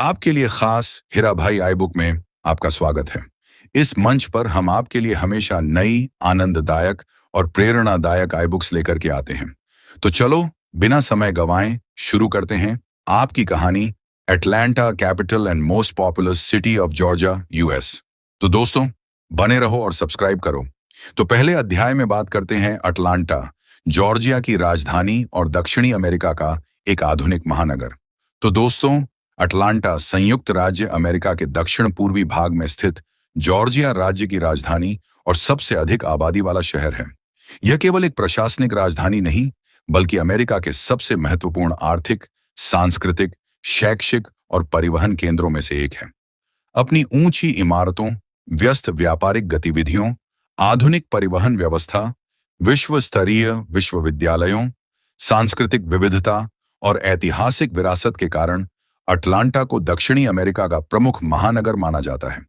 आपके लिए खास हीरा भाई आई बुक में आपका स्वागत है। इस मंच पर हम आपके लिए हमेशा नई, आनंददायक और प्रेरणादायक आई बुक्स लेकर के आते हैं। तो चलो, बिना समय गंवाए शुरू करते हैं आपकी कहानी, Atlanta, capital and most popular city of Georgia, US. तो दोस्तों, बने रहो और सब्सक्राइब करो। तो पहले अध्याय में बात करते हैं अटलांटा, जॉर्जिया की राजधानी और दक्षिणी अमेरिका का एक आधुनिक महानगर। तो दोस्तों, अटलांटा संयुक्त राज्य अमेरिका के दक्षिण पूर्वी भाग में स्थित जॉर्जिया राज्य की राजधानी और सबसे अधिक आबादी वाला शहर है। यह केवल एक प्रशासनिक राजधानी नहीं, बल्कि अमेरिका के सबसे महत्वपूर्ण आर्थिक, सांस्कृतिक, शैक्षिक और परिवहन केंद्रों में से एक है। अपनी ऊंची इमारतों, व्यस्त व्यापारिक गतिविधियों, आधुनिक परिवहन व्यवस्था, विश्व स्तरीय विश्वविद्यालयों, सांस्कृतिक विविधता और ऐतिहासिक विरासत के कारण अटलांटा को दक्षिणी अमेरिका का प्रमुख महानगर माना जाता है।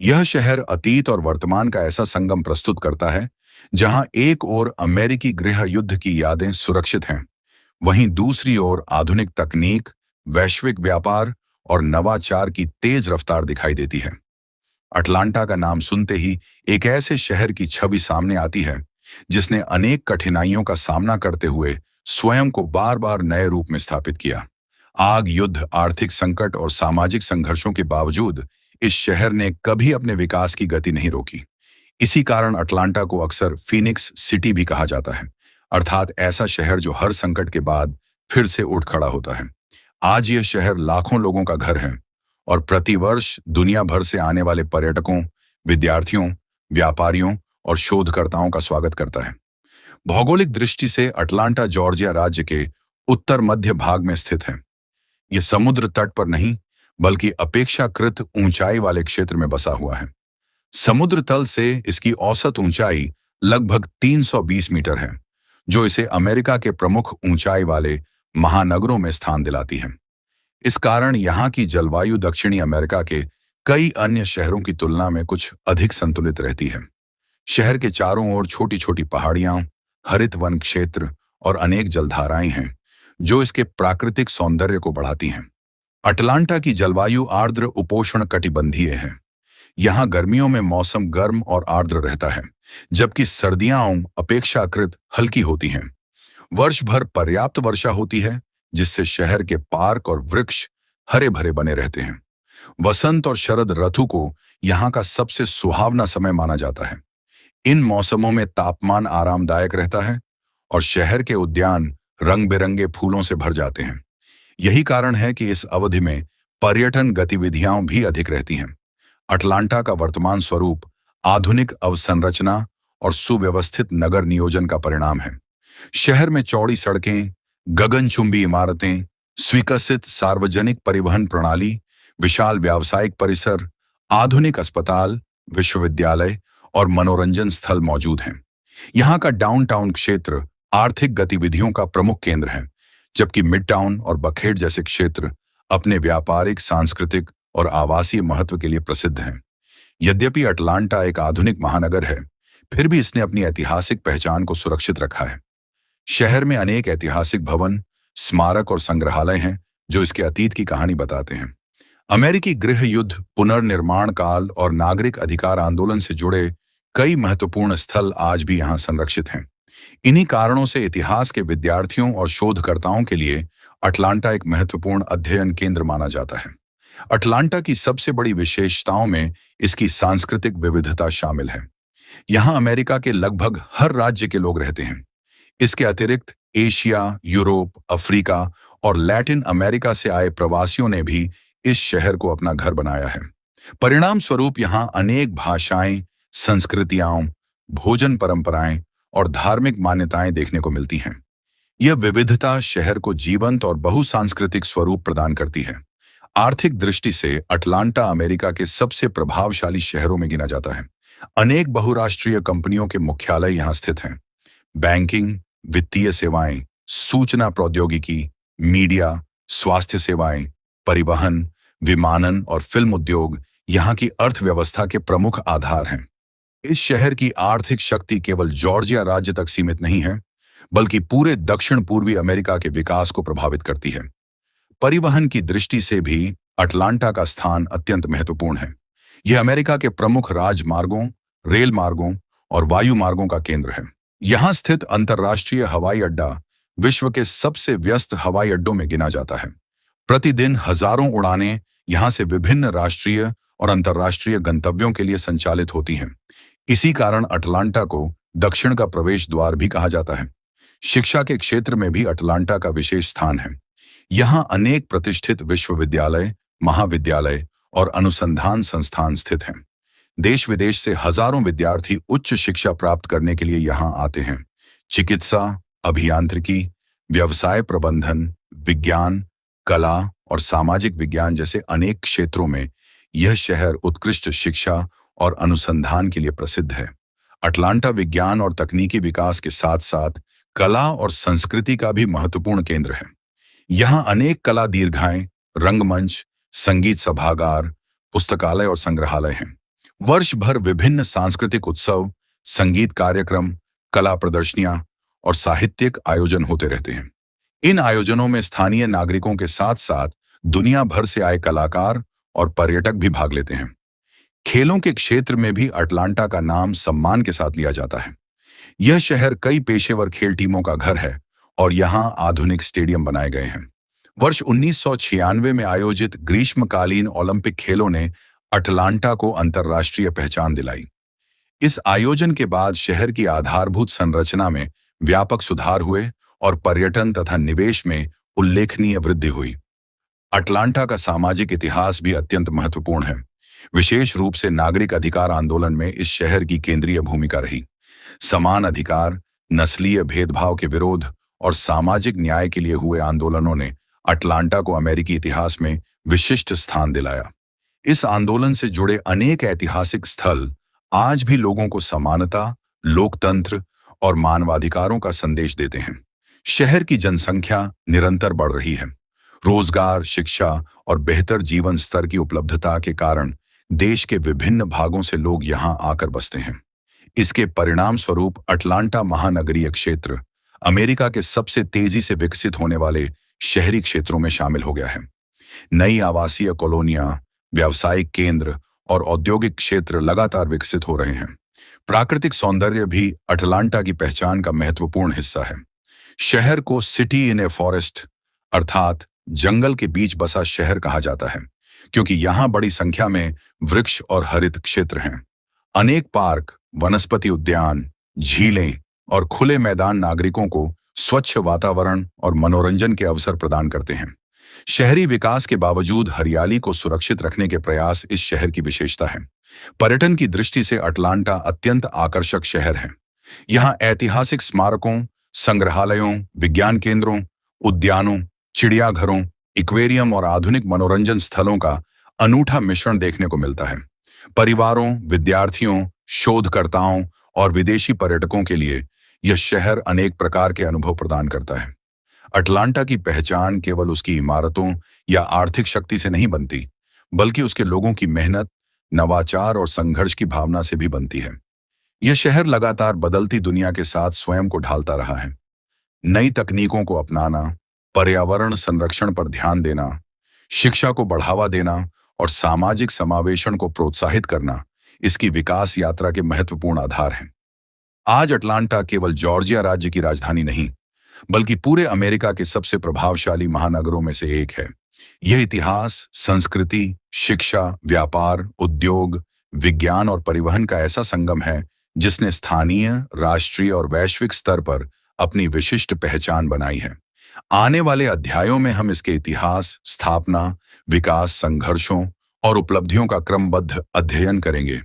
यह शहर अतीत और वर्तमान का ऐसा संगम प्रस्तुत करता है जहां एक ओर अमेरिकी गृह युद्ध की यादें सुरक्षित हैं, वहीं दूसरी ओर आधुनिक तकनीक, वैश्विक व्यापार और नवाचार की तेज रफ्तार दिखाई देती है। अटलांटा का नाम सुनते ही एक ऐसे शहर की छवि सामने आती है जिसने अनेक कठिनाइयों का सामना करते हुए स्वयं को बार बार नए रूप में स्थापित किया। आग, युद्ध, आर्थिक संकट और सामाजिक संघर्षों के बावजूद इस शहर ने कभी अपने विकास की गति नहीं रोकी। इसी कारण अटलांटा को अक्सर फीनिक्स सिटी भी कहा जाता है, अर्थात ऐसा शहर जो हर संकट के बाद फिर से उठ खड़ा होता है। आज यह शहर लाखों लोगों का घर है और प्रतिवर्ष दुनिया भर से आने वाले पर्यटकों, विद्यार्थियों, व्यापारियों और शोधकर्ताओं का स्वागत करता है। भौगोलिक दृष्टि से अटलांटा जॉर्जिया राज्य के उत्तर मध्य भाग में स्थित है। यह समुद्र तट पर नहीं, बल्कि अपेक्षाकृत ऊंचाई वाले क्षेत्र में बसा हुआ है। समुद्र तल से इसकी औसत ऊंचाई लगभग 320 मीटर है, जो इसे अमेरिका के प्रमुख ऊंचाई वाले महानगरों में स्थान दिलाती है। इस कारण यहाँ की जलवायु दक्षिणी अमेरिका के कई अन्य शहरों की तुलना में कुछ अधिक संतुलित रहती है। शहर के चारों ओर छोटी छोटी पहाड़ियां, हरित वन क्षेत्र और अनेक जलधाराएं हैं, जो इसके प्राकृतिक सौंदर्य को बढ़ाती हैं। अटलांटा की जलवायु आर्द्र उपोष्ण कटिबंधीय है। यहाँ गर्मियों में मौसम गर्म और आर्द्र रहता है, जबकि सर्दियां अपेक्षाकृत हल्की होती हैं। वर्ष भर पर्याप्त वर्षा होती है, जिससे शहर के पार्क और वृक्ष हरे भरे बने रहते हैं। वसंत और शरद ऋतु को यहाँ का सबसे सुहावना समय माना जाता है। इन मौसमों में तापमान आरामदायक रहता है और शहर के उद्यान रंग बिरंगे फूलों से भर जाते हैं। यही कारण है कि इस अवधि में पर्यटन गतिविधियां भी अधिक रहती हैं। अटलांटा का वर्तमान स्वरूप आधुनिक अवसंरचना और सुव्यवस्थित नगर नियोजन का परिणाम है। शहर में चौड़ी सड़कें, गगनचुंबी इमारतें, स्वीकृत सार्वजनिक परिवहन प्रणाली, विशाल व्यावसायिक परिसर, आधुनिक अस्पताल, विश्वविद्यालय और मनोरंजन स्थल मौजूद हैं। यहाँ का डाउनटाउन क्षेत्र आर्थिक गतिविधियों का प्रमुख केंद्र है, जबकि मिडटाउन और बखेड़ जैसे क्षेत्र अपने व्यापारिक, सांस्कृतिक और आवासीय महत्व के लिए प्रसिद्ध हैं। यद्यपि अटलांटा एक आधुनिक महानगर है, फिर भी इसने अपनी ऐतिहासिक पहचान को सुरक्षित रखा है। शहर में अनेक ऐतिहासिक भवन, स्मारक और संग्रहालय हैं, जो इसके अतीत की कहानी बताते हैं। अमेरिकी गृह युद्ध, पुनर्निर्माण काल और नागरिक अधिकार आंदोलन से जुड़े कई महत्वपूर्ण स्थल आज भी यहाँ संरक्षित हैं। इन्हीं कारणों से इतिहास के विद्यार्थियों और शोधकर्ताओं के लिए अटलांटा एक महत्वपूर्ण अध्ययन केंद्र माना जाता है। अटलांटा की सबसे बड़ी विशेषताओं में इसकी सांस्कृतिक विविधता शामिल है। यहाँ अमेरिका के लगभग हर राज्य के लोग रहते हैं। इसके अतिरिक्त एशिया, यूरोप, अफ्रीका और लैटिन अमेरिका से आए प्रवासियों ने भी इस शहर को अपना घर बनाया है। परिणाम स्वरूप यहाँ अनेक भाषाएं, संस्कृतियां, भोजन परंपराएं और धार्मिक मान्यताएं देखने को मिलती हैं। यह विविधता शहर को जीवंत और बहुसांस्कृतिक स्वरूप प्रदान करती है। आर्थिक दृष्टि से अटलांटा अमेरिका के सबसे प्रभावशाली शहरों में गिना जाता है। अनेक बहुराष्ट्रीय कंपनियों के मुख्यालय यहाँ स्थित हैं। बैंकिंग, वित्तीय सेवाएं, सूचना प्रौद्योगिकी, मीडिया, स्वास्थ्य सेवाएं, परिवहन, विमानन और फिल्म उद्योग यहाँ की अर्थव्यवस्था के प्रमुख आधार हैं। इस शहर की आर्थिक शक्ति केवल जॉर्जिया राज्य तक सीमित नहीं है, बल्कि पूरे दक्षिण पूर्वी अमेरिका के विकास को प्रभावित करती है। परिवहन की दृष्टि से भी अटलांटा का स्थान अत्यंत महत्वपूर्ण है। यह अमेरिका के प्रमुख राजमार्गों, रेल मार्गों और वायु मार्गों का केंद्र है। यहाँ स्थित अंतर्राष्ट्रीय हवाई अड्डा विश्व के सबसे व्यस्त हवाई अड्डों में गिना जाता है। प्रतिदिन हजारों उड़ानें यहाँ से विभिन्न राष्ट्रीय और अंतर्राष्ट्रीय गंतव्यों के लिए संचालित होती हैं। इसी कारण अटलांटा को दक्षिण का प्रवेश द्वार भी कहा जाता है। शिक्षा के क्षेत्र में भी अटलांटा का विशेष स्थान है। यहाँ अनेक प्रतिष्ठित विश्वविद्यालय, महाविद्यालय और अनुसंधान संस्थान स्थित हैं। देश विदेश से हजारों विद्यार्थी उच्च शिक्षा प्राप्त करने के लिए यहाँ आते हैं। चिकित्सा, अभियांत्रिकी, व्यवसाय प्रबंधन, विज्ञान, कला और सामाजिक विज्ञान जैसे अनेक क्षेत्रों में यह शहर उत्कृष्ट शिक्षा और अनुसंधान के लिए प्रसिद्ध है। अटलांटा विज्ञान और तकनीकी विकास के साथ साथ कला और संस्कृति का भी महत्वपूर्ण केंद्र है। यहाँ अनेक कला दीर्घाएं, रंगमंच, संगीत सभागार, पुस्तकालय और संग्रहालय हैं। वर्ष भर विभिन्न सांस्कृतिक उत्सव, संगीत कार्यक्रम, कला प्रदर्शनियां और साहित्यिक आयोजन होते रहते हैं। इन आयोजनों में स्थानीय नागरिकों के साथ साथ दुनिया भर से आए कलाकार और पर्यटक भी भाग लेते हैं। खेलों के क्षेत्र में भी अटलांटा का नाम सम्मान के साथ लिया जाता है। यह शहर कई पेशेवर खेल टीमों का घर है और यहाँ आधुनिक स्टेडियम बनाए गए हैं। वर्ष 1996 में आयोजित ग्रीष्मकालीन ओलंपिक खेलों ने अटलांटा को अंतर्राष्ट्रीय पहचान दिलाई। इस आयोजन के बाद शहर की आधारभूत संरचना में व्यापक सुधार हुए और पर्यटन तथा निवेश में उल्लेखनीय वृद्धि हुई। अटलांटा का सामाजिक इतिहास भी अत्यंत महत्वपूर्ण है। विशेष रूप से नागरिक अधिकार आंदोलन में इस शहर की केंद्रीय भूमिका रही। समान अधिकार, नस्लीय भेदभाव के विरोध और सामाजिक न्याय के लिए हुए आंदोलनों ने अटलांटा को अमेरिकी इतिहास में विशिष्ट स्थान दिलाया। इस आंदोलन से जुड़े अनेक ऐतिहासिक स्थल आज भी लोगों को समानता, लोकतंत्र और मानवाधिकारों का संदेश देते हैं। शहर की जनसंख्या निरंतर बढ़ रही है। रोजगार, शिक्षा और बेहतर जीवन स्तर की उपलब्धता के कारण देश के विभिन्न भागों से लोग यहां आकर बसते हैं। इसके परिणाम स्वरूप अटलांटा महानगरीय क्षेत्र अमेरिका के सबसे तेजी से विकसित होने वाले शहरी क्षेत्रों में शामिल हो गया है। नई आवासीय कॉलोनियां, व्यावसायिक केंद्र और औद्योगिक क्षेत्र लगातार विकसित हो रहे हैं। प्राकृतिक सौंदर्य भी अटलांटा की पहचान का महत्वपूर्ण हिस्सा है। शहर को सिटी इन ए फॉरेस्ट अर्थात जंगल के बीच बसा शहर कहा जाता है, क्योंकि यहाँ बड़ी संख्या में वृक्ष और हरित क्षेत्र हैं। अनेक पार्क, वनस्पति उद्यान, झीलें और खुले मैदान नागरिकों को स्वच्छ वातावरण और मनोरंजन के अवसर प्रदान करते हैं। शहरी विकास के बावजूद हरियाली को सुरक्षित रखने के प्रयास इस शहर की विशेषता है। पर्यटन की दृष्टि से अटलांटा अत्यंत आकर्षक शहर है। यहाँ ऐतिहासिक स्मारकों, संग्रहालयों, विज्ञान केंद्रों, उद्यानों, चिड़ियाघरों, एक्वेरियम और आधुनिक मनोरंजन स्थलों का अनूठा मिश्रण देखने को मिलता है। परिवारों, विद्यार्थियों, शोधकर्ताओं और विदेशी पर्यटकों के लिए यह शहर अनेक प्रकार के अनुभव प्रदान करता है। अटलांटा की पहचान केवल उसकी इमारतों या आर्थिक शक्ति से नहीं बनती, बल्कि उसके लोगों की मेहनत, नवाचार और संघर्ष की भावना से भी बनती है। यह शहर लगातार बदलती दुनिया के साथ स्वयं को ढालता रहा है। नई तकनीकों को अपनाना, पर्यावरण संरक्षण पर ध्यान देना, शिक्षा को बढ़ावा देना और सामाजिक समावेशन को प्रोत्साहित करना इसकी विकास यात्रा के महत्वपूर्ण आधार हैं। आज अटलांटा केवल जॉर्जिया राज्य की राजधानी नहीं, बल्कि पूरे अमेरिका के सबसे प्रभावशाली महानगरों में से एक है। यह इतिहास, संस्कृति, शिक्षा, व्यापार, उद्योग, विज्ञान और परिवहन का ऐसा संगम है जिसने स्थानीय, राष्ट्रीय और वैश्विक स्तर पर अपनी विशिष्ट पहचान बनाई है। आने वाले अध्यायों में हम इसके इतिहास, स्थापना, विकास, संघर्षों और उपलब्धियों का क्रमबद्ध अध्ययन करेंगे,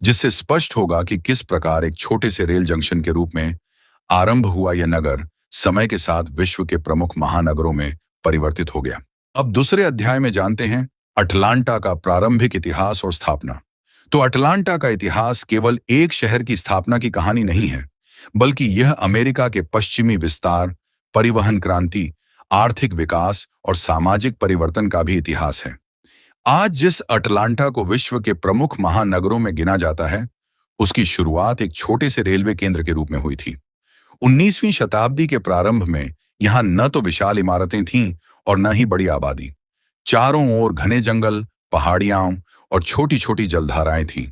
जिससे स्पष्ट होगा कि किस प्रकार एक छोटे से रेल जंक्शन के रूप में आरंभ हुआ यह नगर समय के साथ विश्व के प्रमुख महानगरों में परिवर्तित हो गया। अब दूसरे अध्याय में जानते हैं अटलांटा का प्रारंभिक इतिहास और स्थापना। तो अटलांटा का इतिहास केवल एक शहर की स्थापना की कहानी नहीं है, बल्कि यह अमेरिका के पश्चिमी विस्तार, परिवहन क्रांति, आर्थिक विकास और सामाजिक परिवर्तन का भी इतिहास है। आज जिस अटलांटा को विश्व के प्रमुख महानगरों में गिना जाता है, उसकी शुरुआत एक छोटे से रेलवे केंद्र के रूप में हुई थी। 19वीं शताब्दी के प्रारंभ में यहां न तो विशाल इमारतें थीं और न ही बड़ी आबादी। चारों ओर घने जंगल, पहाड़ियां और छोटी छोटी जलधाराएं थीं।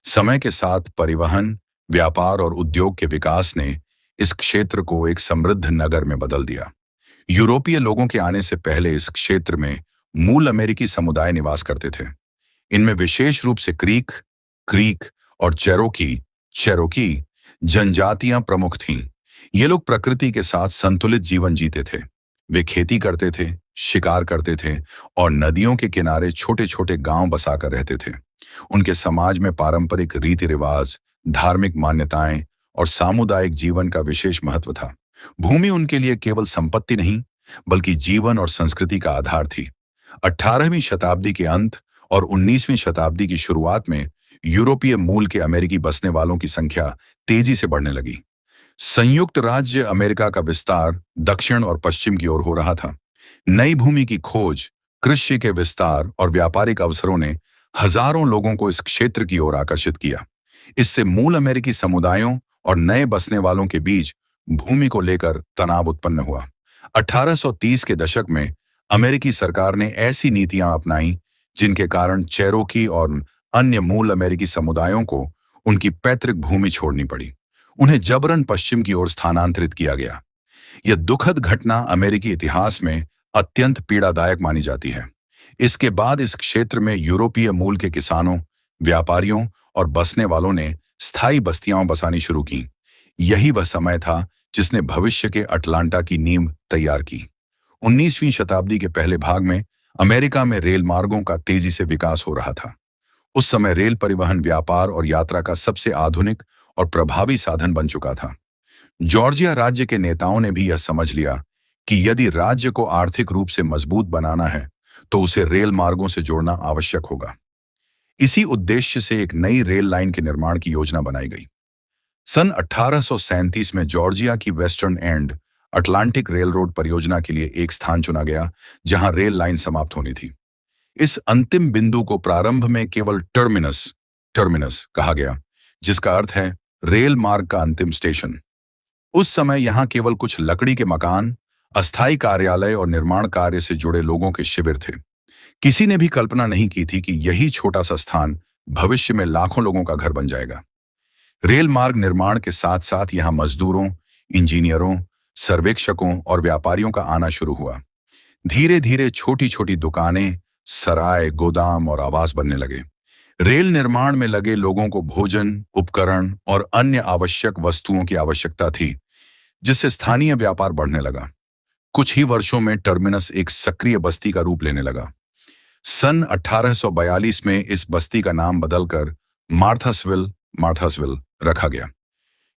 समय के साथ परिवहन, व्यापार और उद्योग के विकास ने इस क्षेत्र को एक समृद्ध नगर में बदल दिया। यूरोपीय लोगों के आने से पहले इस क्षेत्र में मूल अमेरिकी समुदाय निवास करते थे। इनमें विशेष रूप से क्रीक, क्रीक और चेरोकी, चेरोकी जनजातियां प्रमुख थीं। ये लोग प्रकृति के साथ संतुलित जीवन जीते थे। वे खेती करते थे, शिकार करते थे और नदियों के किनारे छोटे छोटे गांव बसाकर रहते थे। उनके समाज में पारंपरिक रीति रिवाज, धार्मिक मान्यताएं और सामुदायिक जीवन का विशेष महत्व था। भूमि उनके लिए केवल संपत्ति नहीं, बल्कि जीवन और संस्कृति का आधार थी। 18वीं शताब्दी के अंत और 19वीं शताब्दी की शुरुआत में यूरोपीय मूल के अमेरिकी बसने वालों की संख्या तेजी से बढ़ने लगी। संयुक्त राज्य अमेरिका का विस्तार दक्षिण और पश्चिम की ओर हो रहा था। नई भूमि की खोज, कृषि के विस्तार और व्यापारिक अवसरों ने हजारों लोगों को इस क्षेत्र की ओर आकर्षित किया। इससे मूल अमेरिकी समुदायों और नए बसने वालों के बीच भूमि को लेकर तनाव उत्पन्न हुआ। 1830 के दशक में अमेरिकी सरकार ने ऐसी नीतियां अपनाई जिनके कारण चेरोकी और अन्य मूल अमेरिकी समुदायों को उनकी पैतृक भूमि छोड़नी पड़ी। उन्हें जबरन पश्चिम की ओर स्थानांतरित किया गया। यह दुखद घटना अमेरिकी इतिहास में अत्यंत पीड़ादायक मानी जाती है। इसके बाद इस क्षेत्र में यूरोपीय मूल के किसानों, व्यापारियों और बसने वालों ने स्थायी बस्तियां बसानी शुरू की। यही वह समय था जिसने भविष्य के अटलांटा की नींव तैयार की। 19वीं शताब्दी के पहले भाग में अमेरिका में रेल मार्गों का तेजी से विकास हो रहा था। उस समय रेल परिवहन, व्यापार और यात्रा का सबसे आधुनिक और प्रभावी साधन बन चुका था। जॉर्जिया राज्य के नेताओं ने भी यह समझ लिया कि यदि राज्य को आर्थिक रूप से मजबूत बनाना है तो उसे रेल मार्गों से जोड़ना आवश्यक होगा। इसी उद्देश्य से एक नई रेल लाइन के निर्माण की योजना बनाई गई। सन 1837 में जॉर्जिया की western and Atlantic rail road परियोजना के लिए एक स्थान चुना गया जहां रेल लाइन समाप्त होनी थी। इस अंतिम बिंदु को प्रारंभ में केवल टर्मिनस टर्मिनस कहा गया, जिसका अर्थ है रेल मार्ग का अंतिम स्टेशन। उस समय यहां केवल कुछ लकड़ी के मकान, अस्थायी कार्यालय और निर्माण कार्य से जुड़े लोगों के शिविर थे। किसी ने भी कल्पना नहीं की थी कि यही छोटा सा स्थान भविष्य में लाखों लोगों का घर बन जाएगा। रेल मार्ग निर्माण के साथ साथ यहां मजदूरों, इंजीनियरों, सर्वेक्षकों और व्यापारियों का आना शुरू हुआ। धीरे धीरे छोटी छोटी दुकानें, सराय, गोदाम और आवास बनने लगे। रेल निर्माण में लगे लोगों को भोजन, उपकरण और अन्य आवश्यक वस्तुओं की आवश्यकता थी, जिससे स्थानीय व्यापार बढ़ने लगा। कुछ ही वर्षों में टर्मिनस एक सक्रिय बस्ती का रूप लेने लगा। सन 1842 में इस बस्ती का नाम बदलकर मार्थासविल रखा गया।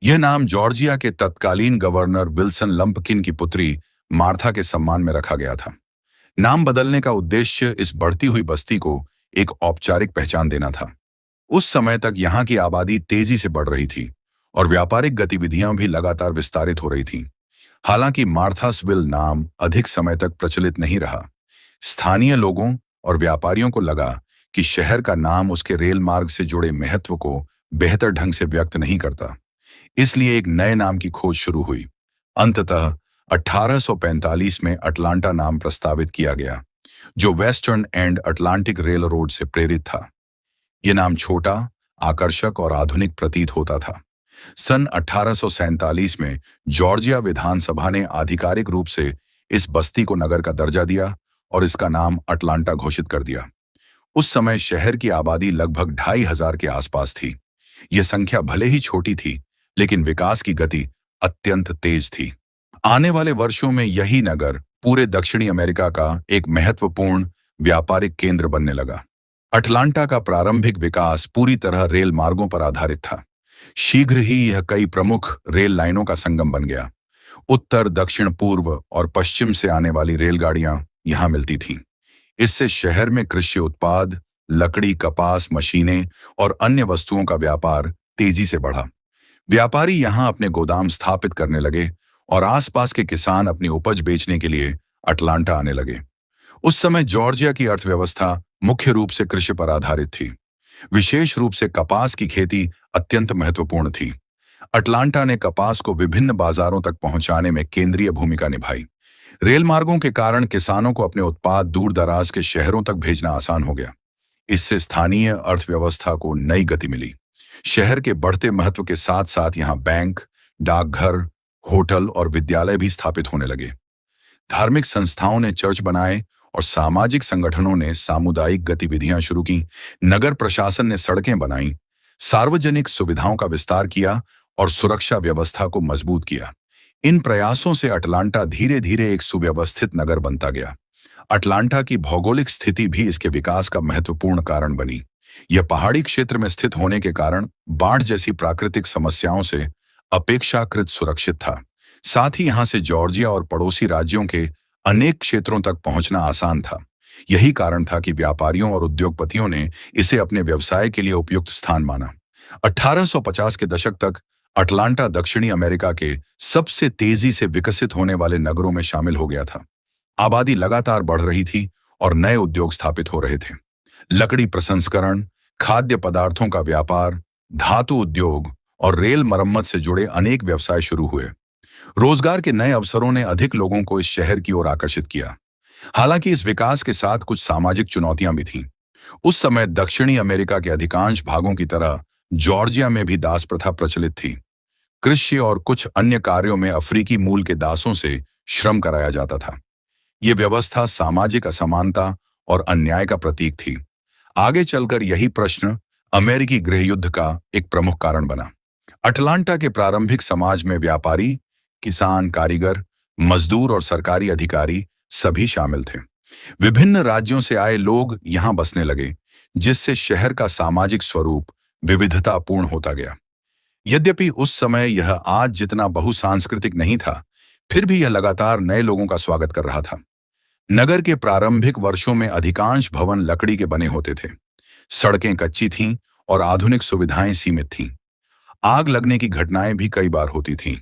यह नाम जॉर्जिया के तत्कालीन गवर्नर विल्सन लंपकिन की पुत्री मार्था के सम्मान में रखा गया था। नाम बदलने का उद्देश्य इस बढ़ती हुई बस्ती को एक औपचारिक पहचान देना था। उस समय तक यहाँ की आबादी तेजी से बढ़ रही थी और व्यापारिक गतिविधियां भी लगातार विस्तारित हो रही थीं। हालांकि मार्थासविल नाम अधिक समय तक प्रचलित नहीं रहा। स्थानीय लोगों और व्यापारियों को लगा कि शहर का नाम उसके रेल मार्ग से जुड़े महत्व को बेहतर ढंग से व्यक्त नहीं करता। इसलिए एक नए नाम की खोज शुरू हुई। अंततः 1845 में अटलांटा नाम प्रस्तावित किया गया, जो western and Atlantic rail road से प्रेरित था। यह नाम छोटा, आकर्षक और आधुनिक प्रतीत होता था। सन 1847 में जॉर्जिया विधानसभा ने आधिकारिक रूप से इस बस्ती को नगर का दर्जा दिया और इसका नाम अटलांटा घोषित कर दिया। उस समय शहर की आबादी लगभग 2500 के आसपास थी। यह संख्या भले ही छोटी थी, लेकिन विकास की गति अत्यंत तेज थी। आने वाले वर्षों में यही नगर पूरे दक्षिणी अमेरिका का एक महत्वपूर्ण व्यापारिक केंद्र बनने लगा। अटलांटा का प्रारंभिक विकास पूरी तरह रेल मार्गों पर आधारित था। शीघ्र ही यह कई प्रमुख रेल लाइनों का संगम बन गया। उत्तर, दक्षिण, पूर्व और पश्चिम से आने वाली रेलगाड़ियां यहां मिलती थीं। इससे शहर में कृषि उत्पाद, लकड़ी, कपास, मशीनें और अन्य वस्तुओं का व्यापार तेजी से बढ़ा। व्यापारी यहां अपने गोदाम स्थापित करने लगे और आसपास के किसान अपनी उपज बेचने के लिए अटलांटा आने लगे। उस समय जॉर्जिया की अर्थव्यवस्था मुख्य रूप से कृषि पर आधारित थी। विशेष रूप से कपास की खेती अत्यंत महत्वपूर्ण थी। अटलांटा ने कपास को विभिन्न बाजारों तक पहुंचाने में केंद्रीय भूमिका निभाई। रेल मार्गों के कारण किसानों को अपने उत्पाद दूर दराज के शहरों तक भेजना आसान हो गया। इससे स्थानीय अर्थव्यवस्था को नई गति मिली। शहर के बढ़ते महत्व के साथ साथ यहाँ बैंक, डाकघर, होटल और विद्यालय भी स्थापित होने लगे। धार्मिक संस्थाओं ने चर्च बनाए और सामाजिक संगठनों ने सामुदायिक गतिविधियां शुरू की। नगर प्रशासन ने सड़कें बनाई, सार्वजनिक सुविधाओं का विस्तार किया और सुरक्षा व्यवस्था को मजबूत किया। इन प्रयासों से अटलांटा धीरे धीरे एक सुव्यवस्थित नगर बनता गया। अटलांटा की भौगोलिक स्थिति भी इसके विकास का महत्वपूर्ण कारण बनी। यह पहाड़ी क्षेत्र में स्थित होने के कारण बाढ़ जैसी प्राकृतिक समस्याओं से अपेक्षाकृत सुरक्षित था। साथ ही यहां से जॉर्जिया और पड़ोसी राज्यों के अनेक क्षेत्रों तक पहुंचना आसान था। यही कारण था कि व्यापारियों और उद्योगपतियों ने इसे अपने व्यवसाय के लिए उपयुक्त स्थान माना। 1850 के दशक तक अटलांटा दक्षिणी अमेरिका के सबसे तेजी से विकसित होने वाले नगरों में शामिल हो गया था। आबादी लगातार बढ़ रही थी और नए उद्योग स्थापित हो रहे थे। लकड़ी प्रसंस्करण, खाद्य पदार्थों का व्यापार, धातु उद्योग और रेल मरम्मत से जुड़े अनेक व्यवसाय शुरू हुए। रोजगार के नए अवसरों ने अधिक लोगों को इस शहर की ओर आकर्षित किया। हालांकि इस विकास के साथ कुछ सामाजिक चुनौतियां भी थीं। उस समय दक्षिणी अमेरिका के अधिकांश भागों की तरह जॉर्जिया में भी दास प्रथा प्रचलित थी। कृषि और कुछ अन्य कार्यों में अफ्रीकी मूल के दासों से श्रम कराया जाता था। यह व्यवस्था सामाजिक असमानता और अन्याय का प्रतीक थी। आगे चलकर यही प्रश्न अमेरिकी गृहयुद्ध का एक प्रमुख कारण बना। अटलांटा के प्रारंभिक समाज में व्यापारी, किसान, कारीगर, मजदूर और सरकारी अधिकारी सभी शामिल थे। विभिन्न राज्यों से आए लोग यहां बसने लगे, जिससे शहर का सामाजिक स्वरूप विविधतापूर्ण होता गया। यद्यपि उस समय यह आज जितना बहुसांस्कृतिक नहीं था, फिर भी यह लगातार नए लोगों का स्वागत कर रहा था। नगर के प्रारंभिक वर्षों में अधिकांश भवन लकड़ी के बने होते थे। सड़कें कच्ची थीं और आधुनिक सुविधाएं सीमित थीं। आग लगने की घटनाएं भी कई बार होती थीं,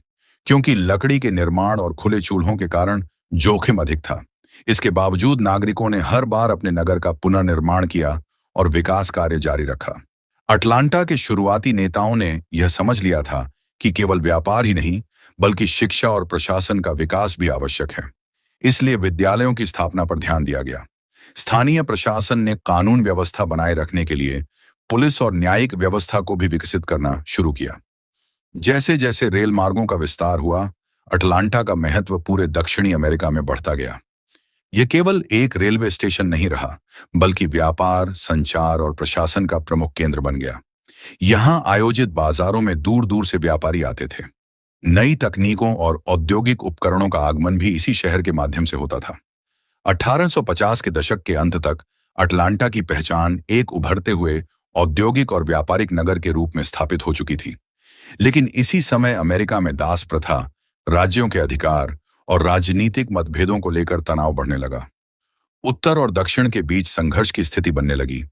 क्योंकि लकड़ी के निर्माण और खुले चूल्हों के कारण जोखिम अधिक था। इसके बावजूद नागरिकों ने हर बार अपने नगर का पुनर्निर्माण किया और विकास कार्य जारी रखा। अटलांटा के शुरुआती नेताओं ने यह समझ लिया था कि केवल व्यापार ही नहीं, बल्कि शिक्षा और प्रशासन का विकास भी आवश्यक है। इसलिए विद्यालयों की स्थापना पर ध्यान दिया गया। स्थानीय प्रशासन ने कानून व्यवस्था बनाए रखने के लिए पुलिस और न्यायिक व्यवस्था को भी विकसित करना शुरू किया। जैसे जैसे रेल मार्गों का विस्तार हुआ, अटलांटा का महत्व पूरे दक्षिणी अमेरिका में बढ़ता गया। यह केवल एक रेलवे स्टेशन नहीं रहा, बल्कि व्यापार, संचार और प्रशासन का प्रमुख केंद्र बन गया। यहां आयोजित बाजारों में दूर दूर से व्यापारी आते थे। नई तकनीकों और औद्योगिक उपकरणों का आगमन भी इसी शहर के माध्यम से होता था। 1850 के दशक के अंत तक अटलांटा की पहचान एक उभरते हुए औद्योगिक और व्यापारिक नगर के रूप में स्थापित हो चुकी थी। लेकिन इसी समय अमेरिका में दास प्रथा, राज्यों के अधिकार और राजनीतिक मतभेदों को लेकर तनाव बढ़ने लगा। उत्तर और दक्षिण के बीच संघर्ष की स्थिति बनने लगी।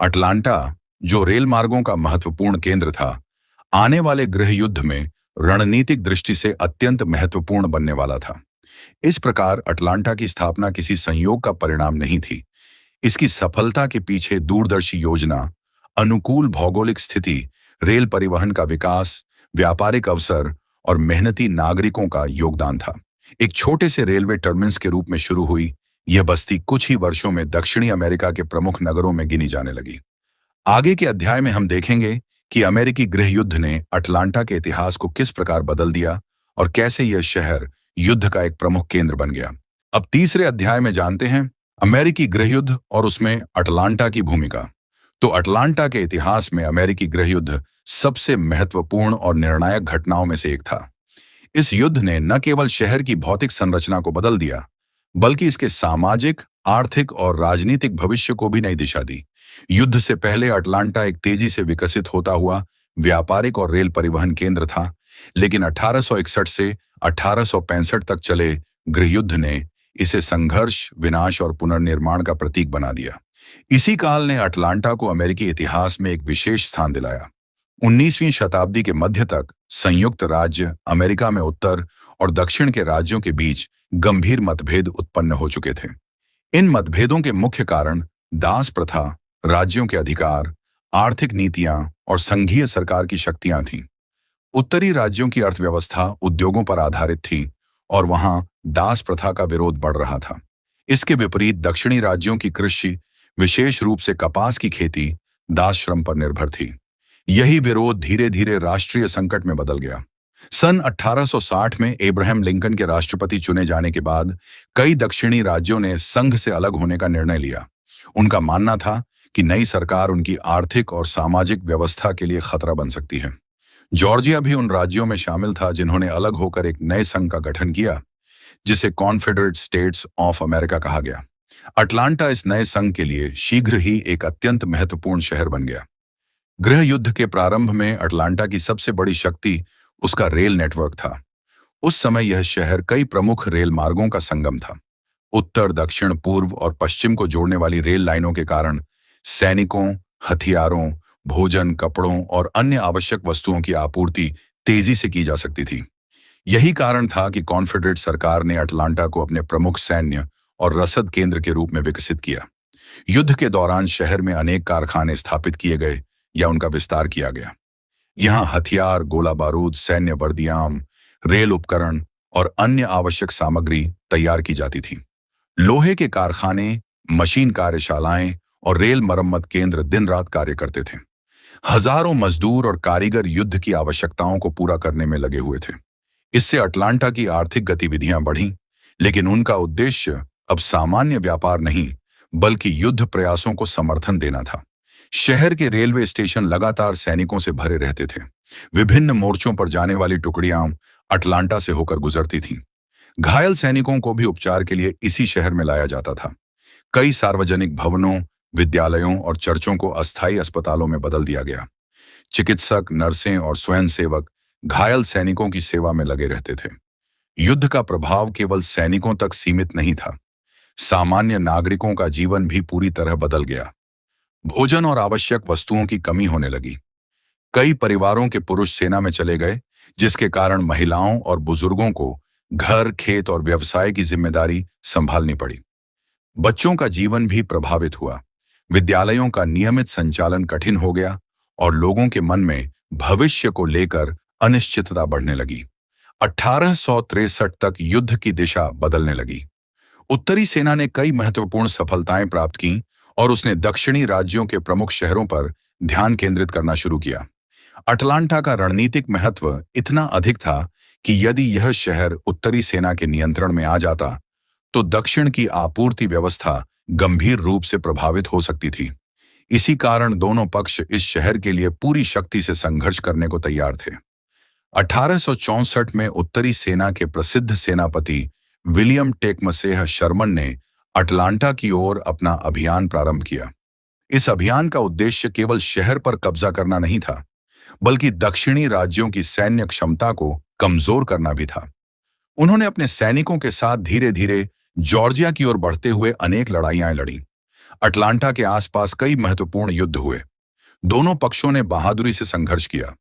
अटलांटा, जो रेल मार्गों का महत्वपूर्ण केंद्र था, आने वाले गृहयुद्ध में रणनीतिक दृष्टि से अत्यंत महत्वपूर्ण बनने वाला था। इस प्रकार अटलांटा की स्थापना किसी संयोग का परिणाम नहीं थी। इसकी सफलता के पीछे दूरदर्शी योजना, अनुकूल भौगोलिक स्थिति, रेल परिवहन का विकास, व्यापारिक अवसर और मेहनती नागरिकों का योगदान था। एक छोटे से रेलवे टर्मिनस के रूप में शुरू हुई, यह बस्ती कुछ ही वर्षों में दक्षिणी अमेरिका के प्रमुख नगरों में गिनी जाने लगी। आगे के अध्याय में हम देखेंगे कि अमेरिकी गृहयुद्ध ने अटलांटा के इतिहास को किस प्रकार बदल दिया और कैसे यह शहर युद्ध का एक प्रमुख केंद्र बन गया। अब तीसरे अध्याय में जानते हैं अमेरिकी गृहयुद्ध और उसमें अटलांटा की भूमिका। तो अटलांटा के इतिहास में अमेरिकी गृहयुद्ध सबसे महत्वपूर्ण और निर्णायक घटनाओं में से एक था। इस युद्ध ने न केवल शहर की भौतिक संरचना को बदल दिया, बल्कि इसके सामाजिक, आर्थिक और राजनीतिक भविष्य को भी नई दिशा दी। युद्ध से पहले अटलांटा एक तेजी से विकसित होता हुआ व्यापारिक और रेल परिवहन केंद्र था, लेकिन 1861 से 1865 तक चले गृहयुद्ध ने इसे संघर्ष, विनाश और पुनर्निर्माण का प्रतीक बना दिया। इसी काल ने अटलांटा को अमेरिकी इतिहास में एक विशेष स्थान दिलाया। 19वीं शताब्दी के मध्य तक संयुक्त राज्य अमेरिका में उत्तर और दक्षिण के राज्यों के बीच गंभीर मतभेद उत्पन्न हो चुके थे। इन मतभेदों के मुख्य कारण दास प्रथा, राज्यों के अधिकार, आर्थिक नीतियां और संघीय सरकार की शक्तियां थीं। उत्तरी राज्यों की अर्थव्यवस्था उद्योगों पर आधारित थी और वहां दास प्रथा का विरोध बढ़ रहा था। इसके विपरीत दक्षिणी राज्यों की कृषि, विशेष रूप से कपास की खेती, दास श्रम पर निर्भर थी। यही विरोध धीरे धीरे राष्ट्रीय संकट में बदल गया। सन 1860 में अब्राहम लिंकन के राष्ट्रपति चुने जाने के बाद कई दक्षिणी राज्यों ने संघ से अलग होने का निर्णय लिया। उनका मानना था कि नई सरकार उनकी आर्थिक और सामाजिक व्यवस्था के लिए खतरा बन सकती है। जॉर्जिया भी उन राज्यों में शामिल था जिन्होंने अलग होकर एक नए संघ का गठन किया, जिसे कॉन्फेडरेट स्टेट्स ऑफ अमेरिका कहा गया। अटलांटा इस नए संघ के लिए शीघ्र ही एक अत्यंत महत्वपूर्ण शहर बन गया। गृह युद्ध के प्रारंभ में अटलांटा की सबसे बड़ी शक्ति उसका रेल नेटवर्क था। उस समय यह शहर कई प्रमुख रेल मार्गों का संगम था। उत्तर, दक्षिण, पूर्व और पश्चिम को जोड़ने वाली रेल लाइनों के कारण सैनिकों, हथियारों, भोजन, कपड़ों और अन्य आवश्यक वस्तुओं की आपूर्ति तेजी से की जा सकती थी। यही कारण था कि कॉन्फेडरेट सरकार ने अटलांटा को अपने प्रमुख सैन्य और रसद केंद्र के रूप में विकसित किया। युद्ध के दौरान शहर में अनेक कारखाने स्थापित किए गए या उनका विस्तार किया गया। यहाँ हथियार, गोला बारूद, सैन्य वर्दियां, रेल उपकरण और अन्य आवश्यक सामग्री तैयार की जाती थी। लोहे के कारखाने, मशीन कार्यशालाएं और रेल मरम्मत केंद्र दिन रात कार्य करते थे। हजारों मजदूर और कारीगर युद्ध की आवश्यकताओं को पूरा करने में लगे हुए थे। इससे अटलांटा की आर्थिक गतिविधियां बढ़ीं, लेकिन उनका उद्देश्य अब सामान्य व्यापार नहीं, बल्कि युद्ध प्रयासों को समर्थन देना था। शहर के रेलवे स्टेशन लगातार सैनिकों से भरे रहते थे। विभिन्न मोर्चों पर जाने वाली टुकड़ियां अटलांटा से होकर गुजरती थीं। घायल सैनिकों को भी उपचार के लिए इसी शहर में लाया जाता था। कई सार्वजनिक भवनों, विद्यालयों और चर्चों को अस्थायी अस्पतालों में बदल दिया गया। चिकित्सक, नर्सें और स्वयंसेवक घायल सैनिकों की सेवा में लगे रहते थे। युद्ध का प्रभाव केवल सैनिकों तक सीमित नहीं था। सामान्य नागरिकों का जीवन भी पूरी तरह बदल गया। भोजन और आवश्यक वस्तुओं की कमी होने लगी। कई परिवारों के पुरुष सेना में चले गए, जिसके कारण महिलाओं और बुजुर्गों को घर, खेत और व्यवसाय की जिम्मेदारी संभालनी पड़ी। बच्चों का जीवन भी प्रभावित हुआ। विद्यालयों का नियमित संचालन कठिन हो गया और लोगों के मन में भविष्य को लेकर अनिश्चितता बढ़ने लगी। 1863 तक युद्ध की दिशा बदलने लगी। उत्तरी सेना ने कई महत्वपूर्ण सफलताएं प्राप्त की और उसने दक्षिणी राज्यों के प्रमुख शहरों पर ध्यान केंद्रित करना शुरू किया। अटलांटा का रणनीतिक महत्व इतना अधिक था कि यदि यह शहर उत्तरी सेना के नियंत्रण में आ जाता, तो दक्षिण की आपूर्ति व्यवस्था गंभीर रूप से प्रभावित हो सकती थी। इसी कारण दोनों पक्ष इस शहर के लिए पूरी शक्ति से संघर्ष करने को तैयार थे। 1864 में उत्तरी सेना के प्रसिद्ध सेनापति विलियम टेकमसेह शर्मन ने अटलांटा की ओर अपना अभियान प्रारंभ किया। इस अभियान का उद्देश्य केवल शहर पर कब्जा करना नहीं था, बल्कि दक्षिणी राज्यों की सैन्य क्षमता को कमजोर करना भी था। उन्होंने अपने सैनिकों के साथ धीरे धीरे जॉर्जिया की ओर बढ़ते हुए अनेक लड़ाइयां लड़ी। अटलांटा के आसपास कई महत्वपूर्ण युद्ध हुए। दोनों पक्षों ने बहादुरी से संघर्ष किया।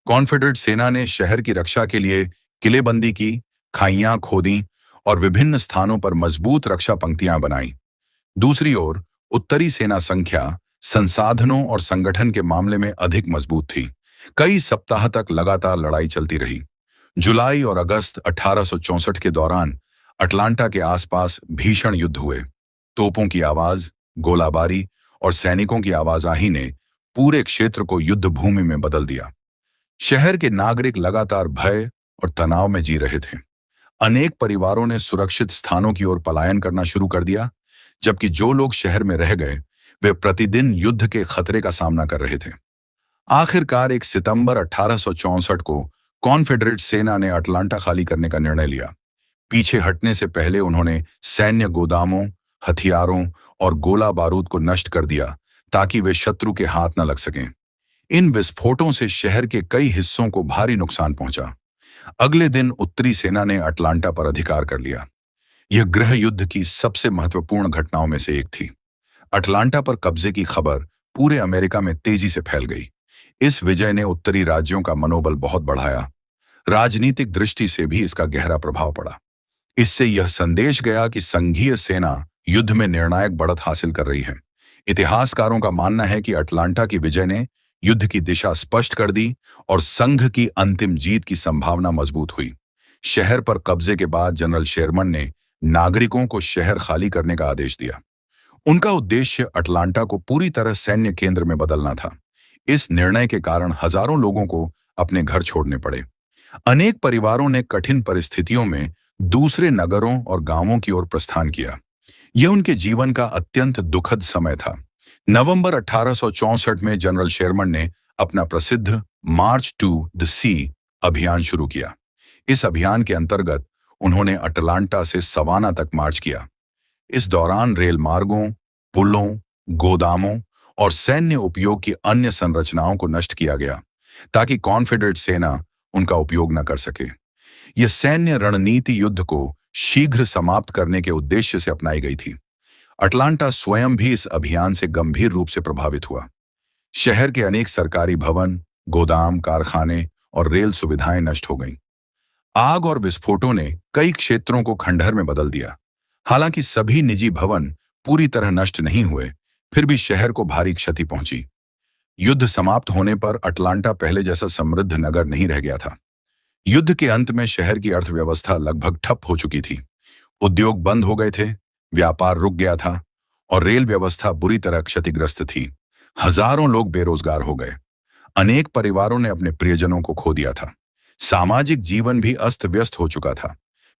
कॉन्फेडरेट सेना ने शहर की रक्षा के लिए किलेबंदी की, खाइयां खोदी और विभिन्न स्थानों पर मजबूत रक्षा पंक्तियां बनाई। दूसरी ओर उत्तरी सेना संख्या, संसाधनों और संगठन के मामले में अधिक मजबूत थी। कई सप्ताह तक लगातार लड़ाई चलती रही। जुलाई और अगस्त 1864 के दौरान अटलांटा के आसपास भीषण युद्ध हुए। तोपों की आवाज, गोलाबारी और सैनिकों की आवाजाही ने पूरे क्षेत्र को युद्ध भूमि में बदल दिया। शहर के नागरिक लगातार भय और तनाव में जी रहे थे। अनेक परिवारों ने सुरक्षित स्थानों की ओर पलायन करना शुरू कर दिया, जबकि जो लोग शहर में रह गए वे प्रतिदिन युद्ध के खतरे का सामना कर रहे थे। आखिरकार 1 सितंबर 1864 को कॉन्फेडरेट सेना ने अटलांटा खाली करने का निर्णय लिया। पीछे हटने से पहले उन्होंने सैन्य गोदामों, हथियारों और गोला बारूद को नष्ट कर दिया ताकि वे शत्रु के हाथ न लग सकें। इन विस्फोटों से शहर के कई हिस्सों को भारी नुकसान पहुंचा। अगले दिन उत्तरी सेना ने अटलांटा पर अधिकार कर लिया। यह गृह युद्ध की सबसे महत्वपूर्ण घटनाओं में से एक थी। अटलांटा पर कब्जे की खबर पूरे अमेरिका में तेजी से फैल गई। इस विजय ने उत्तरी राज्यों का मनोबल बहुत बढ़ाया। राजनीतिक दृष्टि से भी इसका गहरा प्रभाव पड़ा। इससे यह संदेश गया कि संघीय सेना युद्ध में निर्णायक बढ़त हासिल कर रही है। इतिहासकारों का मानना है कि अटलांटा की विजय ने युद्ध की दिशा स्पष्ट कर दी और संघ की अंतिम जीत की संभावना मजबूत हुई। शहर पर कब्जे के बाद जनरल शेरमन ने नागरिकों को शहर खाली करने का आदेश दिया। उनका उद्देश्य अटलांटा को पूरी तरह सैन्य केंद्र में बदलना था। इस निर्णय के कारण हजारों लोगों को अपने घर छोड़ने पड़े। अनेक परिवारों ने कठिन परिस्थितियों में दूसरे नगरों और गांवों की ओर प्रस्थान किया। यह उनके जीवन का अत्यंत दुखद समय था। नवंबर 1864 में जनरल शेरमन ने अपना प्रसिद्ध मार्च टू द सी अभियान शुरू किया। इस अभियान के अंतर्गत उन्होंने अटलांटा से सवाना तक मार्च किया। इस दौरान रेल मार्गों, पुलों, गोदामों और सैन्य उपयोग की अन्य संरचनाओं को नष्ट किया गया ताकि कॉन्फेडरेट सेना उनका उपयोग न कर सके। यह सैन्य रणनीति युद्ध को शीघ्र समाप्त करने के उद्देश्य से अपनाई गई थी। अटलांटा स्वयं भी इस अभियान से गंभीर रूप से प्रभावित हुआ। शहर के अनेक सरकारी भवन, गोदाम, कारखाने और रेल सुविधाएं नष्ट हो गईं। आग और विस्फोटों ने कई क्षेत्रों को खंडहर में बदल दिया। हालांकि सभी निजी भवन पूरी तरह नष्ट नहीं हुए, फिर भी शहर को भारी क्षति पहुंची। युद्ध समाप्त होने पर अटलांटा पहले जैसा समृद्ध नगर नहीं रह गया था। युद्ध के अंत में शहर की अर्थव्यवस्था लगभग ठप हो चुकी थी। उद्योग बंद हो गए थे, व्यापार रुक गया था और रेल व्यवस्था बुरी तरह क्षतिग्रस्त थी। हजारों लोग बेरोजगार हो गए। अनेक परिवारों ने अपने प्रियजनों को खो दिया था। सामाजिक जीवन भी अस्त व्यस्त हो चुका था।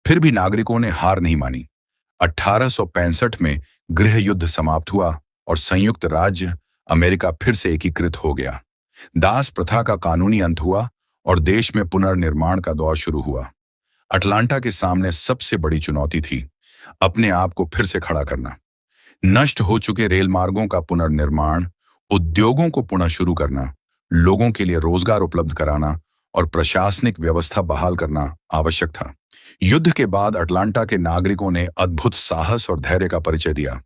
फिर भी नागरिकों ने हार नहीं मानी। 1865 में गृह युद्ध समाप्त हुआ और संयुक्त राज्य अमेरिका फिर से एकीकृत हो गया। दास प्रथा का कानूनी अंत हुआ और देश में पुनर्निर्माण का दौर शुरू हुआ। अटलांटा के सामने सबसे बड़ी चुनौती थी अपने आप को फिर से खड़ा करना। नष्ट हो चुके रेल मार्गों का पुनर्निर्माण, उद्योगों को पुनः शुरू करना, लोगों के लिए रोजगार उपलब्ध कराना और प्रशासनिक व्यवस्था बहाल करना आवश्यक था। युद्ध के बाद अटलांटा के नागरिकों ने अद्भुत साहस और धैर्य का परिचय दिया।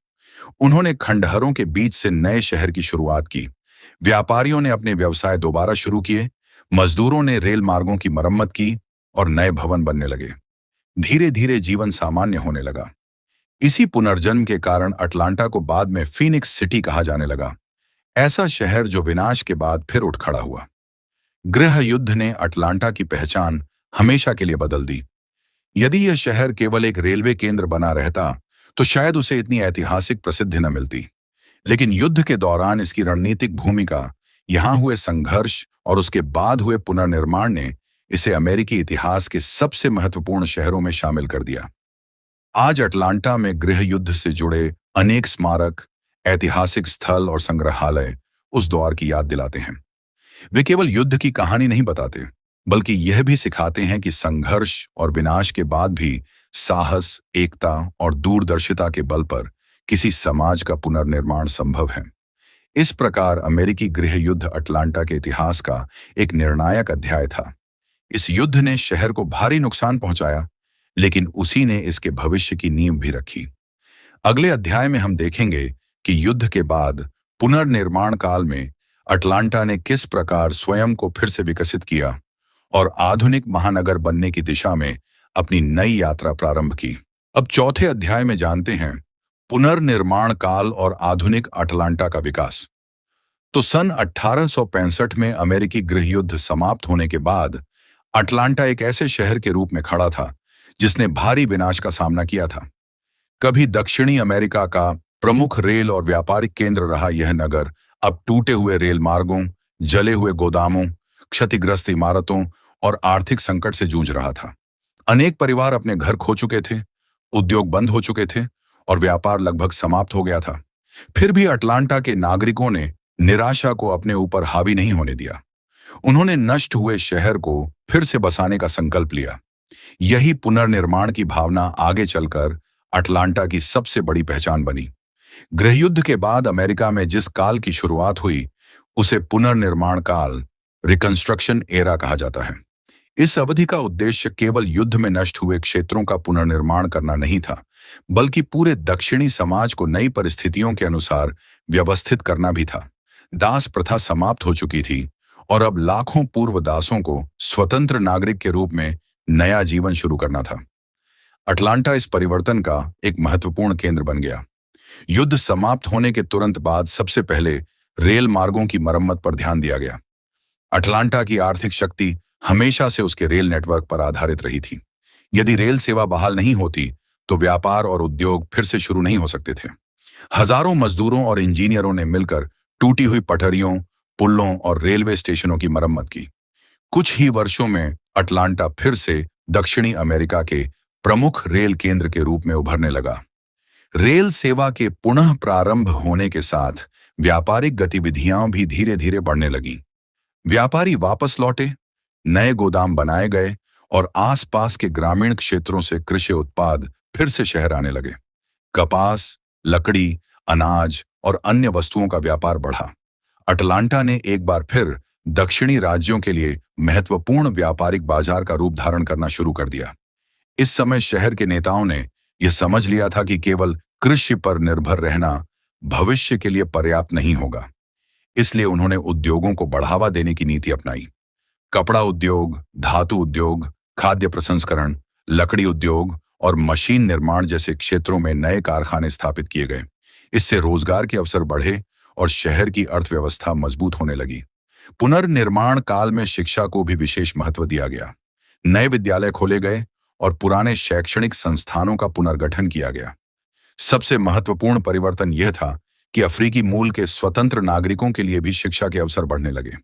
उन्होंने खंडहरों के बीच से नए शहर की शुरुआत की। व्यापारियों ने अपने व्यवसाय दोबारा शुरू किए, मजदूरों ने रेल मार्गों की मरम्मत की और नए भवन बनने लगे। धीरे धीरे जीवन सामान्य होने लगा। इसी पुनर्जन्म के कारण अटलांटा को बाद में फीनिक्स सिटी कहा जाने लगा, ऐसा शहर जो विनाश के बाद फिर उठ खड़ा हुआ। गृह युद्ध ने अटलांटा की पहचान हमेशा के लिए बदल दी। यदि यह शहर केवल एक रेलवे केंद्र बना रहता तो शायद उसे इतनी ऐतिहासिक प्रसिद्धि न मिलती। लेकिन युद्ध के दौरान इसकी रणनीतिक भूमिका, यहां हुए संघर्ष और उसके बाद हुए पुनर्निर्माण ने इसे अमेरिकी इतिहास के सबसे महत्वपूर्ण शहरों में शामिल कर दिया। आज अटलांटा में गृह युद्ध से जुड़े अनेक स्मारक, ऐतिहासिक स्थल और संग्रहालय उस दौर की याद दिलाते हैं। वे केवल युद्ध की कहानी नहीं बताते, बल्कि यह भी सिखाते हैं कि संघर्ष और विनाश के बाद भी साहस, एकता और दूरदर्शिता के बल पर किसी समाज का पुनर्निर्माण संभव है। इस प्रकार अमेरिकी गृह युद्ध अटलांटा के इतिहास का एक निर्णायक अध्याय था। इस युद्ध ने शहर को भारी नुकसान पहुंचाया, लेकिन उसी ने इसके भविष्य की नींव भी रखी। अगले अध्याय में हम देखेंगे कि युद्ध के बाद पुनर्निर्माण काल में अटलांटा ने किस प्रकार स्वयं को फिर से विकसित किया और आधुनिक महानगर बनने की दिशा में अपनी नई यात्रा प्रारंभ की। अब चौथे अध्याय में जानते हैं पुनर्निर्माण काल और आधुनिक अटलांटा का विकास। तो सन 1865 में अमेरिकी गृह युद्ध समाप्त होने के बाद अटलांटा एक ऐसे शहर के रूप में खड़ा था जिसने भारी विनाश का सामना किया था। कभी दक्षिणी अमेरिका का प्रमुख रेल और व्यापारिक केंद्र रहा यह नगर अब टूटे हुए रेल मार्गों, जले हुए गोदामों, क्षतिग्रस्त इमारतों और आर्थिक संकट से जूझ रहा था। अनेक परिवार अपने घर खो चुके थे, उद्योग बंद हो चुके थे और व्यापार लगभग समाप्त हो गया था। फिर भी अटलांटा के नागरिकों ने निराशा को अपने ऊपर हावी नहीं होने दिया। उन्होंने नष्ट हुए शहर को फिर से बसाने का संकल्प लिया। यही पुनर्निर्माण की भावना आगे चलकर अटलांटा की सबसे बड़ी पहचान बनी। गृहयुद्ध के बाद अमेरिका में जिस काल की शुरुआत हुई उसे पुनर्निर्माण काल, रिकंस्ट्रक्शन एरा कहा जाता है। इस अवधि का उद्देश्य केवल युद्ध में नष्ट हुए क्षेत्रों का पुनर्निर्माण करना नहीं था, बल्कि पूरे दक्षिणी समाज को नई परिस्थितियों के अनुसार व्यवस्थित करना भी था। दास प्रथा समाप्त हो चुकी थी और अब लाखों पूर्व दासों को स्वतंत्र नागरिक के रूप में नया जीवन शुरू करना था। अटलांटा इस परिवर्तन का एक महत्वपूर्ण केंद्र बन गया। युद्ध समाप्त होने के तुरंत बाद सबसे पहले रेल मार्गों की मरम्मत पर ध्यान दिया गया। अटलांटा की आर्थिक शक्ति हमेशा से उसके रेल नेटवर्क पर आधारित रही थी। यदि रेल सेवा बहाल नहीं होती तो व्यापार और उद्योग फिर से शुरू नहीं हो सकते थे। हजारों मजदूरों और इंजीनियरों ने मिलकर टूटी हुई पटरियों, पुलों और रेलवे स्टेशनों की मरम्मत की। कुछ ही वर्षों में अटलांटा फिर से दक्षिणी अमेरिका के प्रमुख रेल केंद्र के रूप में उभरने लगा। रेल सेवा के पुनः प्रारंभ होने के साथ व्यापारिक गतिविधियां भी धीरे धीरे बढ़ने लगीं। व्यापारी वापस लौटे, नए गोदाम बनाए गए और आसपास के ग्रामीण क्षेत्रों से कृषि उत्पाद फिर से शहर आने लगे। कपास, लकड़ी, अनाज और अन्य वस्तुओं का व्यापार बढ़ा। अटलांटा ने एक बार फिर दक्षिणी राज्यों के लिए महत्वपूर्ण व्यापारिक बाजार का रूप धारण करना शुरू कर दिया। इस समय शहर के नेताओं ने यह समझ लिया था कि केवल कृषि पर निर्भर रहना भविष्य के लिए पर्याप्त नहीं होगा। इसलिए उन्होंने उद्योगों को बढ़ावा देने की नीति अपनाई। कपड़ा उद्योग, धातु उद्योग, खाद्य प्रसंस्करण, लकड़ी उद्योग और मशीन निर्माण जैसे क्षेत्रों में नए कारखाने स्थापित किए गए। इससे रोजगार के अवसर बढ़े और शहर की अर्थव्यवस्था मजबूत होने लगी। पुनर्निर्माण काल में शिक्षा को भी विशेष महत्व दिया गया। नए विद्यालय खोले गए और पुराने शैक्षणिक संस्थानों का पुनर्गठन किया गया। सबसे महत्वपूर्ण परिवर्तन यह था कि अफ्रीकी मूल के स्वतंत्र नागरिकों के लिए भी शिक्षा के अवसर बढ़ने लगे।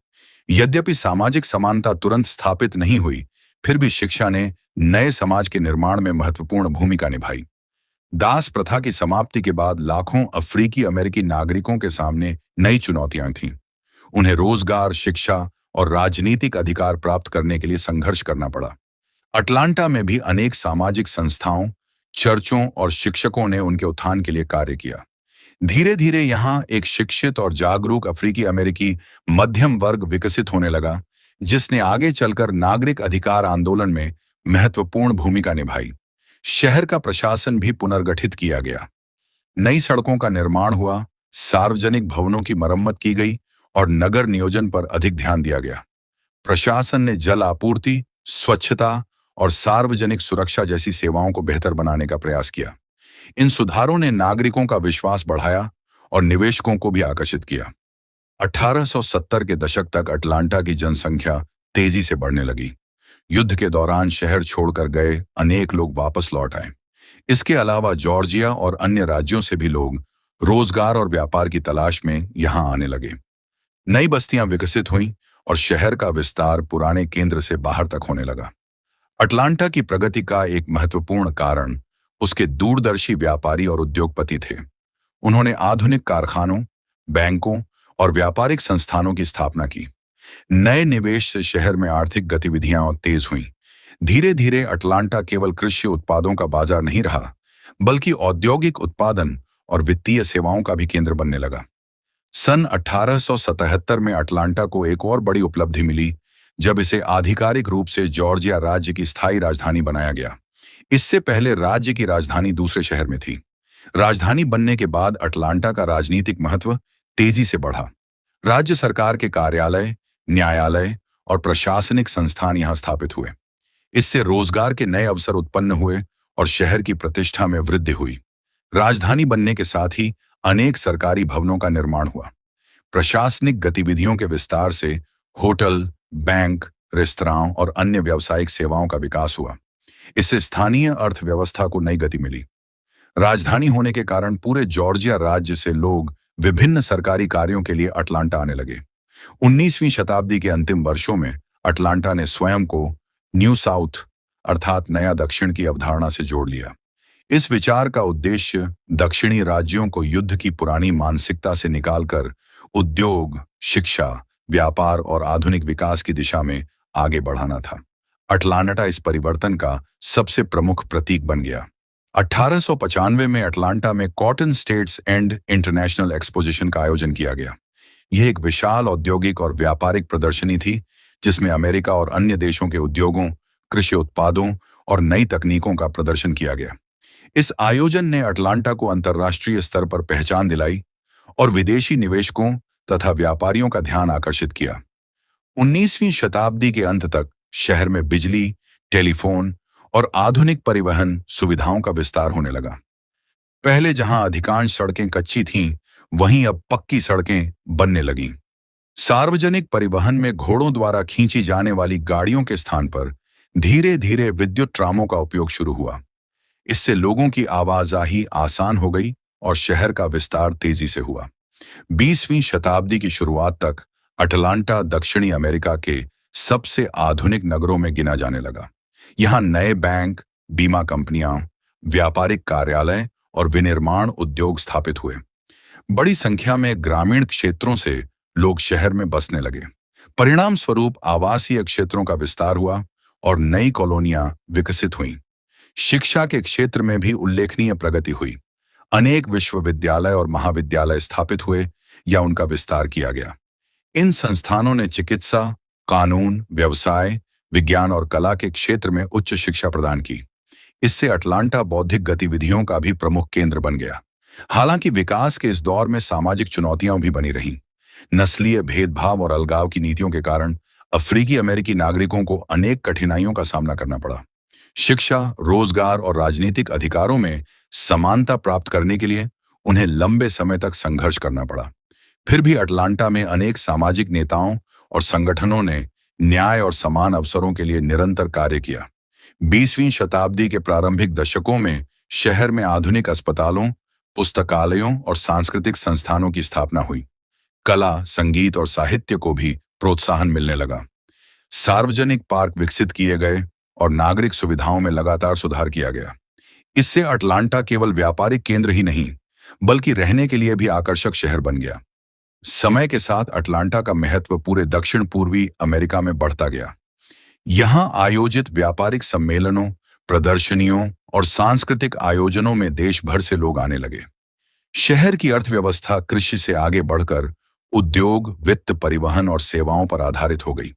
यद्यपि सामाजिक समानता तुरंत स्थापित नहीं हुई, फिर भी शिक्षा ने नए समाज के निर्माण में महत्वपूर्ण भूमिका निभाई। दास प्रथा की समाप्ति के बाद लाखों अफ्रीकी अमेरिकी नागरिकों के सामने नई चुनौतियां थीं। उन्हें रोजगार, शिक्षा और राजनीतिक अधिकार प्राप्त करने के लिए संघर्ष करना पड़ा। अटलांटा में भी अनेक सामाजिक संस्थाओं, चर्चों और शिक्षकों ने उनके उत्थान के लिए कार्य किया। धीरे धीरे यहाँ एक शिक्षित और जागरूक अफ्रीकी अमेरिकी मध्यम वर्ग विकसित होने लगा, जिसने आगे चलकर नागरिक अधिकार आंदोलन में महत्वपूर्ण भूमिका निभाई। शहर का प्रशासन भी पुनर्गठित किया गया। नई सड़कों का निर्माण हुआ, सार्वजनिक भवनों की मरम्मत की गई और नगर नियोजन पर अधिक ध्यान दिया गया। प्रशासन ने जल आपूर्ति, स्वच्छता और सार्वजनिक सुरक्षा जैसी सेवाओं को बेहतर बनाने का प्रयास किया। इन सुधारों ने नागरिकों का विश्वास बढ़ाया और निवेशकों को भी आकर्षित किया। 1870 के दशक तक अटलांटा की जनसंख्या तेजी से बढ़ने लगी। युद्ध के दौरान शहर छोड़कर गए अनेक लोग वापस लौट आए। इसके अलावा जॉर्जिया और अन्य राज्यों से भी लोग रोजगार और व्यापार की तलाश में यहां आने लगे। नई बस्तियां विकसित हुईं और शहर का विस्तार पुराने केंद्र से बाहर तक होने लगा। अटलांटा की प्रगति का एक महत्वपूर्ण कारण उसके दूरदर्शी व्यापारी और उद्योगपति थे। उन्होंने आधुनिक कारखानों, बैंकों और व्यापारिक संस्थानों की स्थापना की। नए निवेश से शहर में आर्थिक गतिविधियां और तेज हुईं। धीरे धीरे अटलांटा केवल कृषि उत्पादों का बाजार नहीं रहा, बल्कि औद्योगिक उत्पादन और वित्तीय सेवाओं का भी केंद्र बनने लगा। सन 1877 में अटलांटा को एक और बड़ी उपलब्धि मिली, जब इसे आधिकारिक रूप से जॉर्जिया राज्य की स्थायी राजधानी बनाया गया। इससे पहले राज्य की राजधानी दूसरे शहर में थी। राजधानी बनने के बाद अटलांटा का राजनीतिक महत्व तेजी से बढ़ा। राज्य सरकार के कार्यालय, न्यायालय और प्रशासनिक संस्थान यहां स्थापित हुए। इससे रोजगार के नए अवसर उत्पन्न हुए और शहर की प्रतिष्ठा में वृद्धि हुई। राजधानी बनने के साथ ही अनेक सरकारी भवनों का निर्माण हुआ। प्रशासनिक गतिविधियों के विस्तार से होटल, बैंक, रेस्तरां और अन्य व्यावसायिक सेवाओं का विकास हुआ। इससे स्थानीय अर्थव्यवस्था को नई गति मिली। राजधानी होने के कारण पूरे जॉर्जिया राज्य से लोग विभिन्न सरकारी कार्यों के लिए अटलांटा आने लगे। 19वीं शताब्दी के अंतिम वर्षों में अटलांटा ने स्वयं को न्यू साउथ अर्थात नया दक्षिण की अवधारणा से जोड़ लिया। इस विचार का उद्देश्य दक्षिणी राज्यों को युद्ध की पुरानी मानसिकता से निकालकर उद्योग, शिक्षा, व्यापार और आधुनिक विकास की दिशा में आगे बढ़ाना था। अटलांटा इस परिवर्तन का सबसे प्रमुख प्रतीक बन गया। 1895 में अटलांटा में cotton states and international exposition का आयोजन किया गया। यह एक विशाल औद्योगिक और व्यापारिक प्रदर्शनी थी, जिसमें अमेरिका और अन्य देशों के उद्योगों, कृषि उत्पादों और नई तकनीकों का प्रदर्शन किया गया। इस आयोजन ने अटलांटा को अंतर्राष्ट्रीय स्तर पर पहचान दिलाई और विदेशी निवेशकों तथा व्यापारियों का ध्यान आकर्षित किया। 19वीं शताब्दी के अंत तक शहर में बिजली, टेलीफोन और आधुनिक परिवहन सुविधाओं का विस्तार होने लगा। पहले जहां अधिकांश सड़कें कच्ची थीं, वहीं अब पक्की सड़कें बनने लगीं। सार्वजनिक परिवहन में घोड़ों द्वारा खींची जाने वाली गाड़ियों के स्थान पर धीरे धीरे विद्युत ट्रामों का उपयोग शुरू हुआ। इससे लोगों की आवाजाही आसान हो गई और शहर का विस्तार तेजी से हुआ। 20वीं शताब्दी की शुरुआत तक अटलांटा दक्षिणी अमेरिका के सबसे आधुनिक नगरों में गिना जाने लगा। यहाँ नए बैंक, बीमा कंपनियां, व्यापारिक कार्यालय और विनिर्माण उद्योग स्थापित हुए। बड़ी संख्या में ग्रामीण क्षेत्रों से लोग शहर में बसने लगे। परिणाम स्वरूप आवासीय क्षेत्रों का विस्तार हुआ और नई कॉलोनियां विकसित हुईं। शिक्षा के क्षेत्र में भी उल्लेखनीय प्रगति हुई। अनेक विश्वविद्यालय और महाविद्यालय स्थापित हुए या उनका विस्तार किया गया। इन संस्थानों ने चिकित्सा, कानून, व्यवसाय, विज्ञान और कला के क्षेत्र में उच्च शिक्षा प्रदान की। इससे अटलांटा बौद्धिक गतिविधियों का भी प्रमुख केंद्र बन गया। हालांकि विकास के इस दौर में सामाजिक चुनौतियां भी बनी रहीं। नस्लीय भेदभाव और अलगाव की नीतियों के कारण अफ्रीकी अमेरिकी नागरिकों को अनेक कठिनाइयों का सामना करना पड़ा। शिक्षा, रोजगार और राजनीतिक अधिकारों में समानता प्राप्त करने के लिए उन्हें लंबे समय तक संघर्ष करना पड़ा। फिर भी अटलांटा में अनेक सामाजिक नेताओं और संगठनों ने न्याय और समान अवसरों के लिए निरंतर कार्य किया। 20वीं शताब्दी के प्रारंभिक दशकों में शहर में आधुनिक अस्पतालों, पुस्तकालयों और सांस्कृतिक संस्थानों की स्थापना हुई। कला, संगीत और साहित्य को भी प्रोत्साहन मिलने लगा। सार्वजनिक पार्क विकसित किए गए और नागरिक सुविधाओं में लगातार सुधार किया गया। इससे अटलांटा केवल व्यापारिक केंद्र ही नहीं, बल्कि रहने के लिए भी आकर्षक शहर बन गया। समय के साथ अटलांटा का महत्व पूरे दक्षिण पूर्वी अमेरिका में बढ़ता गया। यहां आयोजित व्यापारिक सम्मेलनों, प्रदर्शनियों और सांस्कृतिक आयोजनों में देश भर से लोग आने लगे। शहर की अर्थव्यवस्था कृषि से आगे बढ़कर उद्योग, वित्त, परिवहन और सेवाओं पर आधारित हो गई।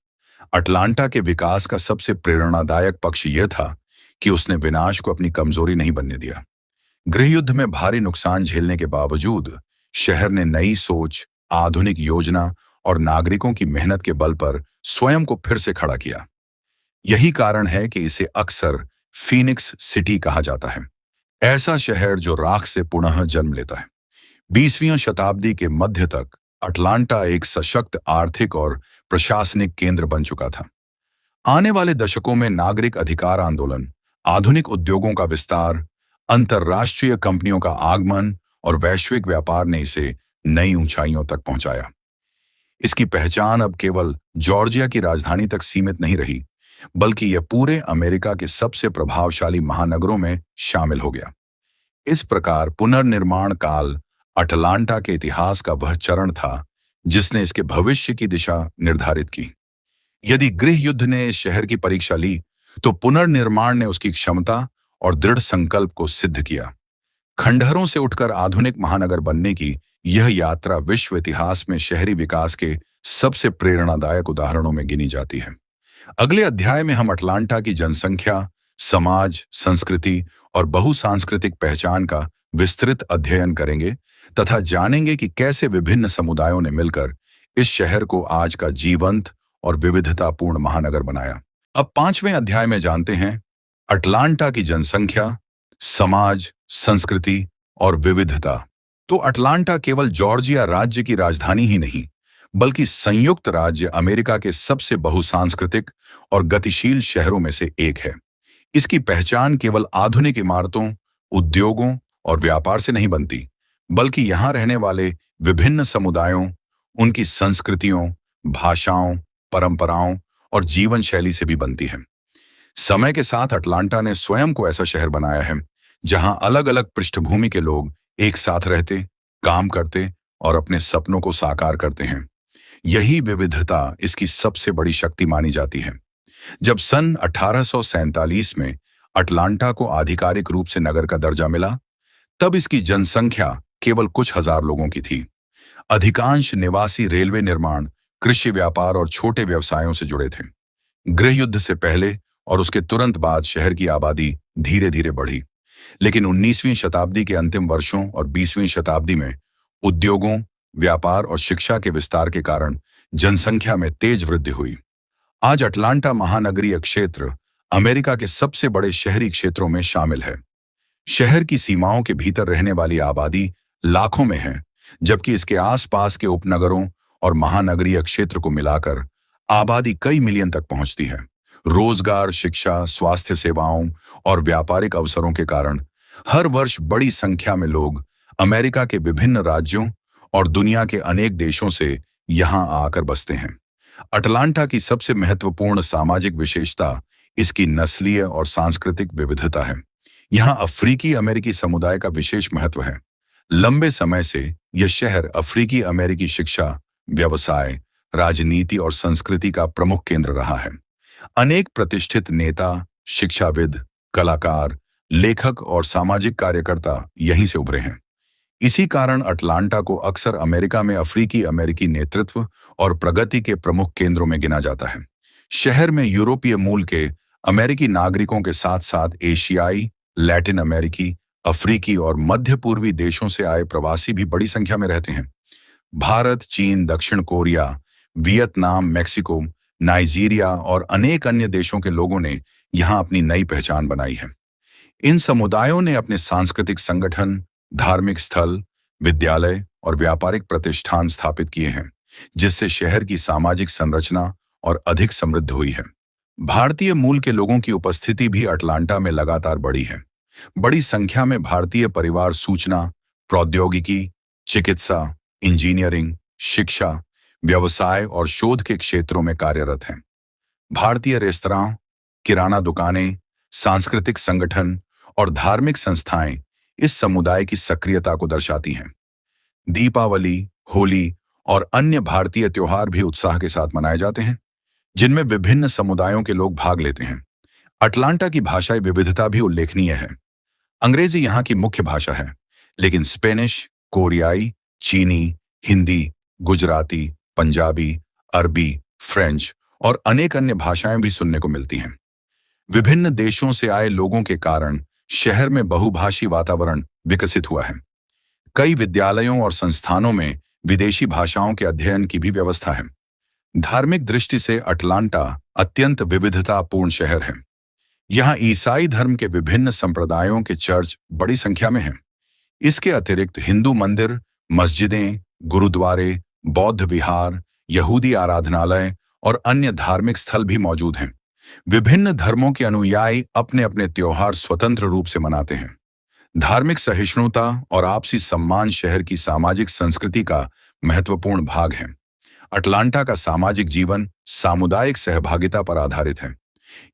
अटलांटा के विकास का सबसे प्रेरणादायक पक्ष यह था कि उसने विनाश को अपनी कमजोरी नहीं बनने दिया। गृहयुद्ध में भारी नुकसान झेलने के बावजूद शहर ने नई सोच, आधुनिक योजना और नागरिकों की मेहनत के बल पर स्वयं को फिर से खड़ा किया। यही कारण है कि इसे अक्सर फीनिक्स सिटी कहा जाता है, ऐसा शहर जो राख से पुनः जन्म लेता है। 20वीं शताब्दी के मध्य तक अटलांटा एक सशक्त आर्थिक और प्रशासनिक केंद्र बन चुका था। आने वाले दशकों में नागरिक अधिकार आंदोलन, आधुनिक उद्योगों का विस्तार, अंतर्राष्ट्रीय कंपनियों का आगमन और वैश्विक व्यापार ने इसे नई ऊंचाइयों तक पहुंचाया। इसकी पहचान अब केवल जॉर्जिया की राजधानी तक सीमित नहीं रही, बल्कि यह पूरे अमेरिका के सबसे प्रभावशाली महानगरों में शामिल हो गया। इस प्रकार पुनर्निर्माण काल अटलांटा के इतिहास का वह चरण था जिसने इसके भविष्य की दिशा निर्धारित की। यदि गृह युद्ध ने इस शहर की परीक्षा ली, तो पुनर्निर्माण ने उसकी क्षमता और दृढ़ संकल्प को सिद्ध किया। खंडहरों से उठकर आधुनिक महानगर बनने की यह यात्रा विश्व इतिहास में शहरी विकास के सबसे प्रेरणादायक उदाहरणों में गिनी जाती है। अगले अध्याय में हम अटलांटा की जनसंख्या, समाज, संस्कृति और बहुसांस्कृतिक पहचान का विस्तृत अध्ययन करेंगे तथा जानेंगे कि कैसे विभिन्न समुदायों ने मिलकर इस शहर को आज का जीवंत और विविधतापूर्ण महानगर बनाया। अब 5वें अध्याय में जानते हैं अटलांटा की जनसंख्या, समाज, संस्कृति और विविधता। तो अटलांटा केवल जॉर्जिया राज्य की राजधानी ही नहीं, बल्कि संयुक्त राज्य अमेरिका के सबसे बहुसांस्कृतिक और गतिशील शहरों में से एक है। इसकी पहचान केवल आधुनिक इमारतों, उद्योगों और व्यापार से नहीं बनती, बल्कि यहाँ रहने वाले विभिन्न समुदायों, उनकी संस्कृतियों, भाषाओं, परंपराओं और जीवन शैली से भी बनती है। समय के साथ अटलांटा ने स्वयं को ऐसा शहर बनाया है जहां अलग अलग पृष्ठभूमि के लोग एक साथ रहते, काम करते और अपने सपनों को साकार करते हैं। यही विविधता इसकी सबसे बड़ी शक्ति मानी जाती है। जब सन 1847 में अटलांटा को आधिकारिक रूप से नगर का दर्जा मिला, तब इसकी जनसंख्या केवल कुछ हजार लोगों की थी। अधिकांश निवासी रेलवे निर्माण, कृषि, व्यापार और छोटे व्यवसायों से जुड़े थे। गृह युद्ध से पहले और उसके तुरंत बाद शहर की आबादी धीरे धीरे बढ़ी, लेकिन 19वीं शताब्दी के अंतिम वर्षों और 20वीं शताब्दी में उद्योगों, व्यापार और शिक्षा के विस्तार के कारण जनसंख्या में तेज वृद्धि हुई। आज अटलांटा महानगरीय क्षेत्र अमेरिका के सबसे बड़े शहरी क्षेत्रों में शामिल है। शहर की सीमाओं के भीतर रहने वाली आबादी लाखों में है, जबकि इसके आसपास के उपनगरों और महानगरीय क्षेत्र को मिलाकर आबादी कई मिलियन तक पहुंचती है। रोजगार, शिक्षा, स्वास्थ्य सेवाओं और व्यापारिक अवसरों के कारण हर वर्ष बड़ी संख्या में लोग अमेरिका के विभिन्न राज्यों और दुनिया के अनेक देशों से यहां आकर बसते हैं। अटलांटा की सबसे महत्वपूर्ण सामाजिक विशेषता इसकी नस्लीय और सांस्कृतिक विविधता है। यहाँ अफ्रीकी अमेरिकी समुदाय का विशेष महत्व है। लंबे समय से यह शहर अफ्रीकी अमेरिकी शिक्षा, व्यवसाय, राजनीति और संस्कृति का प्रमुख केंद्र रहा है। अनेक प्रतिष्ठित नेता, शिक्षाविद, कलाकार, लेखक और सामाजिक कार्यकर्ता यहीं से उभरे हैं। इसी कारण अटलांटा को अक्सर अमेरिका में अफ्रीकी अमेरिकी नेतृत्व और प्रगति के प्रमुख केंद्रों में गिना जाता है। शहर में यूरोपीय मूल के अमेरिकी नागरिकों के साथ साथ एशियाई, लैटिन अमेरिकी, अफ्रीकी और मध्य पूर्वी देशों से आए प्रवासी भी बड़ी संख्या में रहते हैं। भारत, चीन, दक्षिण कोरिया, वियतनाम, मेक्सिको, नाइजीरिया और अनेक अन्य देशों के लोगों ने यहाँ अपनी नई पहचान बनाई है। इन समुदायों ने अपने सांस्कृतिक संगठन, धार्मिक स्थल, विद्यालय और व्यापारिक प्रतिष्ठान स्थापित किए हैं, जिससे शहर की सामाजिक संरचना और अधिक समृद्ध हुई है। भारतीय मूल के लोगों की उपस्थिति भी अटलांटा में लगातार बढ़ी है। बड़ी संख्या में भारतीय परिवार सूचना, प्रौद्योगिकी, चिकित्सा, इंजीनियरिंग, शिक्षा, व्यवसाय और शोध के क्षेत्रों में कार्यरत हैं। भारतीय रेस्तरां, किराना दुकानें, सांस्कृतिक संगठन और धार्मिक संस्थाएं इस समुदाय की सक्रियता को दर्शाती हैं। दीपावली, होली और अन्य भारतीय त्योहार भी उत्साह के साथ मनाए जाते हैं, जिनमें विभिन्न समुदायों के लोग भाग लेते हैं। अटलांटा की भाषाई विविधता भी उल्लेखनीय है। अंग्रेजी यहाँ की मुख्य भाषा है, लेकिन स्पेनिश, कोरियाई, चीनी, हिंदी, गुजराती, पंजाबी, अरबी, फ्रेंच और अनेक अन्य भाषाएं भी सुनने को मिलती हैं। विभिन्न देशों से आए लोगों के कारण शहर में बहुभाषी वातावरण विकसित हुआ है। कई विद्यालयों और संस्थानों में विदेशी भाषाओं के अध्ययन की भी व्यवस्था है। धार्मिक दृष्टि से अटलांटा अत्यंत विविधतापूर्ण शहर है। यहाँ ईसाई धर्म के विभिन्न संप्रदायों के चर्च बड़ी संख्या में हैं। इसके अतिरिक्त हिंदू मंदिर, मस्जिदें, गुरुद्वारे, बौद्ध विहार, यहूदी आराधनालय और अन्य धार्मिक स्थल भी मौजूद हैं। विभिन्न धर्मों के अनुयायी अपने अपने त्योहार स्वतंत्र रूप से मनाते हैं। धार्मिक सहिष्णुता और आपसी सम्मान शहर की सामाजिक संस्कृति का महत्वपूर्ण भाग है। अटलांटा का सामाजिक जीवन सामुदायिक सहभागिता पर आधारित है।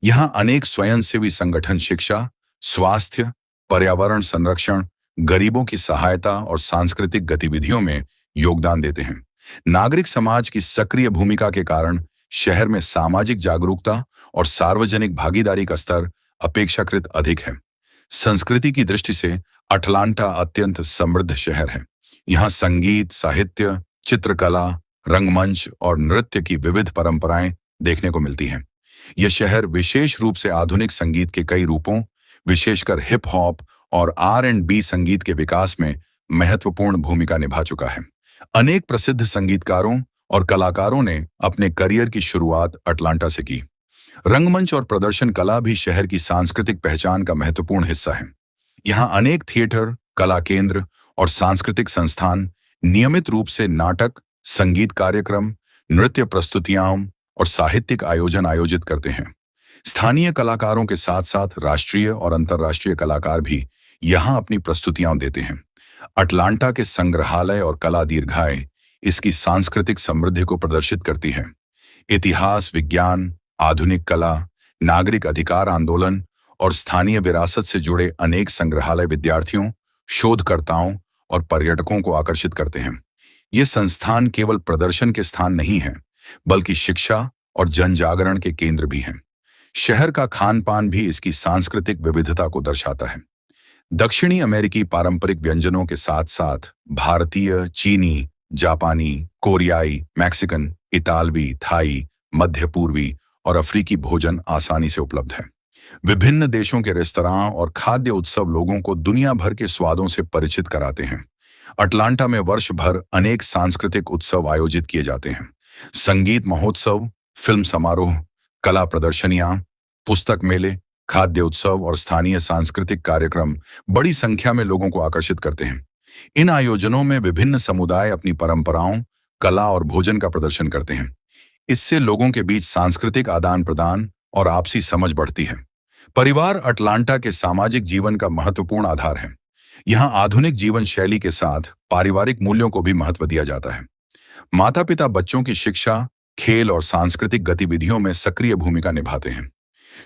यहाँ अनेक स्वयंसेवी संगठन शिक्षा, स्वास्थ्य, पर्यावरण संरक्षण, गरीबों की सहायता और सांस्कृतिक गतिविधियों में योगदान देते हैं। नागरिक समाज की सक्रिय भूमिका के कारण शहर में सामाजिक जागरूकता और सार्वजनिक भागीदारी का स्तर अपेक्षाकृत अधिक है। संस्कृति की दृष्टि से अटलांटा अत्यंत समृद्ध शहर है। यहाँ संगीत, साहित्य, चित्रकला, रंगमंच और नृत्य की विविध परंपराएं देखने को मिलती हैं। यह शहर विशेष रूप से आधुनिक संगीत के कई रूपों, विशेषकर हिप हॉप और R&B संगीत के विकास में महत्वपूर्ण भूमिका निभा चुका है। अनेक प्रसिद्ध संगीतकारों और कलाकारों ने अपने करियर की शुरुआत अटलांटा से की। रंगमंच और प्रदर्शन कला भी शहर की सांस्कृतिक पहचान का महत्वपूर्ण हिस्सा है। यहाँ अनेक थिएटर, कला केंद्र और सांस्कृतिक संस्थान नियमित रूप से नाटक, संगीत कार्यक्रम, नृत्य प्रस्तुतियां और साहित्यिक आयोजन आयोजित करते हैं। स्थानीय कलाकारों के साथ साथ राष्ट्रीय और अंतर्राष्ट्रीय कलाकार भी यहाँ अपनी प्रस्तुतियां देते हैं। अटलांटा के संग्रहालय और कला दीर्घाएं इसकी सांस्कृतिक समृद्धि को प्रदर्शित करती हैं। इतिहास, विज्ञान, आधुनिक कला, नागरिक अधिकार आंदोलन और स्थानीय विरासत से जुड़े अनेक संग्रहालय विद्यार्थियों, शोधकर्ताओं और पर्यटकों को आकर्षित करते हैं। ये संस्थान केवल प्रदर्शन के स्थान नहीं हैं, बल्कि शिक्षा और जनजागरण के केंद्र भी हैं। शहर का खान पान भी इसकी सांस्कृतिक विविधता को दर्शाता है। दक्षिणी अमेरिकी पारंपरिक व्यंजनों के साथ साथ भारतीय, चीनी, जापानी, कोरियाई, मैक्सिकन, इतालवी, थाई, मध्य पूर्वी और अफ्रीकी भोजन आसानी से उपलब्ध है। विभिन्न देशों के रेस्तरां और खाद्य उत्सव लोगों को दुनिया भर के स्वादों से परिचित कराते हैं। अटलांटा में वर्ष भर अनेक सांस्कृतिक उत्सव आयोजित किए जाते हैं। संगीत महोत्सव, फिल्म समारोह, कला प्रदर्शनियां, पुस्तक मेले, खाद्य उत्सव और स्थानीय सांस्कृतिक कार्यक्रम बड़ी संख्या में लोगों को आकर्षित करते हैं। इन आयोजनों में विभिन्न समुदाय अपनी परंपराओं, कला और भोजन का प्रदर्शन करते हैं। इससे लोगों के बीच सांस्कृतिक आदान प्रदान और आपसी समझ बढ़ती है। परिवार अटलांटा के सामाजिक जीवन का महत्वपूर्ण आधार है। यहाँ आधुनिक जीवन शैली के साथ पारिवारिक मूल्यों को भी महत्व दिया जाता है। माता पिता बच्चों की शिक्षा, खेल और सांस्कृतिक गतिविधियों में सक्रिय भूमिका निभाते हैं।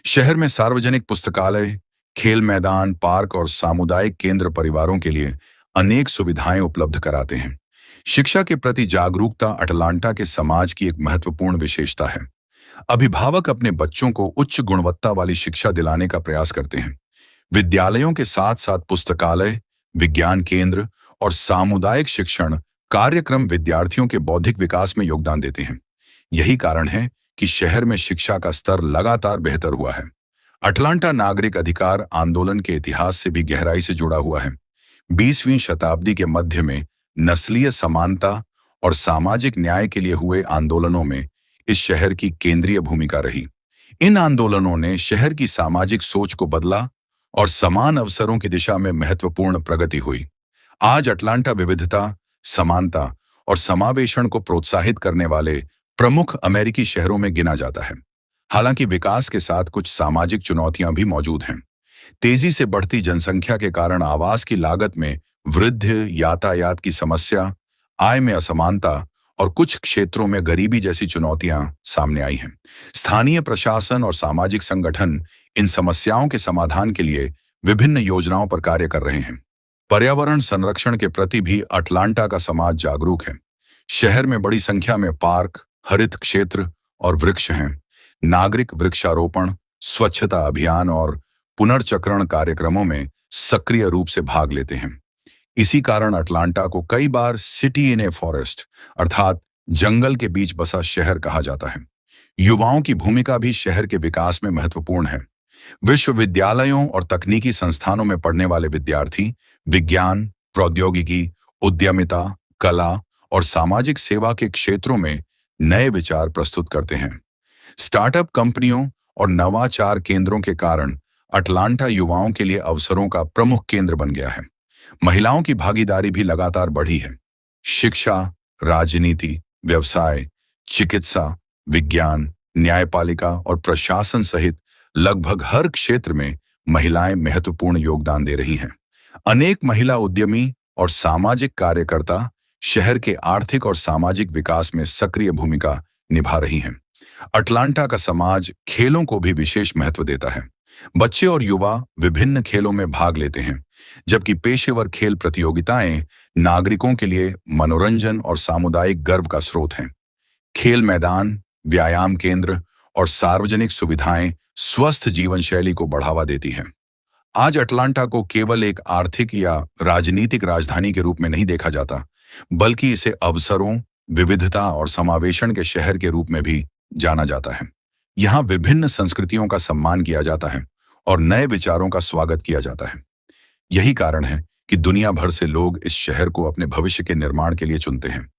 शहर में सार्वजनिक पुस्तकालय, खेल मैदान, पार्क और सामुदायिक केंद्र परिवारों के लिए अनेक सुविधाएं उपलब्ध कराते हैं। शिक्षा के प्रति जागरूकता अटलांटा के समाज की एक महत्वपूर्ण विशेषता है। अभिभावक अपने बच्चों को उच्च गुणवत्ता वाली शिक्षा दिलाने का प्रयास करते हैं। विद्यालयों के साथ साथ पुस्तकालय, विज्ञान केंद्र और सामुदायिक शिक्षण कार्यक्रम विद्यार्थियों के बौद्धिक विकास में योगदान देते हैं। यही कारण है कि शहर में शिक्षा का स्तर लगातार बेहतर हुआ है। अटलांटा नागरिक अधिकार आंदोलन के इतिहास से भी गहराई से जुड़ा हुआ है। 20वीं शताब्दी के मध्य में नस्लीय समानता और सामाजिक न्याय के लिए हुए आंदोलनों में इस शहर की केंद्रीय भूमिका रही। इन आंदोलनों ने शहर की सामाजिक सोच को बदला और समान अवसरों की दिशा में महत्वपूर्ण प्रगति हुई। आज अटलांटा विविधता, समानता और समावेशन को प्रोत्साहित करने वाले प्रमुख अमेरिकी शहरों में गिना जाता है। हालांकि विकास के साथ कुछ सामाजिक चुनौतियां भी मौजूद हैं। तेजी से बढ़ती जनसंख्या के कारण आवास की लागत में वृद्धि, यातायात की समस्या, आय में असमानता और कुछ क्षेत्रों में गरीबी जैसी चुनौतियां सामने आई हैं। स्थानीय प्रशासन और सामाजिक संगठन इन समस्याओं के समाधान के लिए विभिन्न योजनाओं पर कार्य कर रहे हैं। पर्यावरण संरक्षण के प्रति भी अटलांटा का समाज जागरूक है। शहर में बड़ी संख्या में पार्क, हरित क्षेत्र और वृक्ष हैं। नागरिक वृक्षारोपण, स्वच्छता अभियान और पुनर्चक्रण कार्यक्रमों में सक्रिय रूप से भाग लेते हैं। इसी कारण अटलांटा को कई बार सिटी इन ए फॉरेस्ट अर्थात जंगल के बीच बसा शहर कहा जाता है। युवाओं की भूमिका भी शहर के विकास में महत्वपूर्ण है। विश्वविद्यालयों और तकनीकी संस्थानों में पढ़ने वाले विद्यार्थी विज्ञान, प्रौद्योगिकी, उद्यमिता, कला और सामाजिक सेवा के क्षेत्रों में नए विचार प्रस्तुत करते हैं। स्टार्टअप कंपनियों और नवाचार केंद्रों के कारण अटलांटा युवाओं के लिए अवसरों का प्रमुख केंद्र बन गया है। महिलाओं की भागीदारी भी लगातार बढ़ी है। शिक्षा, राजनीति, व्यवसाय, चिकित्सा, विज्ञान, न्यायपालिका और प्रशासन सहित लगभग हर क्षेत्र में महिलाएं महत्वपूर्ण योगदान दे रही हैं। अनेक महिला उद्यमी और सामाजिक कार्यकर्ता शहर के आर्थिक और सामाजिक विकास में सक्रिय भूमिका निभा रही हैं। अटलांटा का समाज खेलों को भी विशेष महत्व देता है। बच्चे और युवा विभिन्न खेलों में भाग लेते हैं, जबकि पेशेवर खेल प्रतियोगिताएं नागरिकों के लिए मनोरंजन और सामुदायिक गर्व का स्रोत हैं। खेल मैदान, व्यायाम केंद्र और सार्वजनिक सुविधाएं स्वस्थ जीवन शैली को बढ़ावा देती हैं। आज अटलांटा को केवल एक आर्थिक या राजनीतिक राजधानी के रूप में नहीं देखा जाता, बल्कि इसे अवसरों, विविधता और समावेशन के शहर के रूप में भी जाना जाता है। यहाँ विभिन्न संस्कृतियों का सम्मान किया जाता है और नए विचारों का स्वागत किया जाता है। यही कारण है कि दुनिया भर से लोग इस शहर को अपने भविष्य के निर्माण के लिए चुनते हैं।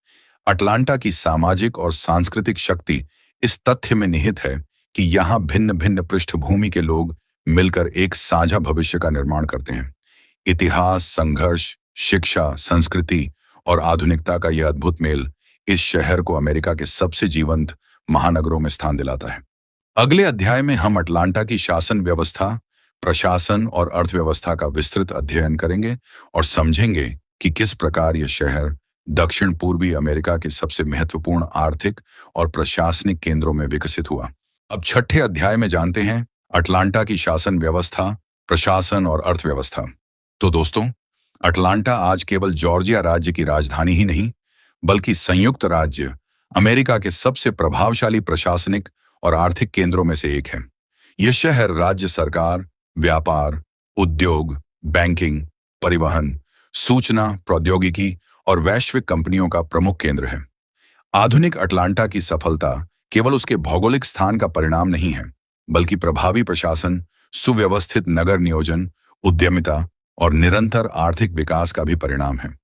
अटलांटा की सामाजिक और सांस्कृतिक शक्ति इस तथ्य में निहित है कि यहाँ भिन्न भिन्न पृष्ठभूमि के लोग मिलकर एक साझा भविष्य का निर्माण करते हैं। इतिहास, संघर्ष, शिक्षा, संस्कृति और आधुनिकता का यह अद्भुत मेल इस शहर को अमेरिका के सबसे जीवंत महानगरों में स्थान दिलाता है। अगले अध्याय में हम अटलांटा की शासन व्यवस्था, प्रशासन और अर्थव्यवस्था का विस्तृत अध्ययन करेंगे और समझेंगे कि किस प्रकार यह शहर दक्षिण पूर्वी अमेरिका के सबसे महत्वपूर्ण आर्थिक और प्रशासनिक केंद्रों में विकसित हुआ। अब छठे अध्याय में जानते हैं अटलांटा की शासन व्यवस्था, प्रशासन और अर्थव्यवस्था। तो दोस्तों, अटलांटा आज केवल जॉर्जिया राज्य की राजधानी ही नहीं, बल्कि संयुक्त राज्य अमेरिका के सबसे प्रभावशाली प्रशासनिक और आर्थिक केंद्रों में से एक है। यह शहर राज्य सरकार, व्यापार, उद्योग, बैंकिंग, परिवहन, सूचना प्रौद्योगिकी और वैश्विक कंपनियों का प्रमुख केंद्र है। आधुनिक अटलांटा की सफलता केवल उसके भौगोलिक स्थान का परिणाम नहीं है, बल्कि प्रभावी प्रशासन, सुव्यवस्थित नगर नियोजन, उद्यमिता और निरंतर आर्थिक विकास का भी परिणाम है।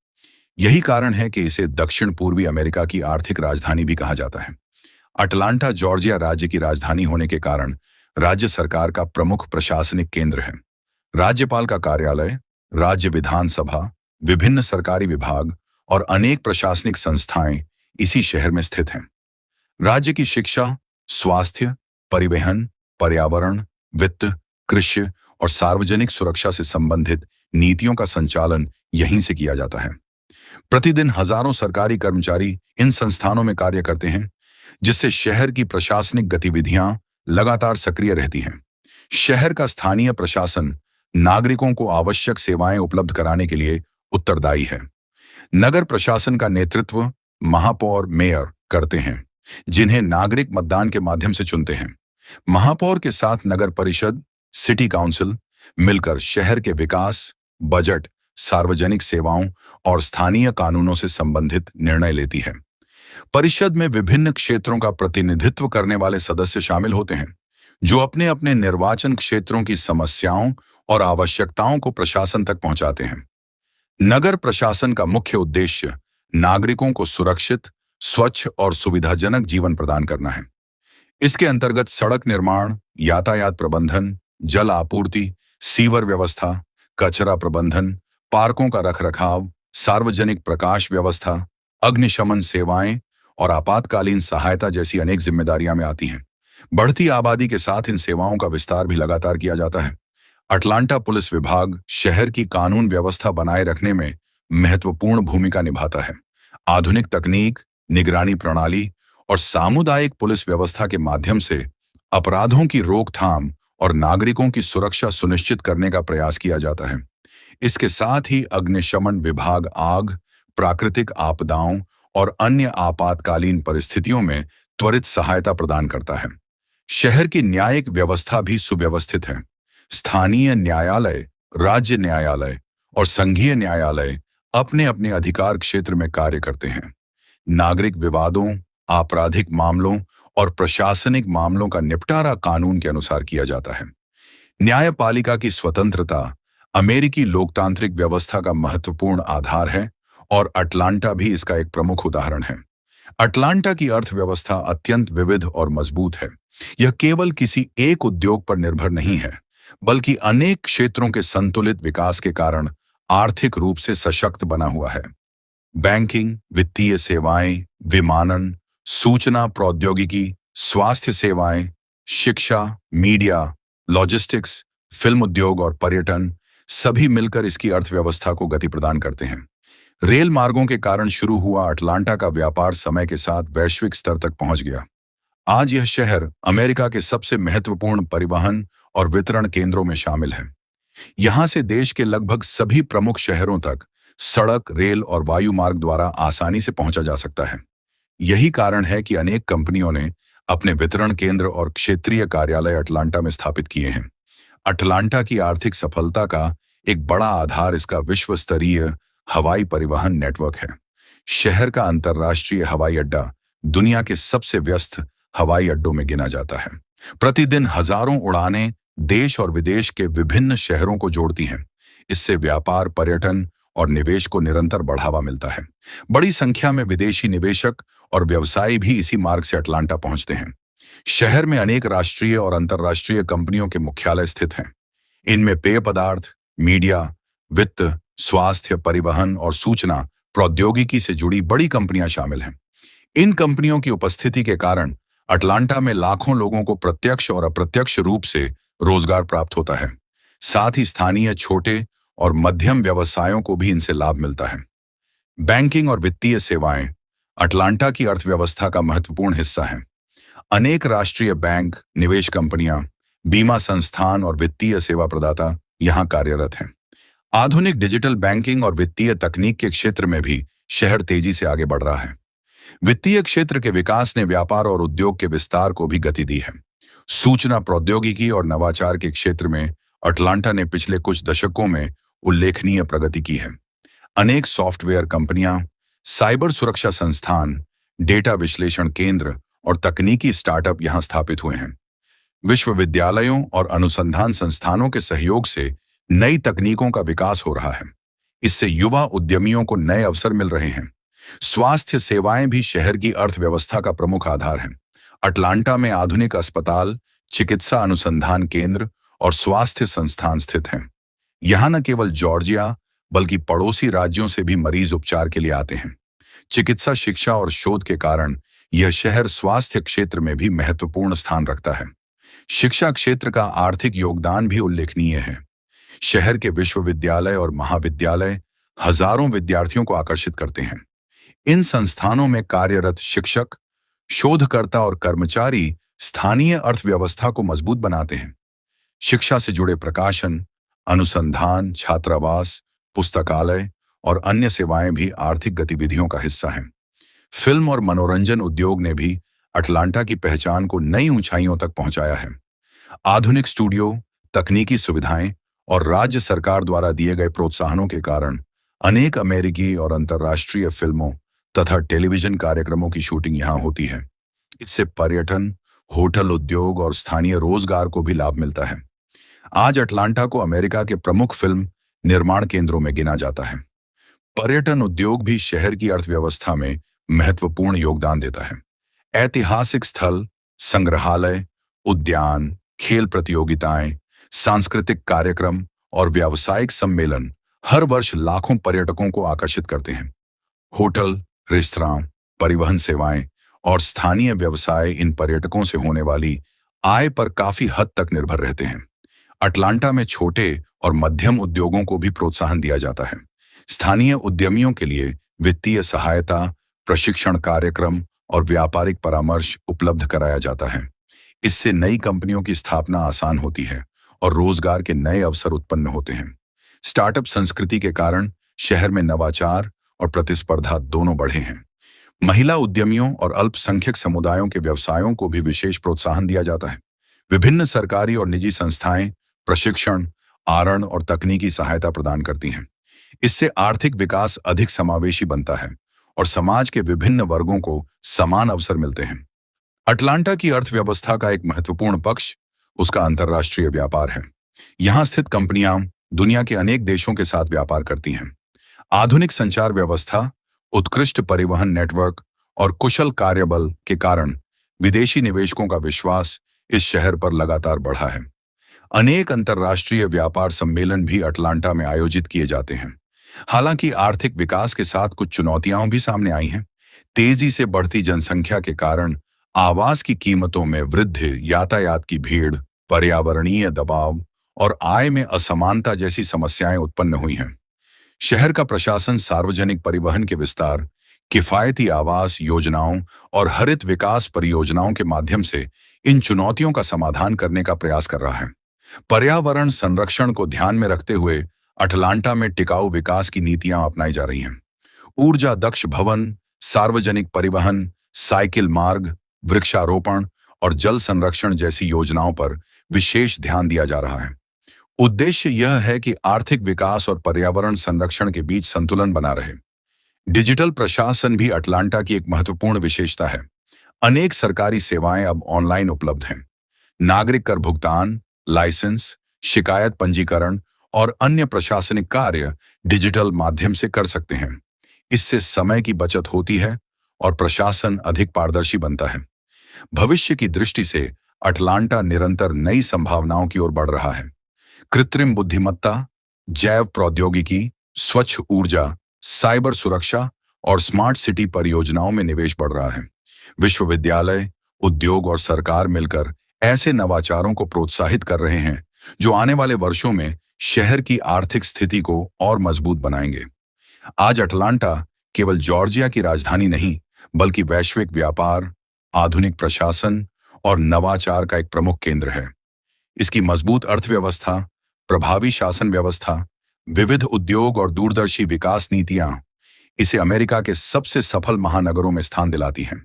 यही कारण है कि इसे दक्षिण पूर्वी अमेरिका की आर्थिक राजधानी भी कहा जाता है। अटलांटा जॉर्जिया राज्य की राजधानी होने के कारण राज्य सरकार का प्रमुख प्रशासनिक केंद्र है। राज्यपाल का कार्यालय, राज्य विधानसभा, विभिन्न सरकारी विभाग और अनेक प्रशासनिक संस्थाएं इसी शहर में स्थित हैं। राज्य की शिक्षा, स्वास्थ्य, परिवहन, पर्यावरण, वित्त, कृषि और सार्वजनिक सुरक्षा से संबंधित नीतियों का संचालन यहीं से किया जाता है। प्रतिदिन हजारों सरकारी कर्मचारी इन संस्थानों में कार्य करते हैं, जिससे शहर की प्रशासनिक गतिविधियां लगातार सक्रिय रहती हैं। शहर का स्थानीय प्रशासन नागरिकों को आवश्यक सेवाएं उपलब्ध कराने के लिए उत्तरदायी है। नगर प्रशासन का नेतृत्व महापौर, मेयर करते हैं, जिन्हें नागरिक मतदान के माध्यम से चुनते हैं। महापौर के साथ नगर परिषद, सिटी काउंसिल मिलकर शहर के विकास, बजट, सार्वजनिक सेवाओं और स्थानीय कानूनों से संबंधित निर्णय लेती है। परिषद में विभिन्न क्षेत्रों का प्रतिनिधित्व करने वाले सदस्य शामिल होते हैं, जो अपने अपने निर्वाचन क्षेत्रों की समस्याओं और आवश्यकताओं को प्रशासन तक पहुंचाते हैं। नगर प्रशासन का मुख्य उद्देश्य नागरिकों को सुरक्षित, स्वच्छ और सुविधाजनक जीवन प्रदान करना है। इसके अंतर्गत सड़क निर्माण, यातायात प्रबंधन, जल आपूर्ति, सीवर व्यवस्था, कचरा प्रबंधन, पार्कों का रखरखाव, सार्वजनिक प्रकाश व्यवस्था, अग्निशमन सेवाएं और आपातकालीन सहायता जैसी अनेक जिम्मेदारियां में आती हैं। बढ़ती आबादी के साथ इन सेवाओं का विस्तार भी लगातार किया जाता है। अटलांटा पुलिस विभाग शहर की कानून व्यवस्था बनाए रखने में महत्वपूर्ण भूमिका निभाता है। आधुनिक तकनीक, निगरानी प्रणाली और सामुदायिक पुलिस व्यवस्था के माध्यम से अपराधों की रोकथाम और नागरिकों की सुरक्षा सुनिश्चित करने का प्रयास किया जाता है। इसके साथ ही अग्निशमन विभाग आग, प्राकृतिक आपदाओं और अन्य आपातकालीन परिस्थितियों में त्वरित सहायता प्रदान करता है। शहर की न्यायिक व्यवस्था भी सुव्यवस्थित है। स्थानीय न्यायालय, राज्य न्यायालय और संघीय न्यायालय अपने अपने अधिकार क्षेत्र में कार्य करते हैं। नागरिक विवादों, आपराधिक मामलों और प्रशासनिक मामलों का निपटारा कानून के अनुसार किया जाता है। न्यायपालिका की स्वतंत्रता अमेरिकी लोकतांत्रिक व्यवस्था का महत्वपूर्ण आधार है और अटलांटा भी इसका एक प्रमुख उदाहरण है। अटलांटा की अर्थव्यवस्था अत्यंत विविध और मजबूत है। यह केवल किसी एक उद्योग पर निर्भर नहीं है, बल्कि अनेक क्षेत्रों के संतुलित विकास के कारण आर्थिक रूप से सशक्त बना हुआ है। बैंकिंग, वित्तीय सेवाएं, विमानन, सूचना प्रौद्योगिकी, स्वास्थ्य सेवाएं, शिक्षा, मीडिया, लॉजिस्टिक्स, फिल्म उद्योग और पर्यटन सभी मिलकर इसकी अर्थव्यवस्था को गति प्रदान करते हैं। रेल मार्गों के कारण शुरू हुआ अटलांटा का व्यापार समय के साथ वैश्विक स्तर तक पहुंच गया। आज यह शहर अमेरिका के सबसे महत्वपूर्ण परिवहन और वितरण केंद्रों में शामिल है। यहां से देश के लगभग सभी प्रमुख शहरों तक सड़क, रेल और वायु मार्ग द्वारा आसानी से पहुंचा जा सकता है। यही कारण है कि अनेक कंपनियों ने अपने वितरण केंद्र और क्षेत्रीय कार्यालय अटलांटा में स्थापित किए हैं। अटलांटा की आर्थिक सफलता का एक बड़ा आधार इसका विश्व स्तरीय हवाई परिवहन नेटवर्क है। शहर का अंतर्राष्ट्रीय हवाई अड्डा दुनिया के सबसे व्यस्त हवाई अड्डों में गिना जाता है। प्रतिदिन हजारों उड़ानें देश और विदेश के विभिन्न शहरों को जोड़ती हैं। इससे व्यापार, पर्यटन और निवेश को निरंतर बढ़ावा मिलता है। बड़ी संख्या में विदेशी निवेशक और व्यवसायी भी इसी मार्ग से अटलांटा पहुंचते हैं। शहर में अनेक राष्ट्रीय और अंतर्राष्ट्रीय कंपनियों के मुख्यालय स्थित हैं। इनमें पेय पदार्थ, मीडिया, वित्त, स्वास्थ्य, परिवहन और सूचना प्रौद्योगिकी से जुड़ी बड़ी कंपनियां शामिल हैं। इन कंपनियों की उपस्थिति के कारण अटलांटा में लाखों लोगों को प्रत्यक्ष और अप्रत्यक्ष रूप से रोजगार प्राप्त होता है। साथ ही स्थानीय छोटे और मध्यम व्यवसायों को भी इनसे लाभ मिलता है। बैंकिंग और वित्तीय सेवाएं अटलांटा की अर्थव्यवस्था का महत्वपूर्ण हिस्सा हैं। अनेक राष्ट्रीय बैंक, निवेश कंपनियां, बीमा संस्थान और वित्तीय सेवा प्रदाता यहां कार्यरत हैं। आधुनिक डिजिटल बैंकिंग और वित्तीय तकनीक के क्षेत्र में भी शहर तेजी से आगे बढ़ रहा है। वित्तीय क्षेत्र के विकास ने व्यापार और उद्योग के विस्तार को भी गति दी है। सूचना प्रौद्योगिकी और नवाचार के क्षेत्र में अटलांटा ने पिछले कुछ दशकों में उल्लेखनीय प्रगति की है। अनेक सॉफ्टवेयर कंपनियां, साइबर सुरक्षा संस्थान, डेटा विश्लेषण केंद्र और तकनीकी स्टार्टअप यहां स्थापित हुए हैं। विश्वविद्यालयों और अनुसंधान संस्थानों के सहयोग से नई तकनीकों का विकास हो रहा है। इससे युवा उद्यमियों को नए अवसर मिल रहे हैं। स्वास्थ्य सेवाएं भी शहर की अर्थव्यवस्था का प्रमुख आधार हैं। अटलांटा में आधुनिक अस्पताल, चिकित्सा अनुसंधान केंद्र और स्वास्थ्य संस्थान स्थित हैं। यहां न केवल जॉर्जिया बल्कि पड़ोसी राज्यों से भी मरीज उपचार के लिए आते हैं। चिकित्सा शिक्षा और शोध के कारण यह शहर स्वास्थ्य क्षेत्र में भी महत्वपूर्ण स्थान रखता है। शिक्षा क्षेत्र का आर्थिक योगदान भी उल्लेखनीय है। शहर के विश्वविद्यालय और महाविद्यालय हजारों विद्यार्थियों को आकर्षित करते हैं। इन संस्थानों में कार्यरत शिक्षक, शोधकर्ता और कर्मचारी स्थानीय अर्थव्यवस्था को मजबूत बनाते हैं। शिक्षा से जुड़े प्रकाशन, अनुसंधान, छात्रावास, पुस्तकालय और अन्य सेवाएं भी आर्थिक गतिविधियों का हिस्सा हैं। फिल्म और मनोरंजन उद्योग ने भी अटलांटा की पहचान को नई ऊंचाइयों तक पहुंचाया है। आधुनिक स्टूडियो, तकनीकी सुविधाएं और राज्य सरकार द्वारा दिए गए प्रोत्साहनों के कारण अनेक अमेरिकी और अंतर्राष्ट्रीय फिल्मों तथा टेलीविजन कार्यक्रमों की शूटिंग यहां होती है। इससे पर्यटन, होटल उद्योग और स्थानीय रोजगार को भी लाभ मिलता है। आज अटलांटा को अमेरिका के प्रमुख फिल्म निर्माण केंद्रों में गिना जाता है। पर्यटन उद्योग भी शहर की अर्थव्यवस्था में महत्वपूर्ण योगदान देता है। ऐतिहासिक स्थल, संग्रहालय, उद्यान, खेल प्रतियोगिताएं, सांस्कृतिक कार्यक्रम और व्यावसायिक सम्मेलन हर वर्ष लाखों पर्यटकों को आकर्षित करते हैं। होटल, रेस्तरां, परिवहन सेवाएं और स्थानीय व्यवसाय इन पर्यटकों से होने वाली आय पर काफी हद तक निर्भर रहते हैं। अटलांटा में छोटे और मध्यम उद्योगों को भी प्रोत्साहन दिया जाता है। स्थानीय उद्यमियों के लिए वित्तीय सहायता, प्रशिक्षण कार्यक्रम और व्यापारिक परामर्श उपलब्ध कराया जाता है। इससे नई कंपनियों की स्थापना आसान होती है और रोजगार के नए अवसर उत्पन्न होते हैं। स्टार्टअप संस्कृति के कारण शहर में नवाचार और प्रतिस्पर्धा दोनों बढ़े हैं। महिला उद्यमियों और अल्पसंख्यक समुदायों के व्यवसायों को भी विशेष प्रोत्साहन दिया जाता है। विभिन्न सरकारी और निजी संस्थाएं प्रशिक्षण, आरण और तकनीकी सहायता प्रदान करती हैं। इससे आर्थिक विकास अधिक समावेशी बनता है और समाज के विभिन्न वर्गों को समान अवसर मिलते हैं। अटलांटा की अर्थव्यवस्था का एक महत्वपूर्ण पक्ष उसका अंतर्राष्ट्रीय व्यापार है। यहां स्थित कंपनियां दुनिया के अनेक देशों के साथ व्यापार करती हैं। आधुनिक संचार व्यवस्था, उत्कृष्ट परिवहन नेटवर्क और कुशल कार्यबल के कारण विदेशी निवेशकों का विश्वास इस शहर पर लगातार बढ़ा है। अनेक अंतर्राष्ट्रीय व्यापार सम्मेलन भी अटलांटा में आयोजित किए जाते हैं। हालांकि आर्थिक विकास के साथ कुछ चुनौतियां भी सामने आई हैं। तेजी से बढ़ती जनसंख्या के कारण आवास की कीमतों में वृद्धि, यातायात की भीड़, पर्यावरणीय दबाव और आय में असमानता जैसी समस्याएं उत्पन्न हुई हैं। शहर का प्रशासन सार्वजनिक परिवहन के विस्तार, किफायती आवास योजनाओं और हरित विकास परियोजनाओं के माध्यम से इन चुनौतियों का समाधान करने का प्रयास कर रहा है। पर्यावरण संरक्षण को ध्यान में रखते हुए अटलांटा में टिकाऊ विकास की नीतियां अपनाई जा रही हैं। ऊर्जा दक्ष भवन, सार्वजनिक परिवहन, साइकिल मार्ग, वृक्षारोपण और जल संरक्षण जैसी योजनाओं पर विशेष ध्यान दिया जा रहा है। उद्देश्य यह है कि आर्थिक विकास और पर्यावरण संरक्षण के बीच संतुलन बना रहे। डिजिटल प्रशासन भी अटलांटा की एक महत्वपूर्ण विशेषता है। अनेक सरकारी सेवाएं अब ऑनलाइन उपलब्ध हैं। नागरिक कर भुगतान, लाइसेंस, शिकायत पंजीकरण और अन्य प्रशासनिक कार्य डिजिटल माध्यम से कर सकते हैं। इससे समय की बचत होती है और प्रशासन अधिक पारदर्शी बनता है। भविष्य की दृष्टि से अटलांटा निरंतर नई संभावनाओं की ओर बढ़ रहा है। कृत्रिम बुद्धिमत्ता, जैव प्रौद्योगिकी, स्वच्छ ऊर्जा, साइबर सुरक्षा और स्मार्ट सिटी परियोजनाओं में निवेश बढ़ रहा है। विश्वविद्यालय, उद्योग और सरकार मिलकर ऐसे नवाचारों को प्रोत्साहित कर रहे हैं जो आने वाले वर्षों में शहर की आर्थिक स्थिति को और मजबूत बनाएंगे। आज अटलांटा केवल जॉर्जिया की राजधानी नहीं, बल्कि वैश्विक व्यापार, आधुनिक प्रशासन और नवाचार का एक प्रमुख केंद्र है। इसकी मजबूत अर्थव्यवस्था, प्रभावी शासन व्यवस्था, विविध उद्योग और दूरदर्शी विकास नीतियां इसे अमेरिका के सबसे सफल महानगरों में स्थान दिलाती हैं।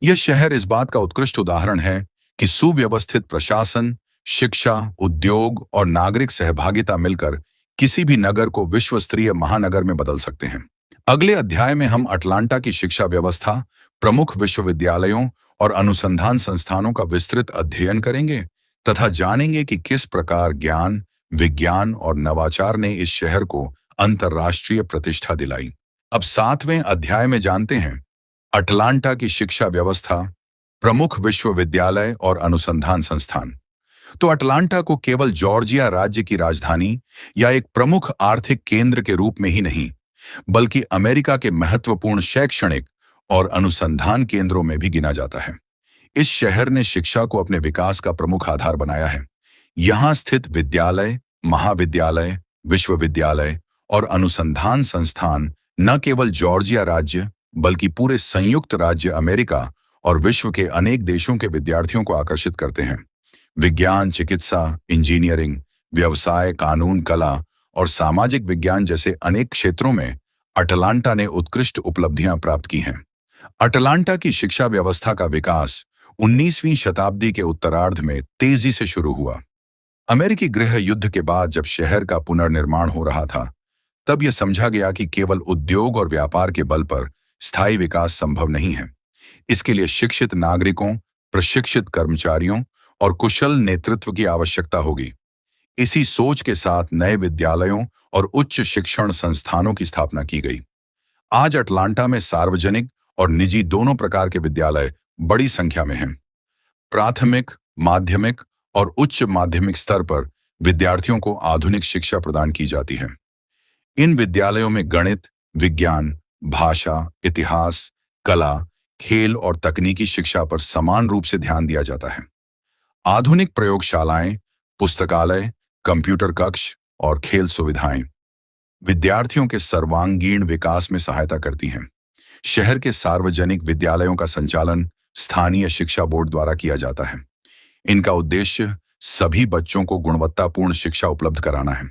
यह शहर इस बात का उत्कृष्ट उदाहरण है कि सुव्यवस्थित प्रशासन, शिक्षा, उद्योग और नागरिक सहभागिता मिलकर किसी भी नगर को विश्व स्तरीय महानगर में बदल सकते हैं। अगले अध्याय में हम अटलांटा की शिक्षा व्यवस्था, प्रमुख विश्वविद्यालयों और अनुसंधान संस्थानों का विस्तृत अध्ययन करेंगे तथा जानेंगे कि किस प्रकार ज्ञान, विज्ञान और नवाचार ने इस शहर को अंतर्राष्ट्रीय प्रतिष्ठा दिलाई। अब 7वें अध्याय में जानते हैं अटलांटा की शिक्षा व्यवस्था, प्रमुख विश्वविद्यालय और अनुसंधान संस्थान। तो अटलांटा को केवल जॉर्जिया राज्य की राजधानी या एक प्रमुख आर्थिक केंद्र के रूप में ही नहीं, बल्कि अमेरिका के महत्वपूर्ण शैक्षणिक और अनुसंधान केंद्रों में भी गिना जाता है। इस शहर ने शिक्षा को अपने विकास का प्रमुख आधार बनाया है। यहाँ स्थित विद्यालय, महाविद्यालय, विश्वविद्यालय और अनुसंधान संस्थान न केवल जॉर्जिया राज्य बल्कि पूरे संयुक्त राज्य अमेरिका और विश्व के अनेक देशों के विद्यार्थियों को आकर्षित करते हैं। विज्ञान, चिकित्सा, इंजीनियरिंग, व्यवसाय, कानून, कला और सामाजिक विज्ञान जैसे अनेक क्षेत्रों में अटलांटा ने उत्कृष्ट उपलब्धियां प्राप्त की हैं। अटलांटा की शिक्षा व्यवस्था का विकास 19वीं शताब्दी के उत्तरार्ध में तेजी से शुरू हुआ। अमेरिकी गृह युद्ध के बाद जब शहर का पुनर्निर्माण हो रहा था, तब यह समझा गया कि केवल उद्योग और व्यापार के बल पर स्थायी विकास संभव नहीं है। इसके लिए शिक्षित नागरिकों, प्रशिक्षित कर्मचारियों और कुशल नेतृत्व की आवश्यकता होगी। इसी सोच के साथ नए विद्यालयों और उच्च शिक्षण संस्थानों की स्थापना की गई। आज अटलांटा में सार्वजनिक और निजी दोनों प्रकार के विद्यालय बड़ी संख्या में हैं। प्राथमिक, माध्यमिक और उच्च माध्यमिक स्तर पर विद्यार्थियों को आधुनिक शिक्षा प्रदान की जाती है। इन विद्यालयों में गणित, विज्ञान, भाषा, इतिहास, कला, खेल और तकनीकी शिक्षा पर समान रूप से ध्यान दिया जाता है। आधुनिक प्रयोगशालाएं, पुस्तकालय, कंप्यूटर कक्ष और खेल सुविधाएं विद्यार्थियों के सर्वांगीण विकास में सहायता करती हैं। शहर के सार्वजनिक विद्यालयों का संचालन स्थानीय शिक्षा बोर्ड द्वारा किया जाता है। इनका उद्देश्य सभी बच्चों को गुणवत्तापूर्ण शिक्षा उपलब्ध कराना है।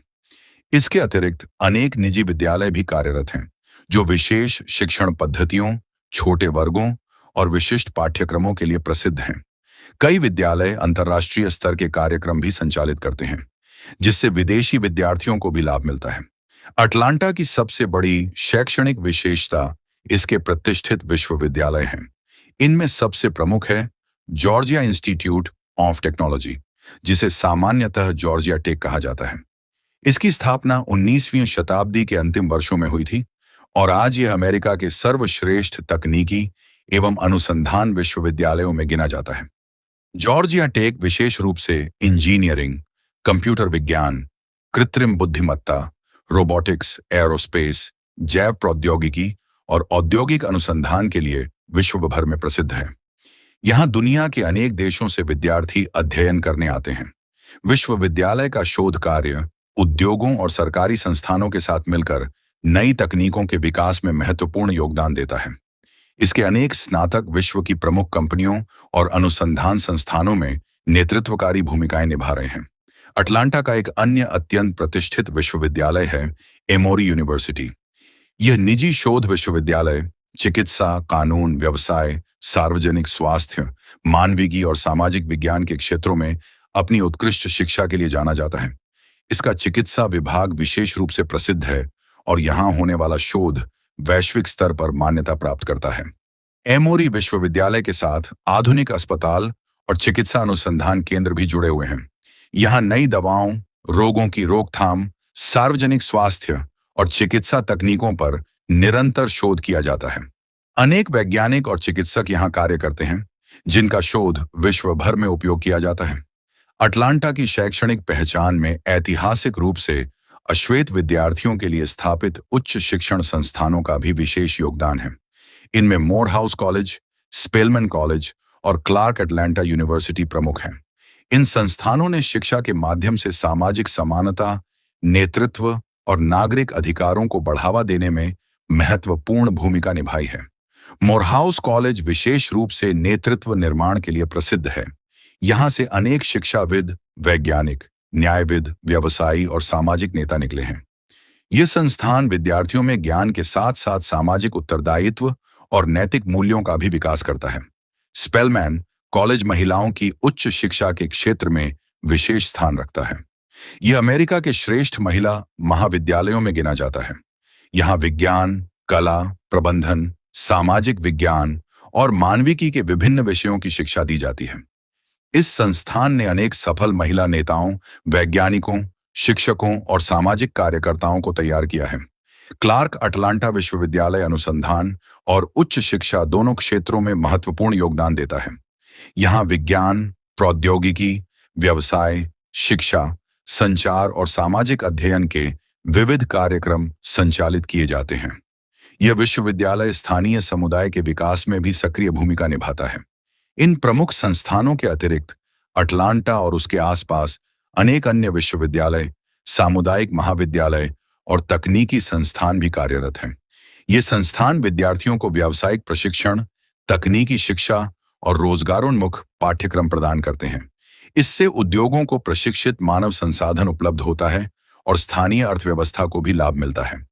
इसके अतिरिक्त अनेक निजी विद्यालय भी कार्यरत हैं, जो विशेष शिक्षण पद्धतियों, छोटे वर्गों और विशिष्ट पाठ्यक्रमों के लिए प्रसिद्ध हैं। कई विद्यालय अंतर्राष्ट्रीय स्तर के कार्यक्रम भी संचालित करते हैं, जिससे विदेशी विद्यार्थियों को भी लाभ मिलता है। अटलांटा की सबसे बड़ी शैक्षणिक विशेषता इसके प्रतिष्ठित विश्वविद्यालय हैं। इनमें सबसे प्रमुख है जॉर्जिया इंस्टीट्यूट ऑफ टेक्नोलॉजी, जिसे सामान्यतः जॉर्जिया टेक कहा जाता है। इसकी स्थापना 19वीं शताब्दी के अंतिम वर्षों में हुई थी और आज यह अमेरिका के सर्वश्रेष्ठ तकनीकी एवं अनुसंधान विश्वविद्यालयों में गिना जाता है। जॉर्जिया टेक विशेष रूप से इंजीनियरिंग, कंप्यूटर विज्ञान, कृत्रिम बुद्धिमत्ता, रोबोटिक्स, एरोस्पेस, जैव प्रौद्योगिकी और औद्योगिक अनुसंधान के लिए विश्व भर में प्रसिद्ध है। यहाँ दुनिया के अनेक देशों से विद्यार्थी अध्ययन करने आते हैं। विश्वविद्यालय का शोध कार्य उद्योगों और सरकारी संस्थानों के साथ मिलकर नई तकनीकों के विकास में महत्वपूर्ण योगदान देता है। इसके अनेक स्नातक विश्व की प्रमुख कंपनियों और अनुसंधान संस्थानों में नेतृत्वकारी भूमिकाएं निभा रहे हैं। अटलांटा का एक अन्य अत्यंत प्रतिष्ठित विश्वविद्यालय है एमोरी यूनिवर्सिटी। यह निजी शोध विश्वविद्यालय चिकित्सा, कानून, व्यवसाय, सार्वजनिक स्वास्थ्य, मानविकी और सामाजिक विज्ञान के क्षेत्रों में अपनी उत्कृष्ट शिक्षा के लिए जाना जाता है। इसका चिकित्सा विभाग विशेष रूप से प्रसिद्ध है और यहाँ होने वाला शोध वैश्विक स्तर पर मान्यता प्राप्त करता है। एमोरी विश्वविद्यालय के साथ आधुनिक अस्पताल और चिकित्सा अनुसंधान केंद्र भी जुड़े हुए हैं। यहाँ नई दवाओं, रोगों की रोकथाम, सार्वजनिक स्वास्थ्य और चिकित्सा तकनीकों पर निरंतर शोध किया जाता है। अनेक वैज्ञानिक और चिकित्सक यहाँ कार्य करते हैं, जिनका शोध विश्व भर में उपयोग किया जाता है। अटलांटा की शैक्षणिक पहचान में ऐतिहासिक रूप से अश्वेत विद्यार्थियों के लिए स्थापित उच्च शिक्षण संस्थानों का भी विशेष योगदान है। इनमें मोरहाउस कॉलेज, स्पेलमैन कॉलेज और क्लार्क अटलांटा यूनिवर्सिटी प्रमुख हैं। इन संस्थानों ने शिक्षा के माध्यम से सामाजिक समानता, नेतृत्व और नागरिक अधिकारों को बढ़ावा देने में महत्वपूर्ण भूमिका निभाई है। मोरहाउस कॉलेज विशेष रूप से नेतृत्व निर्माण के लिए प्रसिद्ध है। यहाँ से अनेक शिक्षाविद, वैज्ञानिक, न्यायविद, व्यवसायी और सामाजिक नेता निकले हैं। ये संस्थान विद्यार्थियों में ज्ञान के साथ साथ सामाजिक उत्तरदायित्व और नैतिक मूल्यों का भी विकास करता है। स्पेलमैन कॉलेज महिलाओं की उच्च शिक्षा के क्षेत्र में विशेष स्थान रखता है। यह अमेरिका के श्रेष्ठ महिला महाविद्यालयों में गिना जाता है। यहाँ विज्ञान, कला, प्रबंधन, सामाजिक विज्ञान और मानविकी के विभिन्न विषयों की शिक्षा दी जाती है। इस संस्थान ने अनेक सफल महिला नेताओं, वैज्ञानिकों, शिक्षकों और सामाजिक कार्यकर्ताओं को तैयार किया है। क्लार्क अटलांटा विश्वविद्यालय अनुसंधान और उच्च शिक्षा दोनों क्षेत्रों में महत्वपूर्ण योगदान देता है। यहाँ विज्ञान, प्रौद्योगिकी, व्यवसाय, शिक्षा, संचार और सामाजिक अध्ययन के विविध कार्यक्रम संचालित किए जाते हैं। यह विश्वविद्यालय स्थानीय समुदाय के विकास में भी सक्रिय भूमिका निभाता है। इन प्रमुख संस्थानों के अतिरिक्त अटलांटा और उसके आसपास अनेक अन्य विश्वविद्यालय, सामुदायिक महाविद्यालय और तकनीकी संस्थान भी कार्यरत हैं। ये संस्थान विद्यार्थियों को व्यावसायिक प्रशिक्षण, तकनीकी शिक्षा और रोजगारोन्मुख पाठ्यक्रम प्रदान करते हैं। इससे उद्योगों को प्रशिक्षित मानव संसाधन उपलब्ध होता है और स्थानीय अर्थव्यवस्था को भी लाभ मिलता है।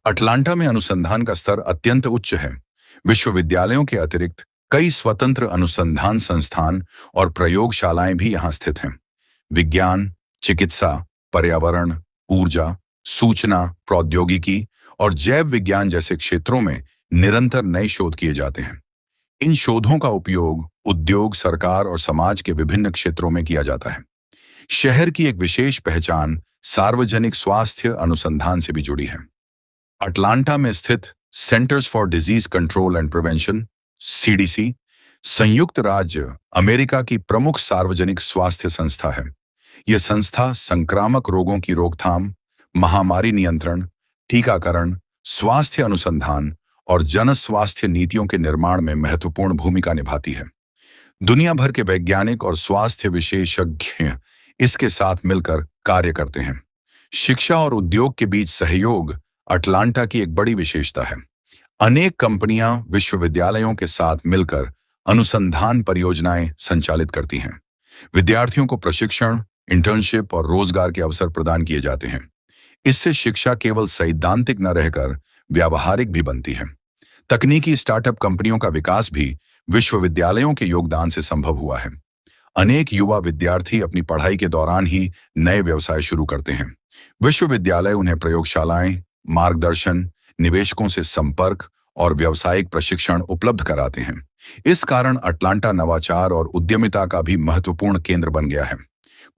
अटलांटा में अनुसंधान का स्तर अत्यंत उच्च है। विश्वविद्यालयों के अतिरिक्त कई स्वतंत्र अनुसंधान संस्थान और प्रयोगशालाएं भी यहां स्थित हैं। विज्ञान, चिकित्सा, पर्यावरण, ऊर्जा, सूचना प्रौद्योगिकी और जैव विज्ञान जैसे क्षेत्रों में निरंतर नए शोध किए जाते हैं। इन शोधों का उपयोग उद्योग, सरकार और समाज के विभिन्न क्षेत्रों में किया जाता है। शहर की एक विशेष पहचान सार्वजनिक स्वास्थ्य अनुसंधान से भी जुड़ी है। अटलांटा में स्थित centres for disease control and prevention (CDC) संयुक्त राज्य अमेरिका की प्रमुख सार्वजनिक स्वास्थ्य संस्था है। यह संस्था संक्रामक रोगों की रोकथाम, महामारी नियंत्रण, टीकाकरण, स्वास्थ्य अनुसंधान और जन स्वास्थ्य नीतियों के निर्माण में महत्वपूर्ण भूमिका निभाती है। दुनिया भर के वैज्ञानिक और स्वास्थ्य विशेषज्ञ इसके साथ मिलकर कार्य करते हैं। शिक्षा और उद्योग के बीच सहयोग अटलांटा की एक बड़ी विशेषता है। अनेक कंपनियां विश्वविद्यालयों के साथ मिलकर अनुसंधान परियोजनाएं संचालित करती हैं। विद्यार्थियों को प्रशिक्षण, इंटर्नशिप और रोजगार के अवसर प्रदान किए जाते हैं। इससे शिक्षा केवल सैद्धांतिक न रहकर व्यावहारिक भी बनती है। तकनीकी स्टार्टअप कंपनियों का विकास भी विश्वविद्यालयों के योगदान से संभव हुआ है। अनेक युवा विद्यार्थी अपनी पढ़ाई के दौरान ही नए व्यवसाय शुरू करते हैं। विश्वविद्यालय उन्हें प्रयोगशालाएं, मार्गदर्शन, निवेशकों से संपर्क और व्यावसायिक प्रशिक्षण उपलब्ध कराते हैं। इस कारण अटलांटा नवाचार और उद्यमिता का भी महत्वपूर्ण केंद्र बन गया है।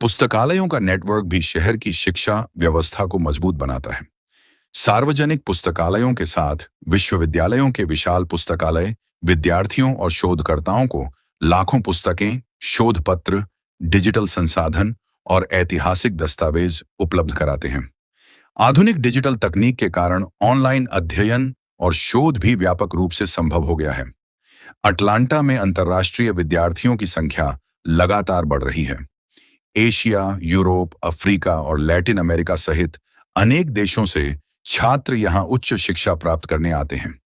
पुस्तकालयों का नेटवर्क भी शहर की शिक्षा व्यवस्था को मजबूत बनाता है। सार्वजनिक पुस्तकालयों के साथ विश्वविद्यालयों के विशाल पुस्तकालय विद्यार्थियों और शोधकर्ताओं को लाखों पुस्तकें, शोध पत्र, डिजिटल संसाधन और ऐतिहासिक दस्तावेज उपलब्ध कराते हैं। आधुनिक डिजिटल तकनीक के कारण ऑनलाइन अध्ययन और शोध भी व्यापक रूप से संभव हो गया है। अटलांटा में अंतर्राष्ट्रीय विद्यार्थियों की संख्या लगातार बढ़ रही है। एशिया, यूरोप, अफ्रीका और लैटिन अमेरिका सहित अनेक देशों से छात्र यहां उच्च शिक्षा प्राप्त करने आते हैं।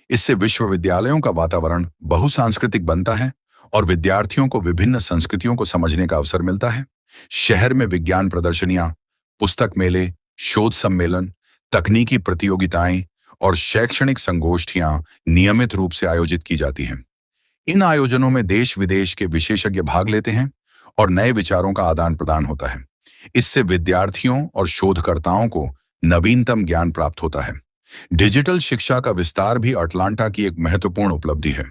इससे विश्वविद्यालयों का वातावरण बहुसांस्कृतिक बनता है और विद्यार्थियों को विभिन्न संस्कृतियों को समझने का अवसर मिलता है। शहर में विज्ञान प्रदर्शनियां, पुस्तक मेले, शोध सम्मेलन, तकनीकी प्रतियोगिताएं और शैक्षणिक संगोष्ठियां नियमित रूप से आयोजित की जाती हैं। इन आयोजनों में देश विदेश के विशेषज्ञ भाग लेते हैं और नए विचारों का आदान प्रदान होता है। इससे विद्यार्थियों और शोधकर्ताओं को नवीनतम ज्ञान प्राप्त होता है। डिजिटल शिक्षा का विस्तार भी अटलांटा की एक महत्वपूर्ण उपलब्धि है।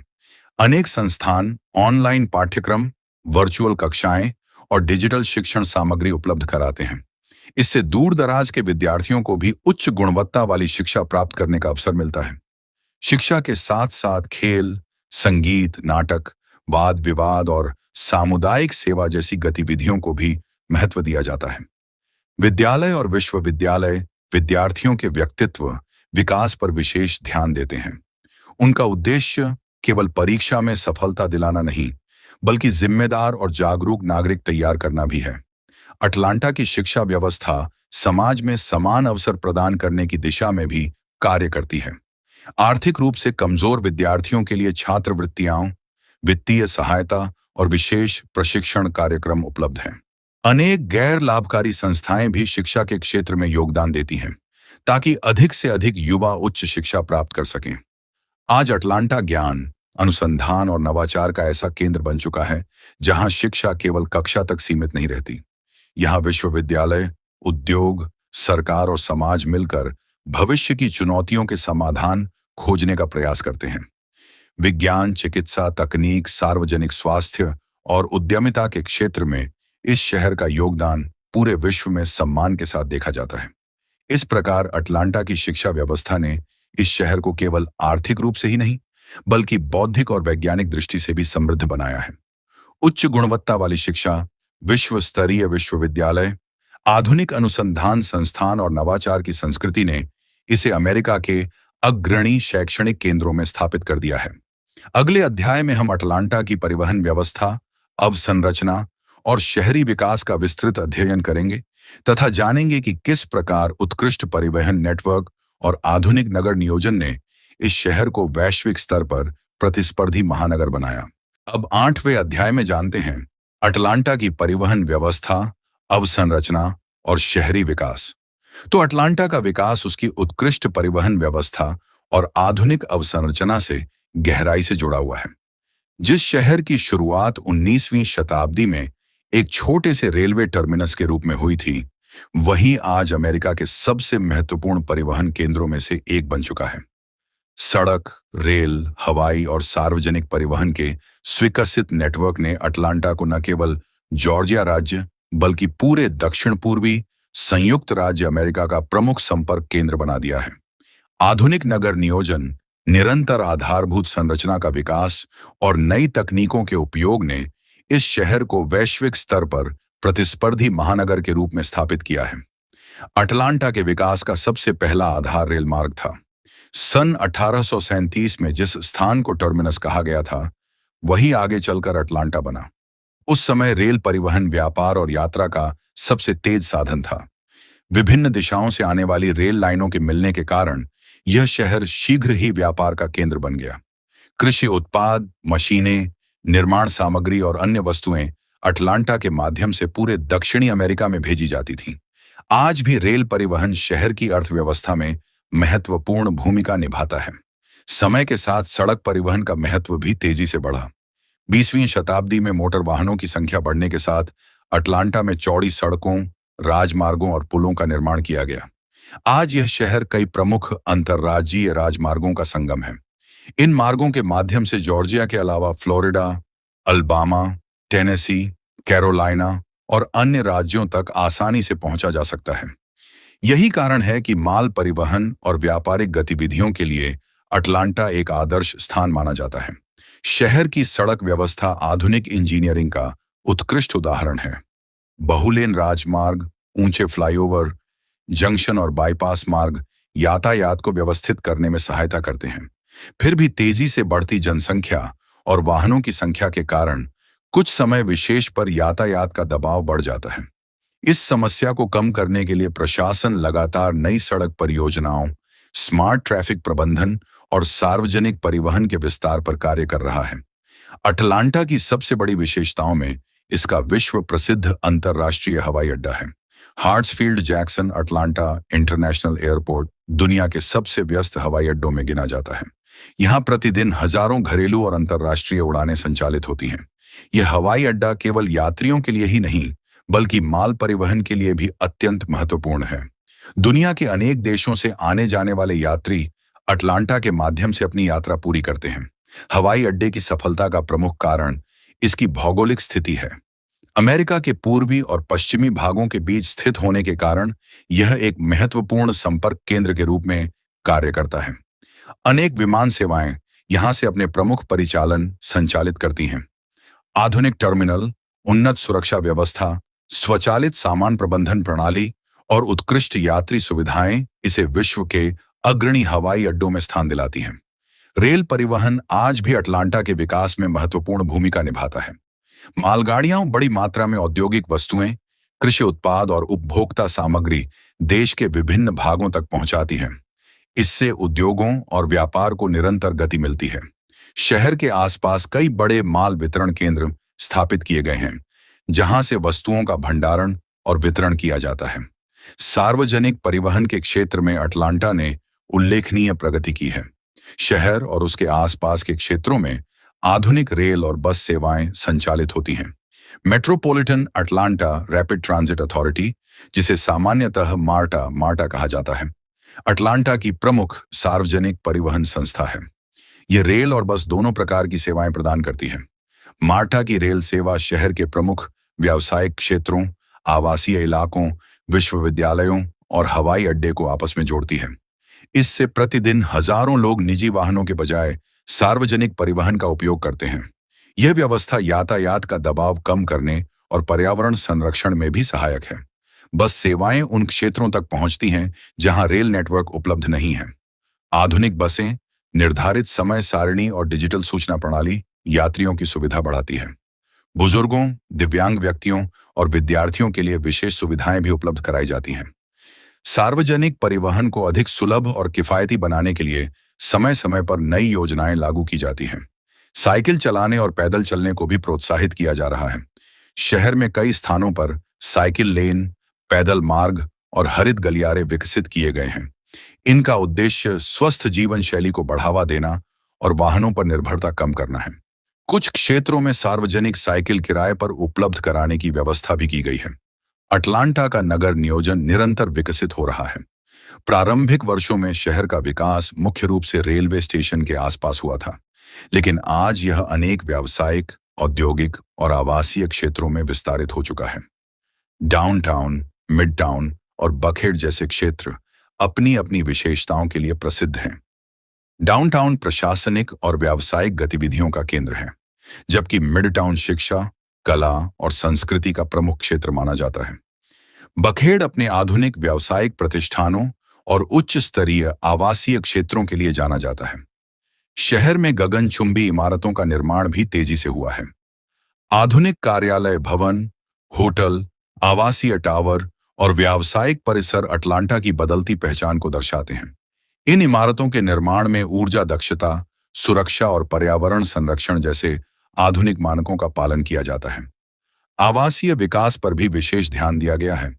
अनेक संस्थान ऑनलाइन पाठ्यक्रम, वर्चुअल कक्षाएं और डिजिटल शिक्षण सामग्री उपलब्ध कराते हैं। इससे दूर दराज के विद्यार्थियों को भी उच्च गुणवत्ता वाली शिक्षा प्राप्त करने का अवसर मिलता है। शिक्षा के साथ साथ खेल, संगीत, नाटक, वाद विवाद और सामुदायिक सेवा जैसी गतिविधियों को भी महत्व दिया जाता है। विद्यालय और विश्वविद्यालय विद्यार्थियों के व्यक्तित्व विकास पर विशेष ध्यान देते हैं। उनका उद्देश्य केवल परीक्षा में सफलता दिलाना नहीं, बल्कि जिम्मेदार और जागरूक नागरिक तैयार करना भी है। अटलांटा की शिक्षा व्यवस्था समाज में समान अवसर प्रदान करने की दिशा में भी कार्य करती है। आर्थिक रूप से कमजोर विद्यार्थियों के लिए छात्रवृत्तियां, वित्तीय सहायता और विशेष प्रशिक्षण कार्यक्रम उपलब्ध हैं। अनेक गैर लाभकारी संस्थाएं भी शिक्षा के क्षेत्र में योगदान देती हैं, ताकि अधिक से अधिक युवा उच्च शिक्षा प्राप्त कर सकें। आज अटलांटा ज्ञान, अनुसंधान और नवाचार का ऐसा केंद्र बन चुका है जहां शिक्षा केवल कक्षा तक सीमित नहीं रहती। यहाँ विश्वविद्यालय, उद्योग, सरकार और समाज मिलकर भविष्य की चुनौतियों के समाधान खोजने का प्रयास करते हैं। विज्ञान, चिकित्सा, तकनीक, सार्वजनिक स्वास्थ्य और उद्यमिता के क्षेत्र में इस शहर का योगदान पूरे विश्व में सम्मान के साथ देखा जाता है। इस प्रकार अटलांटा की शिक्षा व्यवस्था ने इस शहर को केवल आर्थिक रूप से ही नहीं, बल्कि बौद्धिक और वैज्ञानिक दृष्टि से भी समृद्ध बनाया है। उच्च गुणवत्ता वाली शिक्षा, विश्व स्तरीय विश्वविद्यालय, आधुनिक अनुसंधान संस्थान और नवाचार की संस्कृति ने इसे अमेरिका के अग्रणी शैक्षणिक केंद्रों में स्थापित कर दिया है। अगले अध्याय में हम अटलांटा की परिवहन व्यवस्था, अवसंरचना और शहरी विकास का विस्तृत अध्ययन करेंगे तथा जानेंगे कि किस प्रकार उत्कृष्ट परिवहन नेटवर्क और आधुनिक नगर नियोजन ने इस शहर को वैश्विक स्तर पर प्रतिस्पर्धी महानगर बनाया। अब 8वें अध्याय में जानते हैं अटलांटा की परिवहन व्यवस्था, अवसंरचना और शहरी विकास। तो अटलांटा का विकास उसकी उत्कृष्ट परिवहन व्यवस्था और आधुनिक अवसंरचना से गहराई से जुड़ा हुआ है। जिस शहर की शुरुआत 19वीं शताब्दी में एक छोटे से रेलवे टर्मिनस के रूप में हुई थी, वही आज अमेरिका के सबसे महत्वपूर्ण परिवहन केंद्रों में से एक बन चुका है। सड़क, रेल, हवाई और सार्वजनिक परिवहन के स्विकसित नेटवर्क ने अटलांटा को न केवल जॉर्जिया राज्य बल्कि पूरे दक्षिण पूर्वी संयुक्त राज्य अमेरिका का प्रमुख संपर्क केंद्र बना दिया है। आधुनिक नगर नियोजन, निरंतर आधारभूत संरचना का विकास और नई तकनीकों के उपयोग ने इस शहर को वैश्विक स्तर पर प्रतिस्पर्धी महानगर के रूप में स्थापित किया है। अटलांटा के विकास का सबसे पहला आधार रेल मार्ग था। सन 1837 में जिस स्थान को टर्मिनस कहा गया था, वही आगे चलकर अटलांटा बना। उस समय रेल परिवहन, व्यापार और यात्रा का सबसे तेज साधन था। विभिन्न दिशाओं से आने वाली रेल लाइनों के मिलने के कारण यह शहर शीघ्र ही व्यापार का केंद्र बन गया। कृषि उत्पाद, मशीनें, निर्माण सामग्री और अन्य वस्तुएं अटलांटा के माध्यम से पूरे दक्षिणी अमेरिका में भेजी जाती थीं। आज भी रेल परिवहन शहर की अर्थव्यवस्था में महत्वपूर्ण भूमिका निभाता है। समय के साथ सड़क परिवहन का महत्व भी तेजी से बढ़ा। 20वीं शताब्दी में मोटर वाहनों की संख्या बढ़ने के साथ अटलांटा में चौड़ी सड़कों, राजमार्गों और पुलों का निर्माण किया गया। आज यह शहर कई प्रमुख अंतर्राज्यीय राजमार्गों का संगम है। इन मार्गों के माध्यम से जॉर्जिया के अलावा फ्लोरिडा, अल्बामा, टेनेसी, कैरोलिना और अन्य राज्यों तक आसानी से पहुंचा जा सकता है। यही कारण है कि माल परिवहन और व्यापारिक गतिविधियों के लिए अटलांटा एक आदर्श स्थान माना जाता है। शहर की सड़क व्यवस्था आधुनिक इंजीनियरिंग का उत्कृष्ट उदाहरण है। बहुलेन राजमार्ग, ऊंचे फ्लाईओवर, जंक्शन और बाईपास मार्ग यातायात को व्यवस्थित करने में सहायता करते हैं। फिर भी तेजी से बढ़ती जनसंख्या और वाहनों की संख्या के कारण कुछ समय विशेष पर यातायात का दबाव बढ़ जाता है। इस समस्या को कम करने के लिए प्रशासन लगातार नई सड़क परियोजनाओं, स्मार्ट ट्रैफिक प्रबंधन और सार्वजनिक परिवहन के विस्तार पर कार्य कर रहा है। अटलांटा की सबसे बड़ी विशेषताओं में इसका विश्व प्रसिद्ध अंतर्राष्ट्रीय हवाई अड्डा है। हार्ट्सफील्ड जैक्सन अटलांटा इंटरनेशनल एयरपोर्ट दुनिया के सबसे व्यस्त हवाई अड्डों में गिना जाता है। यहाँ प्रतिदिन हजारों घरेलू और अंतर्राष्ट्रीय उड़ानें संचालित होती हैं। यह हवाई अड्डा केवल यात्रियों के लिए ही नहीं, बल्कि माल परिवहन के लिए भी अत्यंत महत्वपूर्ण है। दुनिया के अनेक देशों से आने जाने वाले यात्री अटलांटा के माध्यम से अपनी यात्रा पूरी करते हैं। हवाई अड्डे की सफलता का प्रमुख कारण इसकी भौगोलिक स्थिति है। अमेरिका के पूर्वी और पश्चिमी भागों के बीच स्थित होने के कारण यह एक महत्वपूर्ण संपर्क केंद्र के रूप में कार्य करता है। अनेक विमान सेवाएं यहां से अपने प्रमुख परिचालन संचालित करती हैं। आधुनिक टर्मिनल, उन्नत सुरक्षा व्यवस्था, स्वचालित सामान प्रबंधन प्रणाली और उत्कृष्ट यात्री सुविधाएं इसे विश्व के अग्रणी हवाई अड्डों में स्थान दिलाती हैं। रेल परिवहन आज भी अटलांटा के विकास में महत्वपूर्ण भूमिका निभाता है। मालगाड़ियां बड़ी मात्रा में औद्योगिक वस्तुएं, कृषि उत्पाद और उपभोक्ता सामग्री देश के विभिन्न भागों तक पहुंचाती हैं। इससे उद्योगों और व्यापार को निरंतर गति मिलती है। शहर के आसपास कई बड़े माल वितरण केंद्र स्थापित किए गए हैं, जहां से वस्तुओं का भंडारण और वितरण किया जाता है। सार्वजनिक परिवहन के क्षेत्र में अटलांटा ने उल्लेखनीय प्रगति की है। शहर और उसके आसपास के क्षेत्रों में आधुनिक रेल और बस सेवाएं संचालित होती हैं। Metropolitan Atlanta rapid transit authority, जिसे सामान्यतः मार्टा कहा जाता है, अटलांटा की प्रमुख सार्वजनिक परिवहन संस्था है। यह रेल और बस दोनों प्रकार की सेवाएं प्रदान करती है। मार्टा की रेल सेवा शहर के प्रमुख व्यावसायिक क्षेत्रों, आवासीय इलाकों, विश्वविद्यालयों और हवाई अड्डे को आपस में जोड़ती है। इससे प्रतिदिन हजारों लोग निजी वाहनों के बजाय सार्वजनिक परिवहन का उपयोग करते हैं। यह व्यवस्था यातायात का दबाव कम करने और पर्यावरण संरक्षण में भी सहायक है। बस सेवाएं उन क्षेत्रों तक पहुंचती हैं जहां रेल नेटवर्क उपलब्ध नहीं है। आधुनिक बसें, निर्धारित समय सारिणी और डिजिटल सूचना प्रणाली यात्रियों की सुविधा बढ़ाती है। बुजुर्गों, दिव्यांग व्यक्तियों और विद्यार्थियों के लिए विशेष सुविधाएं भी उपलब्ध कराई जाती हैं। सार्वजनिक परिवहन को अधिक सुलभ और किफायती बनाने के लिए समय समय पर नई योजनाएं लागू की जाती हैं। साइकिल चलाने और पैदल चलने को भी प्रोत्साहित किया जा रहा है। शहर में कई स्थानों पर साइकिल लेन, पैदल मार्ग और हरित गलियारे विकसित किए गए हैं। इनका उद्देश्य स्वस्थ जीवन शैली को बढ़ावा देना और वाहनों पर निर्भरता कम करना है। कुछ क्षेत्रों में सार्वजनिक साइकिल किराए पर उपलब्ध कराने की व्यवस्था भी की गई है। अटलांटा का नगर नियोजन निरंतर विकसित हो रहा है। प्रारंभिक वर्षों में शहर का विकास मुख्य रूप से रेलवे स्टेशन के आसपास हुआ था, लेकिन आज यह अनेक व्यावसायिक, औद्योगिक और आवासीय क्षेत्रों में विस्तारित हो चुका है। डाउनटाउन, मिड टाउन और बकहेड जैसे क्षेत्र अपनी अपनी विशेषताओं के लिए प्रसिद्ध हैं। डाउनटाउन प्रशासनिक और व्यावसायिक गतिविधियों का केंद्र है, जबकि मिड टाउन शिक्षा, कला और संस्कृति का प्रमुख क्षेत्र माना जाता है। बकहेड अपने आधुनिक व्यावसायिक प्रतिष्ठानों और उच्च स्तरीय आवासीय क्षेत्रों के लिए जाना जाता है। शहर में गगनचुंबी इमारतों का निर्माण भी तेजी से हुआ है। आधुनिक कार्यालय भवन, होटल, आवासीय टावर और व्यावसायिक परिसर अटलांटा की बदलती पहचान को दर्शाते हैं। इन इमारतों के निर्माण में ऊर्जा दक्षता, सुरक्षा और पर्यावरण संरक्षण जैसे आधुनिक मानकों का पालन किया जाता है। आवासीय विकास पर भी विशेष ध्यान दिया गया है।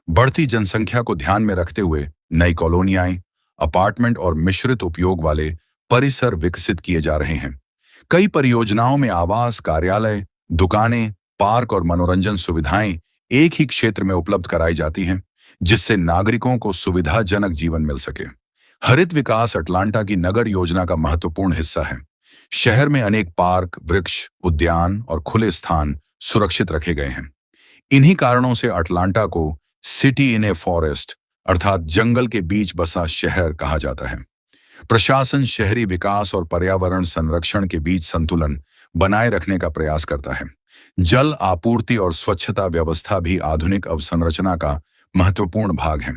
बढ़ती जनसंख्या को ध्यान में रखते हुए नई कॉलोनियाएं, अपार्टमेंट और मिश्रित उपयोग वाले परिसर विकसित किए जा रहे हैं। कई परियोजनाओं में आवास, कार्यालय, दुकानें, पार्क और मनोरंजन सुविधाएं एक ही क्षेत्र में उपलब्ध कराई जाती हैं, जिससे नागरिकों को सुविधाजनक जीवन मिल सके। हरित विकास अटलांटा की नगर योजना का महत्वपूर्ण हिस्सा है। शहर में अनेक पार्क, वृक्ष, उद्यान और खुले स्थान सुरक्षित रखे गए हैं। इन्हीं कारणों से अटलांटा को सिटी इन ए फॉरेस्ट अर्थात जंगल के बीच बसा शहर कहा जाता है। प्रशासन शहरी विकास और पर्यावरण संरक्षण के बीच संतुलन बनाए रखने का प्रयास करता है। जल आपूर्ति और स्वच्छता व्यवस्था भी आधुनिक अवसंरचना का महत्वपूर्ण भाग है।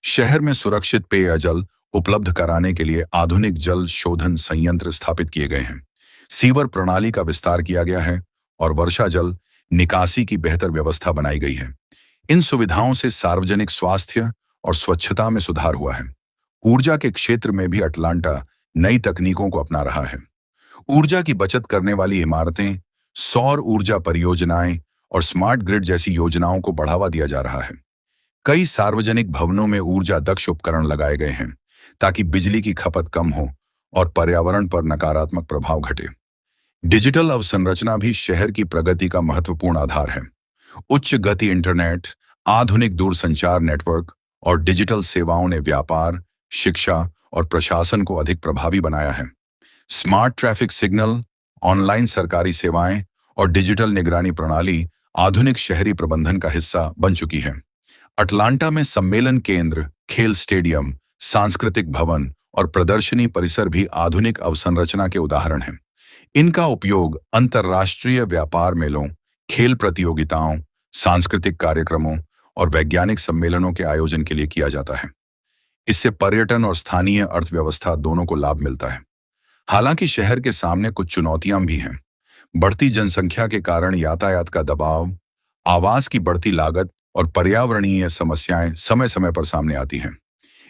शहर में सुरक्षित पेयजल उपलब्ध कराने के लिए आधुनिक जल शोधन संयंत्र स्थापित किए गए हैं। सीवर प्रणाली का विस्तार किया गया है और वर्षा जल निकासी की बेहतर व्यवस्था बनाई गई है। इन सुविधाओं से सार्वजनिक स्वास्थ्य और स्वच्छता में सुधार हुआ है। ऊर्जा के क्षेत्र में भी अटलांटा नई तकनीकों को अपना रहा है। ऊर्जा की बचत करने वाली इमारतें, सौर ऊर्जा परियोजनाएं और स्मार्ट ग्रिड जैसी योजनाओं को बढ़ावा दिया जा रहा है। कई सार्वजनिक भवनों में ऊर्जा दक्ष उपकरण लगाए गए हैं ताकि बिजली की खपत कम हो और पर्यावरण पर नकारात्मक प्रभाव घटे। डिजिटल अवसंरचना भी शहर की प्रगति का महत्वपूर्ण आधार है। उच्च गति इंटरनेट, आधुनिक दूरसंचार नेटवर्क और डिजिटल सेवाओं ने व्यापार, शिक्षा और प्रशासन को अधिक प्रभावी बनाया है। स्मार्ट ट्रैफिक सिग्नल, ऑनलाइन सरकारी सेवाएं और डिजिटल निगरानी प्रणाली आधुनिक शहरी प्रबंधन का हिस्सा बन चुकी है। अटलांटा में सम्मेलन केंद्र, खेल स्टेडियम, सांस्कृतिक भवन और प्रदर्शनी परिसर भी आधुनिक अवसंरचना के उदाहरण हैं। इनका उपयोग अंतर्राष्ट्रीय व्यापार मेलों, खेल प्रतियोगिताओं, सांस्कृतिक कार्यक्रमों और वैज्ञानिक सम्मेलनों के आयोजन के लिए किया जाता है। इससे पर्यटन और स्थानीय अर्थव्यवस्था दोनों को लाभ मिलता है। हालांकि शहर के सामने कुछ चुनौतियां भी हैं। बढ़ती जनसंख्या के कारण यातायात का दबाव, आवास की बढ़ती लागत और पर्यावरणीय समस्याएं समय समय पर सामने आती हैं।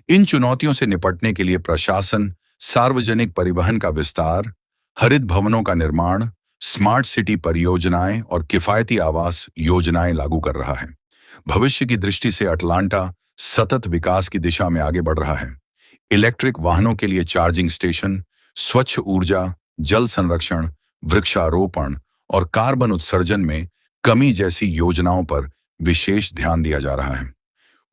इन चुनौतियों से निपटने के लिए प्रशासन सार्वजनिक परिवहन का विस्तार, हरित भवनों का निर्माण, स्मार्ट सिटी परियोजनाएं और किफायती आवास योजनाएं लागू कर रहा है। भविष्य की दृष्टि से अटलांटा सतत विकास की दिशा में आगे बढ़ रहा है। इलेक्ट्रिक वाहनों के लिए चार्जिंग स्टेशन, स्वच्छ ऊर्जा, जल संरक्षण, वृक्षारोपण और कार्बन उत्सर्जन में कमी जैसी योजनाओं पर विशेष ध्यान दिया जा रहा है।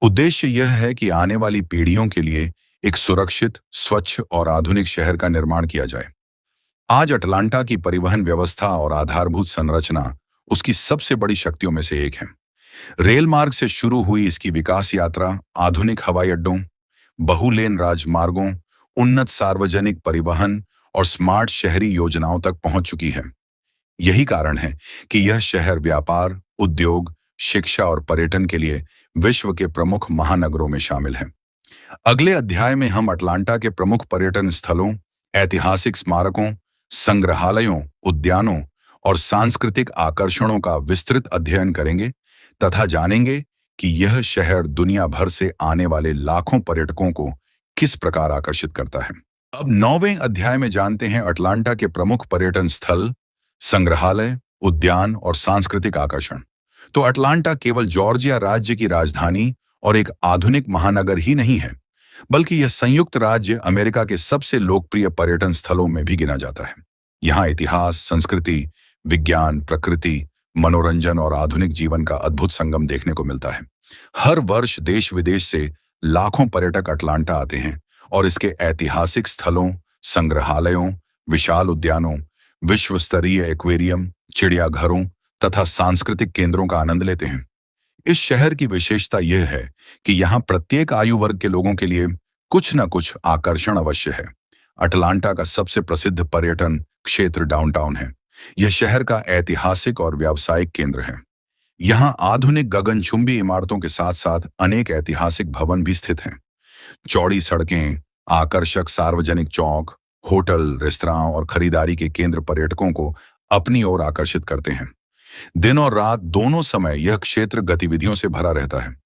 उद्देश्य यह है कि आने वाली पीढ़ियों के लिए एक सुरक्षित, स्वच्छ और आधुनिक शहर का निर्माण किया जाए। आज अटलांटा की परिवहन व्यवस्था और आधारभूत संरचना उसकी सबसे बड़ी शक्तियों में से एक है। रेल मार्ग से शुरू हुई इसकी विकास यात्रा आधुनिक हवाई अड्डों, बहुलेन राजमार्गों, उन्नत सार्वजनिक परिवहन और स्मार्ट शहरी योजनाओं तक पहुंच चुकी है। यही कारण है कि यह शहर व्यापार, उद्योग, शिक्षा और पर्यटन के लिए विश्व के प्रमुख महानगरों में शामिल है। अगले अध्याय में हम अटलांटा के प्रमुख पर्यटन स्थलों, ऐतिहासिक स्मारकों, संग्रहालयों, उद्यानों और सांस्कृतिक आकर्षणों का विस्तृत अध्ययन करेंगे तथा जानेंगे कि यह शहर दुनिया भर से आने वाले लाखों पर्यटकों को किस प्रकार आकर्षित करता है। अब 9वें अध्याय में जानते हैं अटलांटा के प्रमुख पर्यटन स्थल, संग्रहालय, उद्यान और सांस्कृतिक आकर्षण। तो अटलांटा केवल जॉर्जिया राज्य की राजधानी और एक आधुनिक महानगर ही नहीं है, बल्कि यह संयुक्त राज्य अमेरिका के सबसे लोकप्रिय पर्यटन स्थलों में भी गिना जाता है। यहाँ इतिहास, संस्कृति, विज्ञान, प्रकृति, मनोरंजन और आधुनिक जीवन का अद्भुत संगम देखने को मिलता है। हर वर्ष देश विदेश से लाखों पर्यटक अटलांटा आते हैं और इसके ऐतिहासिक स्थलों, संग्रहालयों, विशाल उद्यानों, विश्व स्तरीय एक्वेरियम, चिड़ियाघरों तथा सांस्कृतिक केंद्रों का आनंद लेते हैं। इस शहर की विशेषता यह है कि यहाँ प्रत्येक आयु वर्ग के लोगों के लिए कुछ न कुछ आकर्षण अवश्य है। अटलांटा का सबसे प्रसिद्ध पर्यटन क्षेत्र डाउनटाउन है। यह शहर का ऐतिहासिक और व्यावसायिक केंद्र है। यहाँ आधुनिक गगनचुंबी इमारतों के साथ साथ अनेक ऐतिहासिक भवन भी स्थित हैं। चौड़ी सड़कें, आकर्षक सार्वजनिक चौक, होटल, रेस्तरां और खरीदारी के केंद्र पर्यटकों को अपनी ओर आकर्षित करते हैं। दिन और रात दोनों समय यह क्षेत्र गतिविधियों से भरा रहता है।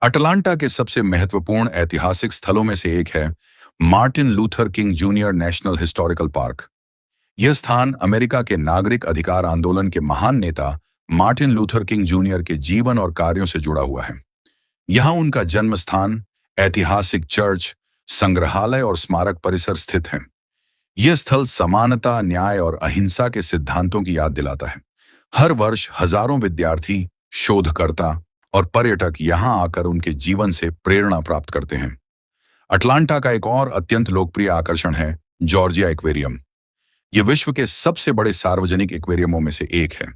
अटलांटा के सबसे महत्वपूर्ण ऐतिहासिक स्थलों में से एक है Martin Luther king junior national historical park. यह स्थान अमेरिका के नागरिक अधिकार आंदोलन के महान नेता मार्टिन लूथर किंग जूनियर के जीवन और कार्यों से जुड़ा हुआ है। यहाँ उनका जन्म स्थान, ऐतिहासिक चर्च, संग्रहालय और स्मारक परिसर स्थित हैं। यह स्थल समानता, न्याय और अहिंसा के सिद्धांतों की याद दिलाता है। हर वर्ष हजारों विद्यार्थी, शोधकर्ता और पर्यटक यहाँ आकर उनके जीवन से प्रेरणा प्राप्त करते हैं। अटलांटा का एक और अत्यंत लोकप्रिय आकर्षण है जॉर्जिया एक्वेरियम। यह विश्व के सबसे बड़े सार्वजनिक एक्वेरियमों में से एक है।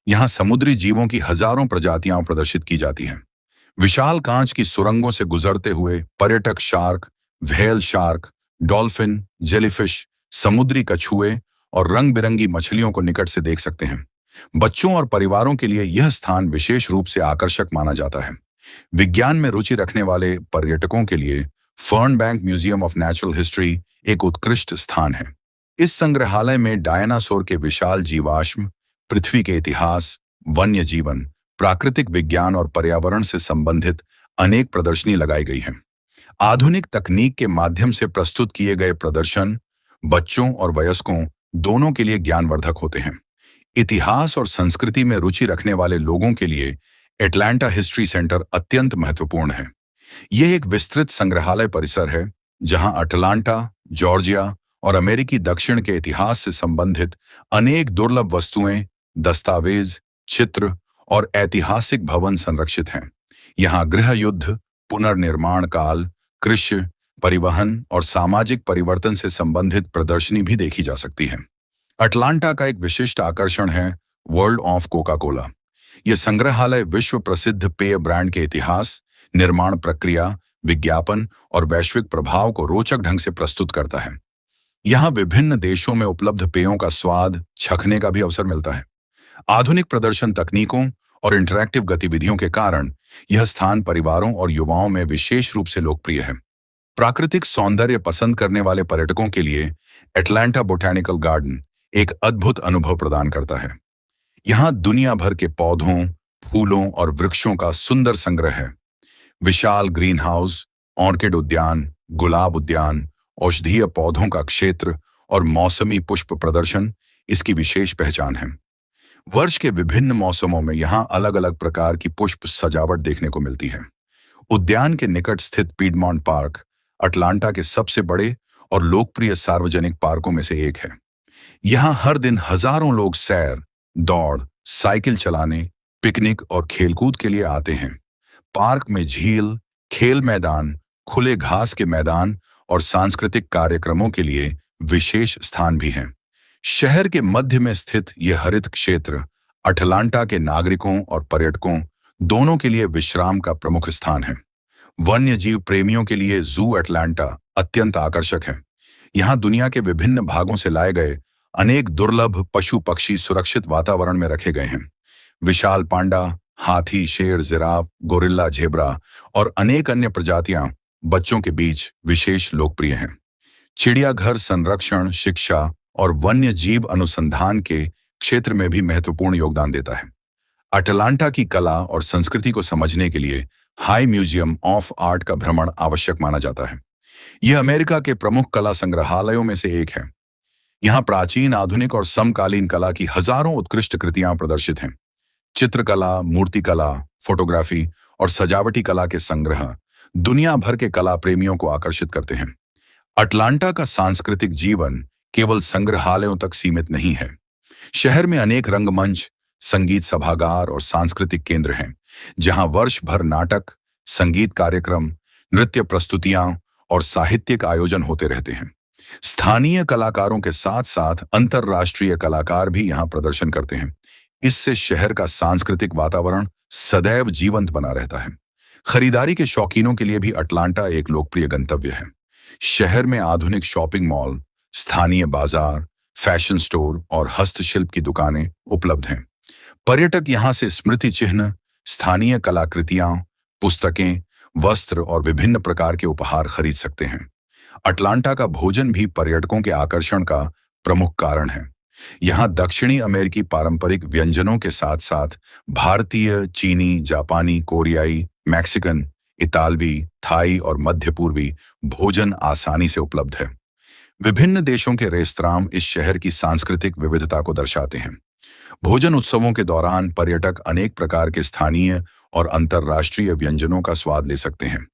यहाँ समुद्री जीवों की हजारों प्रजातियां प्रदर्शित की जाती हैं। विशाल कांच की सुरंगों से गुजरते हुए पर्यटक shark, whale shark, dolphin, jellyfish, समुद्री कछुए और रंग बिरंगी मछलियों को निकट से देख सकते हैं। बच्चों और परिवारों के लिए यह स्थान विशेष रूप से आकर्षक माना जाता है। विज्ञान में रुचि रखने वाले पर्यटकों के लिए फर्नबैंक म्यूजियम ऑफ नेचुरल हिस्ट्री एक उत्कृष्ट स्थान है। इस संग्रहालय में डायनासोर के विशाल जीवाश्म, पृथ्वी के इतिहास, वन्य जीवन, प्राकृतिक विज्ञान और पर्यावरण से संबंधित अनेक प्रदर्शनी लगाई गई हैं। आधुनिक तकनीक के माध्यम से प्रस्तुत किए गए प्रदर्शन बच्चों और वयस्कों दोनों के लिए ज्ञानवर्धक होते हैं। इतिहास और संस्कृति में रुचि रखने वाले लोगों के लिए एटलांटा हिस्ट्री सेंटर अत्यंत महत्वपूर्ण है। यह एक विस्तृत संग्रहालय परिसर है जहां अटलांटा, जॉर्जिया और अमेरिकी दक्षिण के इतिहास से संबंधित अनेक दुर्लभ वस्तुएं, दस्तावेज, चित्र और ऐतिहासिक भवन संरक्षित हैं। यहाँ गृह युद्ध, पुनर्निर्माण काल, कृषि, परिवहन और सामाजिक परिवर्तन से संबंधित प्रदर्शनी भी देखी जा सकती है। अटलांटा का एक विशिष्ट आकर्षण है वर्ल्ड ऑफ कोका कोला। यह संग्रहालय विश्व प्रसिद्ध पेय ब्रांड के इतिहास, निर्माण प्रक्रिया, विज्ञापन और वैश्विक प्रभाव को रोचक ढंग से प्रस्तुत करता है। यहाँ विभिन्न देशों में उपलब्ध पेयों का स्वाद चखने का भी अवसर मिलता है। आधुनिक प्रदर्शन तकनीकों और इंटरैक्टिव गतिविधियों के कारण यह स्थान परिवारों और युवाओं में विशेष रूप से लोकप्रिय है। प्राकृतिक सौंदर्य पसंद करने वाले पर्यटकों के लिए एटलांटा बोटैनिकल गार्डन एक अद्भुत अनुभव प्रदान करता है। यहाँ दुनिया भर के पौधों, फूलों और वृक्षों का सुंदर संग्रह है। विशाल ग्रीन हाउस, ऑर्किड उद्यान, गुलाब उद्यान, औषधीय पौधों का क्षेत्र और मौसमी पुष्प प्रदर्शन इसकी विशेष पहचान है। वर्ष के विभिन्न मौसमों में यहाँ अलग अलग प्रकार की पुष्प सजावट देखने को मिलती है। उद्यान के निकट स्थित पीडमॉन्ट पार्क अटलांटा के सबसे बड़े और लोकप्रिय सार्वजनिक पार्कों में से एक है। यहाँ हर दिन हजारों लोग सैर, दौड़, साइकिल चलाने, पिकनिक और खेलकूद के लिए आते हैं। पार्क में झील, खेल मैदान, खुले घास के मैदान और सांस्कृतिक कार्यक्रमों के लिए विशेष स्थान भी हैं। शहर के मध्य में स्थित यह हरित क्षेत्र अटलांटा के नागरिकों और पर्यटकों दोनों के लिए विश्राम का प्रमुख स्थान है। वन्य जीव प्रेमियों के लिए जू अटलांटा अत्यंत आकर्षक है। यहाँ दुनिया के विभिन्न भागों से लाए गए अनेक दुर्लभ पशु पक्षी सुरक्षित वातावरण में रखे गए हैं। विशाल पांडा, हाथी, शेर, जिराफ, गोरिल्ला, झेब्रा और अनेक अन्य प्रजातियां बच्चों के बीच विशेष लोकप्रिय हैं। चिड़ियाघर संरक्षण, शिक्षा और वन्य जीव अनुसंधान के क्षेत्र में भी महत्वपूर्ण योगदान देता है। अटलांटा की कला और संस्कृति को समझने के लिए हाई म्यूजियम ऑफ आर्ट का भ्रमण आवश्यक माना जाता है। यह अमेरिका के प्रमुख कला संग्रहालयों में से एक है। यहाँ प्राचीन, आधुनिक और समकालीन कला की हजारों उत्कृष्ट कृतियां प्रदर्शित हैं। चित्रकला, मूर्तिकला, फोटोग्राफी और सजावटी कला के संग्रह दुनिया भर के कला प्रेमियों को आकर्षित करते हैं। अटलांटा का सांस्कृतिक जीवन केवल संग्रहालयों तक सीमित नहीं है। शहर में अनेक रंगमंच, संगीत सभागार और सांस्कृतिक केंद्र हैं, जहां वर्ष भर नाटक, संगीत कार्यक्रम, नृत्य प्रस्तुतियां और साहित्यिक आयोजन होते रहते हैं। स्थानीय कलाकारों के साथ साथ अंतर्राष्ट्रीय कलाकार भी यहां प्रदर्शन करते हैं। इससे शहर का सांस्कृतिक वातावरण सदैव जीवंत बना रहता है। खरीदारी के शौकीनों के लिए भी अटलांटा एक लोकप्रिय गंतव्य है। शहर में आधुनिक शॉपिंग मॉल, स्थानीय बाजार, फैशन स्टोर और हस्तशिल्प की दुकानें उपलब्ध हैं। पर्यटक यहां से स्मृति चिन्ह, स्थानीय कलाकृतियां, पुस्तकें, वस्त्र और विभिन्न प्रकार के उपहार खरीद सकते हैं। अटलांटा का भोजन भी पर्यटकों के आकर्षण का प्रमुख कारण है। यहाँ दक्षिणी अमेरिकी पारंपरिक व्यंजनों के साथ साथ भारतीय, चीनी, जापानी, कोरियाई, मैक्सिकन, इतालवी, थाई और मध्य पूर्वी भोजन आसानी से उपलब्ध है। विभिन्न देशों के रेस्तरां इस शहर की सांस्कृतिक विविधता को दर्शाते हैं। भोजन उत्सवों के दौरान पर्यटक अनेक प्रकार के स्थानीय और अंतर्राष्ट्रीय व्यंजनों का स्वाद ले सकते हैं।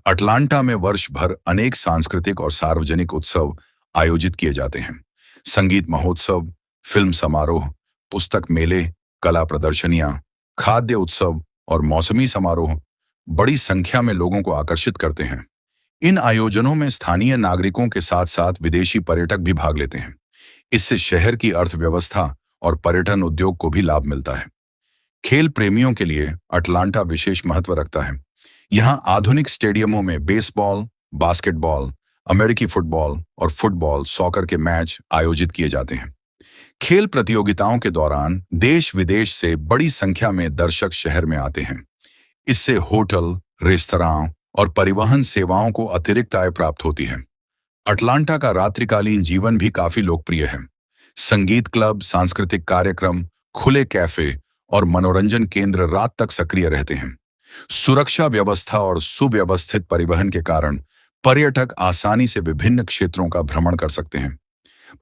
अटलांटा में वर्ष भर अनेक सांस्कृतिक और सार्वजनिक उत्सव आयोजित किए जाते हैं। संगीत महोत्सव, फिल्म समारोह, पुस्तक मेले, कला प्रदर्शनियां, खाद्य उत्सव और मौसमी समारोह बड़ी संख्या में लोगों को आकर्षित करते हैं। इन आयोजनों में स्थानीय नागरिकों के साथ साथ विदेशी पर्यटक भी भाग लेते हैं। इससे शहर की अर्थव्यवस्था और पर्यटन उद्योग को भी लाभ मिलता है। खेल प्रेमियों के लिए अटलांटा विशेष महत्व रखता है। यहाँ आधुनिक स्टेडियमों में बेसबॉल, बास्केटबॉल, अमेरिकी फुटबॉल और फुटबॉल, सॉकर के मैच आयोजित किए जाते हैं। खेल प्रतियोगिताओं के दौरान देश विदेश से बड़ी संख्या में दर्शक शहर में आते हैं। इससे होटल, रेस्तरां और परिवहन सेवाओं को अतिरिक्त आय प्राप्त होती है। अटलांटा का रात्रिकालीन जीवन भी काफी लोकप्रिय है। संगीत क्लब, सांस्कृतिक कार्यक्रम, खुले कैफे और मनोरंजन केंद्र रात तक सक्रिय रहते हैं। सुरक्षा व्यवस्था और सुव्यवस्थित परिवहन के कारण पर्यटक आसानी से विभिन्न क्षेत्रों का भ्रमण कर सकते हैं।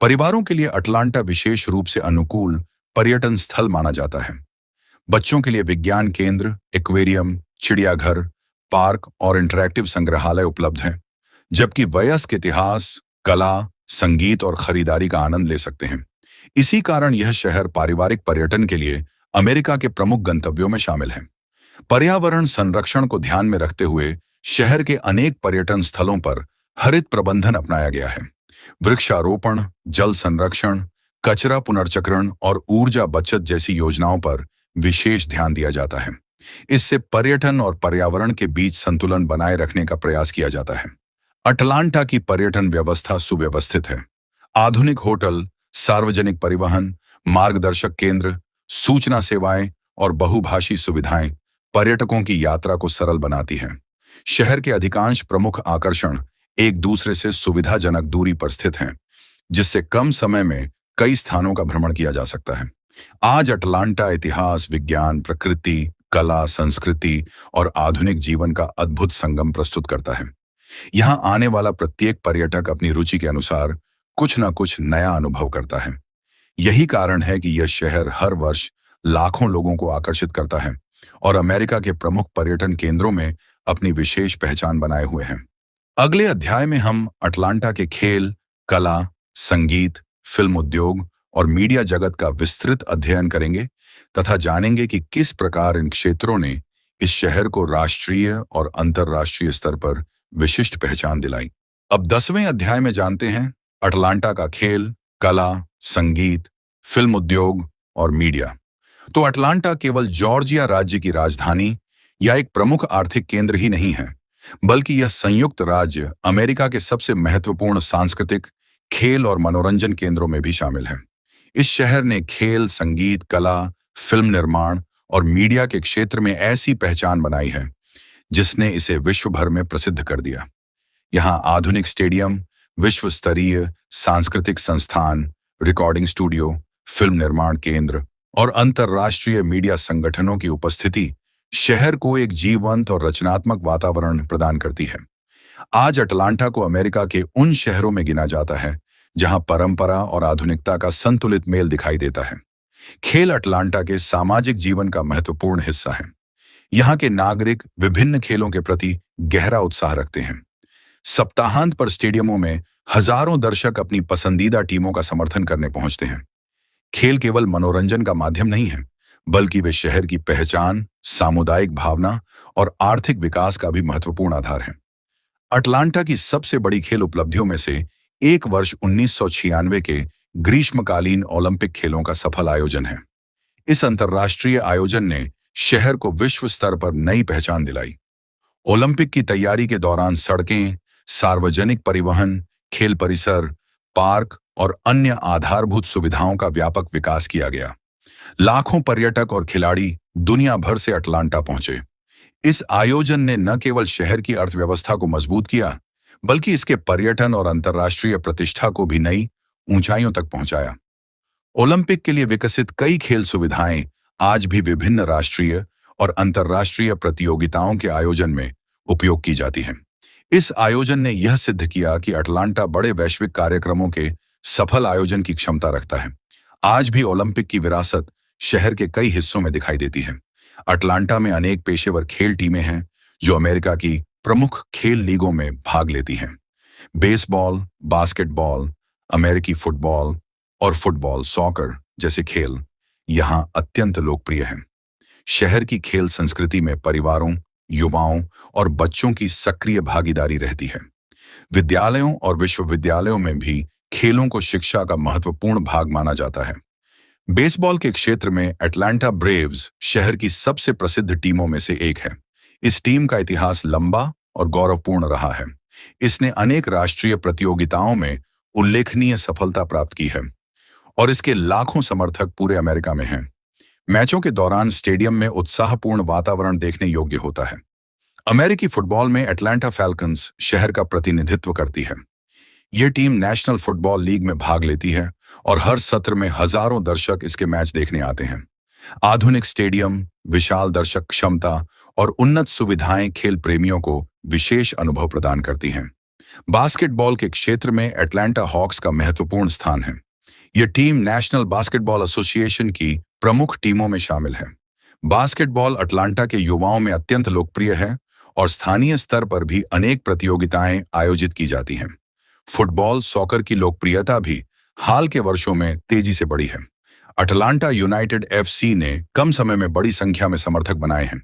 परिवारों के लिए अटलांटा विशेष रूप से अनुकूल पर्यटन स्थल माना जाता है। बच्चों के लिए विज्ञान केंद्र, एक्वेरियम, चिड़ियाघर, पार्क और इंटरैक्टिव संग्रहालय उपलब्ध हैं, जबकि वयस्क इतिहास, कला, संगीत और खरीदारी का आनंद ले सकते हैं। इसी कारण यह शहर पारिवारिक पर्यटन के लिए अमेरिका के प्रमुख गंतव्यों में शामिल है। पर्यावरण संरक्षण को ध्यान में रखते हुए शहर के अनेक पर्यटन स्थलों पर हरित प्रबंधन अपनाया गया है। वृक्षारोपण, जल संरक्षण, कचरा पुनर्चक्रण और ऊर्जा बचत जैसी योजनाओं पर विशेष ध्यान दिया जाता है। इससे पर्यटन और पर्यावरण के बीच संतुलन बनाए रखने का प्रयास किया जाता है। अटलांटा की पर्यटन व्यवस्था सुव्यवस्थित है। आधुनिक होटल, सार्वजनिक परिवहन, मार्गदर्शक केंद्र, सूचना सेवाएं और बहुभाषी सुविधाएं पर्यटकों की यात्रा को सरल बनाती हैं। शहर के अधिकांश प्रमुख आकर्षण एक दूसरे से सुविधाजनक दूरी पर स्थित हैं, जिससे कम समय में कई स्थानों का भ्रमण किया जा सकता है। आज अटलांटा इतिहास, विज्ञान, प्रकृति, कला, संस्कृति और आधुनिक जीवन का अद्भुत संगम प्रस्तुत करता है। यहाँ आने वाला प्रत्येक पर्यटक अपनी रुचि के अनुसार कुछ न कुछ नया अनुभव करता है। यही कारण है कि यह शहर हर वर्ष लाखों लोगों को आकर्षित करता है और अमेरिका के प्रमुख पर्यटन केंद्रों में अपनी विशेष पहचान बनाए हुए हैं। अगले अध्याय में हम अटलांटा के खेल, कला, संगीत, फिल्म उद्योग और मीडिया जगत का विस्तृत अध्ययन करेंगे तथा जानेंगे कि किस प्रकार इन क्षेत्रों ने इस शहर को राष्ट्रीय और अंतर्राष्ट्रीय स्तर पर विशिष्ट पहचान दिलाई। अब 10वें अध्याय में जानते हैं अटलांटा का खेल, कला, संगीत, फिल्म उद्योग और मीडिया। तो अटलांटा केवल जॉर्जिया राज्य की राजधानी या एक प्रमुख आर्थिक केंद्र ही नहीं है, बल्कि यह संयुक्त राज्य अमेरिका के सबसे महत्वपूर्ण सांस्कृतिक, खेल और मनोरंजन केंद्रों में भी शामिल है। इस शहर ने खेल, संगीत, कला, फिल्म निर्माण और मीडिया के क्षेत्र में ऐसी पहचान बनाई है जिसने इसे विश्व भर में प्रसिद्ध कर दिया। यहाँ आधुनिक स्टेडियम, विश्व स्तरीय सांस्कृतिक संस्थान, रिकॉर्डिंग स्टूडियो, फिल्म निर्माण केंद्र और अंतर्राष्ट्रीय मीडिया संगठनों की उपस्थिति शहर को एक जीवंत और रचनात्मक वातावरण प्रदान करती है। आज अटलांटा को अमेरिका के उन शहरों में गिना जाता है जहां परंपरा और आधुनिकता का संतुलित मेल दिखाई देता है। खेल अटलांटा के सामाजिक जीवन का महत्वपूर्ण हिस्सा है। यहाँ के नागरिक विभिन्न खेलों के प्रति गहरा उत्साह रखते हैं। सप्ताहांत पर स्टेडियमों में हजारों दर्शक अपनी पसंदीदा टीमों का समर्थन करने पहुंचते हैं। खेल केवल मनोरंजन का माध्यम नहीं है, बल्कि वे शहर की पहचान, सामुदायिक भावना और आर्थिक विकास का भी महत्वपूर्ण आधार है। अटलांटा की सबसे बड़ी खेल उपलब्धियों में से एक वर्ष 1996 के ग्रीष्मकालीन ओलंपिक खेलों का सफल आयोजन है। इस अंतर्राष्ट्रीय आयोजन ने शहर को विश्व स्तर पर नई पहचान दिलाई। ओलंपिक की तैयारी के दौरान सड़कें, सार्वजनिक परिवहन, खेल परिसर, पार्क और अन्य आधारभूत सुविधाओं का व्यापक विकास किया गया। लाखों पर्यटक और खिलाड़ी दुनिया भर से अटलांटा पहुंचे। इस आयोजन ने न केवल शहर की अर्थव्यवस्था को मजबूत किया, बल्कि इसके पर्यटन और अंतर्राष्ट्रीय प्रतिष्ठा को भी नई ऊंचाइयों तक पहुंचाया। ओलंपिक के लिए विकसित कई खेल सुविधाएं आज भी विभिन्न राष्ट्रीय और अंतर्राष्ट्रीय प्रतियोगिताओं के आयोजन में उपयोग की जाती हैं। इस आयोजन ने यह सिद्ध किया कि अटलांटा बड़े वैश्विक कार्यक्रमों के सफल आयोजन की क्षमता रखता है। आज भी ओलंपिक की विरासत शहर के कई हिस्सों में दिखाई देती है। अटलांटा में अनेक पेशेवर खेल टीमें हैं जो अमेरिका की प्रमुख खेल लीगों में भाग लेती हैं। बेसबॉल, बास्केटबॉल, अमेरिकी फुटबॉल और फुटबॉल, सॉकर जैसे खेल यहाँ अत्यंत लोकप्रिय हैं। शहर की खेल संस्कृति में परिवारों, युवाओं और बच्चों की सक्रिय भागीदारी रहती है। विद्यालयों और विश्वविद्यालयों में भी खेलों को शिक्षा का महत्वपूर्ण भाग माना जाता है। बेसबॉल के क्षेत्र में अटलांटा ब्रेव्स शहर की सबसे प्रसिद्ध टीमों में से एक है। इस टीम का इतिहास लंबा और गौरवपूर्ण रहा है। इसने अनेक राष्ट्रीय प्रतियोगिताओं में उल्लेखनीय सफलता प्राप्त की है और इसके लाखों समर्थक पूरे अमेरिका में हैं। मैचों के दौरान स्टेडियम में उत्साहपूर्ण वातावरण देखने योग्य होता है। अमेरिकी फुटबॉल में अटलांटा फैल्कन्स शहर का प्रतिनिधित्व करती है। यह टीम नेशनल फुटबॉल लीग में भाग लेती है और हर सत्र में हजारों दर्शक इसके मैच देखने आते हैं। आधुनिक स्टेडियम, विशाल दर्शक क्षमता और उन्नत सुविधाएं खेल प्रेमियों को विशेष अनुभव प्रदान करती हैं। बास्केटबॉल के क्षेत्र में अटलांटा हॉक्स का महत्वपूर्ण स्थान है। यह टीम नेशनल बास्केटबॉल एसोसिएशन की प्रमुख टीमों में शामिल है। बास्केटबॉल अटलांटा के युवाओं में अत्यंत लोकप्रिय है और स्थानीय स्तर पर भी अनेक प्रतियोगिताएं आयोजित की जाती हैं। फुटबॉल, सॉकर की लोकप्रियता भी हाल के वर्षों में तेजी से बढ़ी है। अटलांटा यूनाइटेड एफसी ने कम समय में बड़ी संख्या में समर्थक बनाए हैं।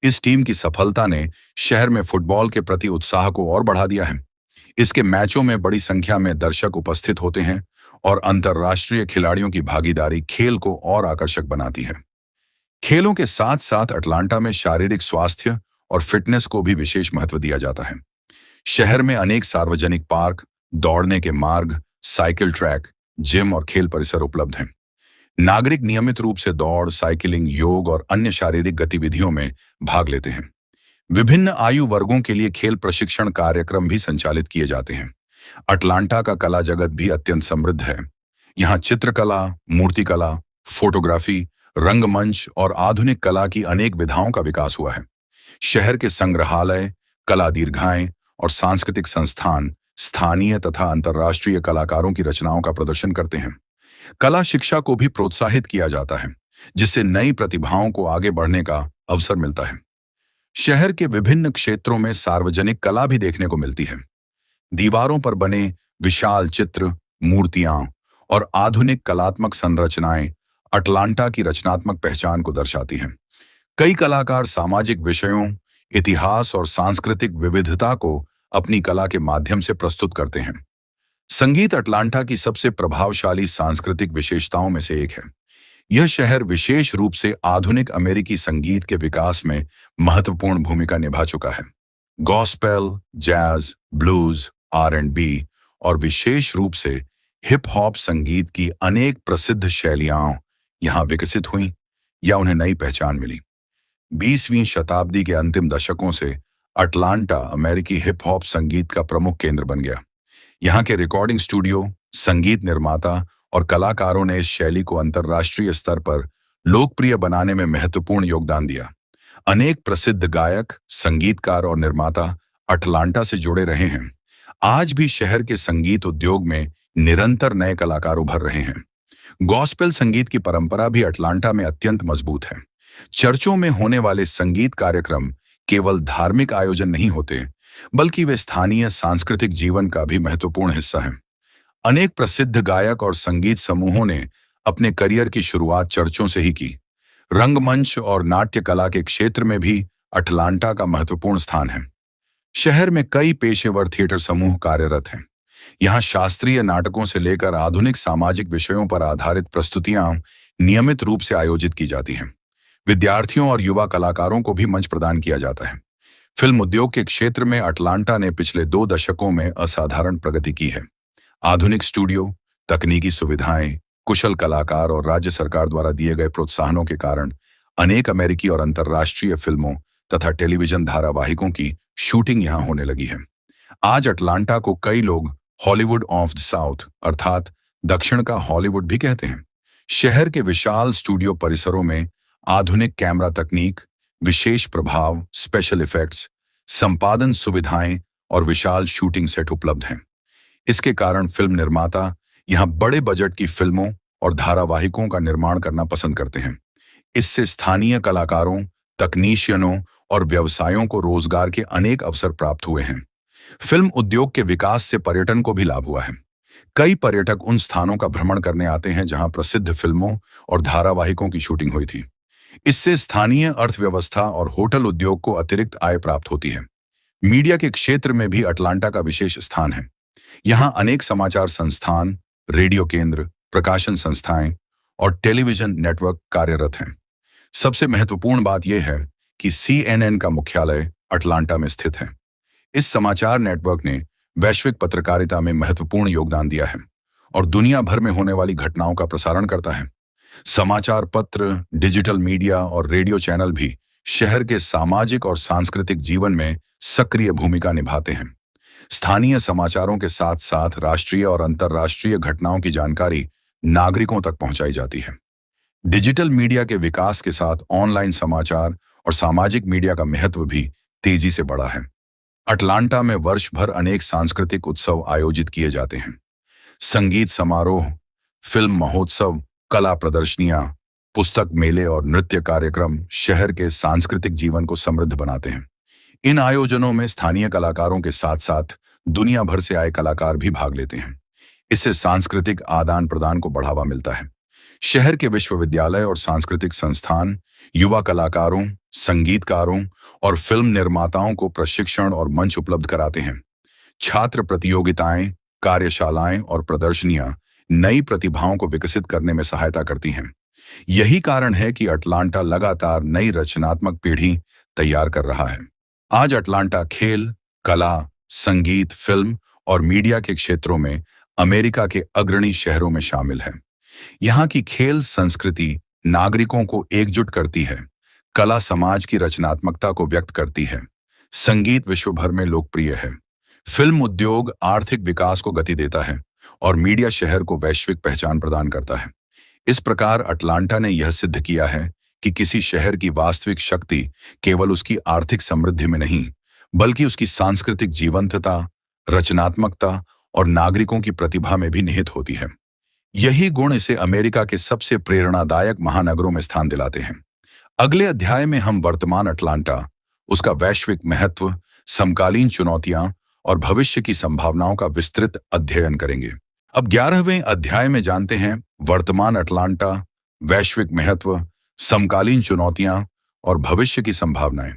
इस टीम की सफलता ने शहर में फुटबॉल के प्रति उत्साह को और बढ़ा दिया है। इसके मैचों में बड़ी संख्या में दर्शक उपस्थित होते हैं और अंतर्राष्ट्रीय खिलाड़ियों की भागीदारी खेल को और आकर्षक बनाती है। खेलों के साथ साथ अटलांटा में शारीरिक स्वास्थ्य और फिटनेस को भी विशेष महत्व दिया जाता है। शहर में अनेक सार्वजनिक पार्क, दौड़ने के मार्ग, साइकिल ट्रैक, जिम और खेल परिसर उपलब्ध हैं। नागरिक नियमित रूप से दौड़, साइकिलिंग, योग और अन्य शारीरिक गतिविधियों में भाग लेते हैं। विभिन्न आयु वर्गों के लिए खेल प्रशिक्षण कार्यक्रम भी संचालित किए जाते हैं। अटलांटा का कला जगत भी अत्यंत समृद्ध है। यहाँ चित्रकला, मूर्तिकला, फोटोग्राफी, रंगमंच और आधुनिक कला की अनेक विधाओं का विकास हुआ है। शहर के संग्रहालय, कला दीर्घाएं और सांस्कृतिक संस्थान स्थानीय तथा अंतर्राष्ट्रीय कलाकारों की रचनाओं का प्रदर्शन करते हैं। कला शिक्षा को भी प्रोत्साहित किया जाता है, जिससे नई प्रतिभाओं को आगे बढ़ने का अवसर मिलता है। शहर के विभिन्न क्षेत्रों में सार्वजनिक कला भी देखने को मिलती है। दीवारों पर बने विशाल चित्र, मूर्तियां और आधुनिक कलात्मक संरचनाएं अटलांटा की रचनात्मक पहचान को दर्शाती हैं। कई कलाकार सामाजिक विषयों, इतिहास और सांस्कृतिक विविधता को अपनी कला के माध्यम से प्रस्तुत करते हैं। संगीत अटलांटा की सबसे प्रभावशाली सांस्कृतिक विशेषताओं में से एक है। यह शहर विशेष रूप से आधुनिक अमेरिकी संगीत के विकास में महत्वपूर्ण भूमिका निभा चुका है। गॉस्पेल, जैज, ब्लूज, R&B और विशेष रूप से हिप हॉप संगीत की अनेक प्रसिद्ध शैलियां यहां विकसित हुईं या उन्हें नई पहचान मिली। 20वीं शताब्दी के अंतिम दशकों से अटलांटा अमेरिकी हिप हॉप संगीत का प्रमुख केंद्र बन गया। यहाँ के रिकॉर्डिंग स्टूडियो, संगीत निर्माता और कलाकारों ने इस शैली को अंतर्राष्ट्रीय स्तर पर लोकप्रिय बनाने में महत्वपूर्ण योगदान दिया। अनेक प्रसिद्ध गायक, संगीतकार और निर्माता अटलांटा से जुड़े रहे हैं। आज भी शहर के संगीत उद्योग में निरंतर नए कलाकार उभर रहे हैं। गॉस्पेल संगीत की परंपरा भी अटलांटा में अत्यंत मजबूत है। चर्चों में होने वाले संगीत कार्यक्रम केवल धार्मिक आयोजन नहीं होते, बल्कि वे स्थानीय सांस्कृतिक जीवन का भी महत्वपूर्ण हिस्सा हैं। अनेक प्रसिद्ध गायक और संगीत समूहों ने अपने करियर की शुरुआत चर्चों से ही की। रंगमंच और नाट्य कला के क्षेत्र में भी अटलांटा का महत्वपूर्ण स्थान है। शहर में कई पेशेवर थिएटर समूह कार्यरत हैं। यहाँ शास्त्रीय नाटकों से लेकर आधुनिक सामाजिक विषयों पर आधारित प्रस्तुतियां नियमित रूप से आयोजित की जाती हैं। विद्यार्थियों और युवा कलाकारों को भी मंच प्रदान किया जाता है। फिल्म उद्योग के क्षेत्र में अटलांटा ने पिछले 2 दशकों में असाधारण प्रगति की है। आधुनिक स्टूडियो, तकनीकी सुविधाएं, कुशल कलाकार और राज्य सरकार द्वारा दिए गए प्रोत्साहनों के कारण अनेक अमेरिकी और अंतर्राष्ट्रीय फिल्मों तथा टेलीविजन धारावाहिकों की शूटिंग यहां होने लगी है। आज अटलांटा को कई लोग हॉलीवुड ऑफ द साउथ अर्थात दक्षिण का हॉलीवुड भी कहते हैं। शहर के विशाल स्टूडियो परिसरों में आधुनिक कैमरा तकनीक, विशेष प्रभाव, स्पेशल इफेक्ट्स, संपादन सुविधाएं और विशाल शूटिंग सेट उपलब्ध हैं। इसके कारण फिल्म निर्माता यहां बड़े बजट की फिल्मों और धारावाहिकों का निर्माण करना पसंद करते हैं। इससे स्थानीय कलाकारों, तकनीशियनों और व्यवसायों को रोजगार के अनेक अवसर प्राप्त हुए हैं। फिल्म उद्योग के विकास से पर्यटन को भी लाभ हुआ है। कई पर्यटक उन स्थानों का भ्रमण करने आते हैं जहां प्रसिद्ध फिल्मों और धारावाहिकों की शूटिंग हुई थी। इससे स्थानीय अर्थव्यवस्था और होटल उद्योग को अतिरिक्त आय प्राप्त होती है। मीडिया के क्षेत्र में भी अटलांटा का विशेष स्थान है। यहाँ अनेक समाचार संस्थान, रेडियो केंद्र, प्रकाशन संस्थाएं और टेलीविजन नेटवर्क कार्यरत हैं। सबसे महत्वपूर्ण बात यह है कि CNN का मुख्यालय अटलांटा में स्थित है। इस समाचार नेटवर्क ने वैश्विक पत्रकारिता में महत्वपूर्ण योगदान दिया है और दुनिया भर में होने वाली घटनाओं का प्रसारण करता है। समाचार पत्र, डिजिटल मीडिया और रेडियो चैनल भी शहर के सामाजिक और सांस्कृतिक जीवन में सक्रिय भूमिका निभाते हैं। स्थानीय समाचारों के साथ साथ राष्ट्रीय और अंतर्राष्ट्रीय घटनाओं की जानकारी नागरिकों तक पहुंचाई जाती है। डिजिटल मीडिया के विकास के साथ ऑनलाइन समाचार और सामाजिक मीडिया का महत्व भी तेजी से बढ़ा है। अटलांटा में वर्ष भर अनेक सांस्कृतिक उत्सव आयोजित किए जाते हैं। संगीत समारोह, फिल्म महोत्सव, कला प्रदर्शनियां, पुस्तक मेले और नृत्य कार्यक्रम शहर के सांस्कृतिक जीवन को समृद्ध बनाते हैं। इन आयोजनों में स्थानीय कलाकारों के साथ साथ दुनिया भर से आए कलाकार भी भाग लेते हैं। इससे सांस्कृतिक आदान प्रदान को बढ़ावा मिलता है। शहर के विश्वविद्यालय और सांस्कृतिक संस्थान युवा कलाकारों, संगीतकारों और फिल्म निर्माताओं को प्रशिक्षण और मंच उपलब्ध कराते हैं। छात्र प्रतियोगिताएं, कार्यशालाएं और प्रदर्शनियां नई प्रतिभाओं को विकसित करने में सहायता करती हैं। यही कारण है कि अटलांटा लगातार नई रचनात्मक पीढ़ी तैयार कर रहा है। आज अटलांटा खेल, कला, संगीत, फिल्म और मीडिया के क्षेत्रों में अमेरिका के अग्रणी शहरों में शामिल है। यहाँ की खेल संस्कृति नागरिकों को एकजुट करती है, कला समाज की रचनात्मकता को व्यक्त करती है, संगीत विश्व भर में लोकप्रिय है, फिल्म उद्योग आर्थिक विकास को गति देता है और मीडिया शहर को वैश्विक पहचान प्रदान करता है। इस प्रकार अटलांटा ने यह सिद्ध किया है कि किसी शहर की वास्तविक शक्ति केवल उसकी आर्थिक समृद्धि में नहीं, बल्कि उसकी सांस्कृतिक जीवंतता, रचनात्मकता और नागरिकों की प्रतिभा में भी निहित होती है। यही गुण इसे अमेरिका के सबसे प्रेरणादायक महानगरों में स्थान दिलाते हैं। अगले अध्याय में हम वर्तमान अटलांटा, उसका वैश्विक महत्व, समकालीन चुनौतियां और भविष्य की संभावनाओं का विस्तृत अध्ययन करेंगे। अब 11वें अध्याय में जानते हैं वर्तमान अटलांटा, वैश्विक महत्व, समकालीन चुनौतियां और भविष्य की संभावनाएं।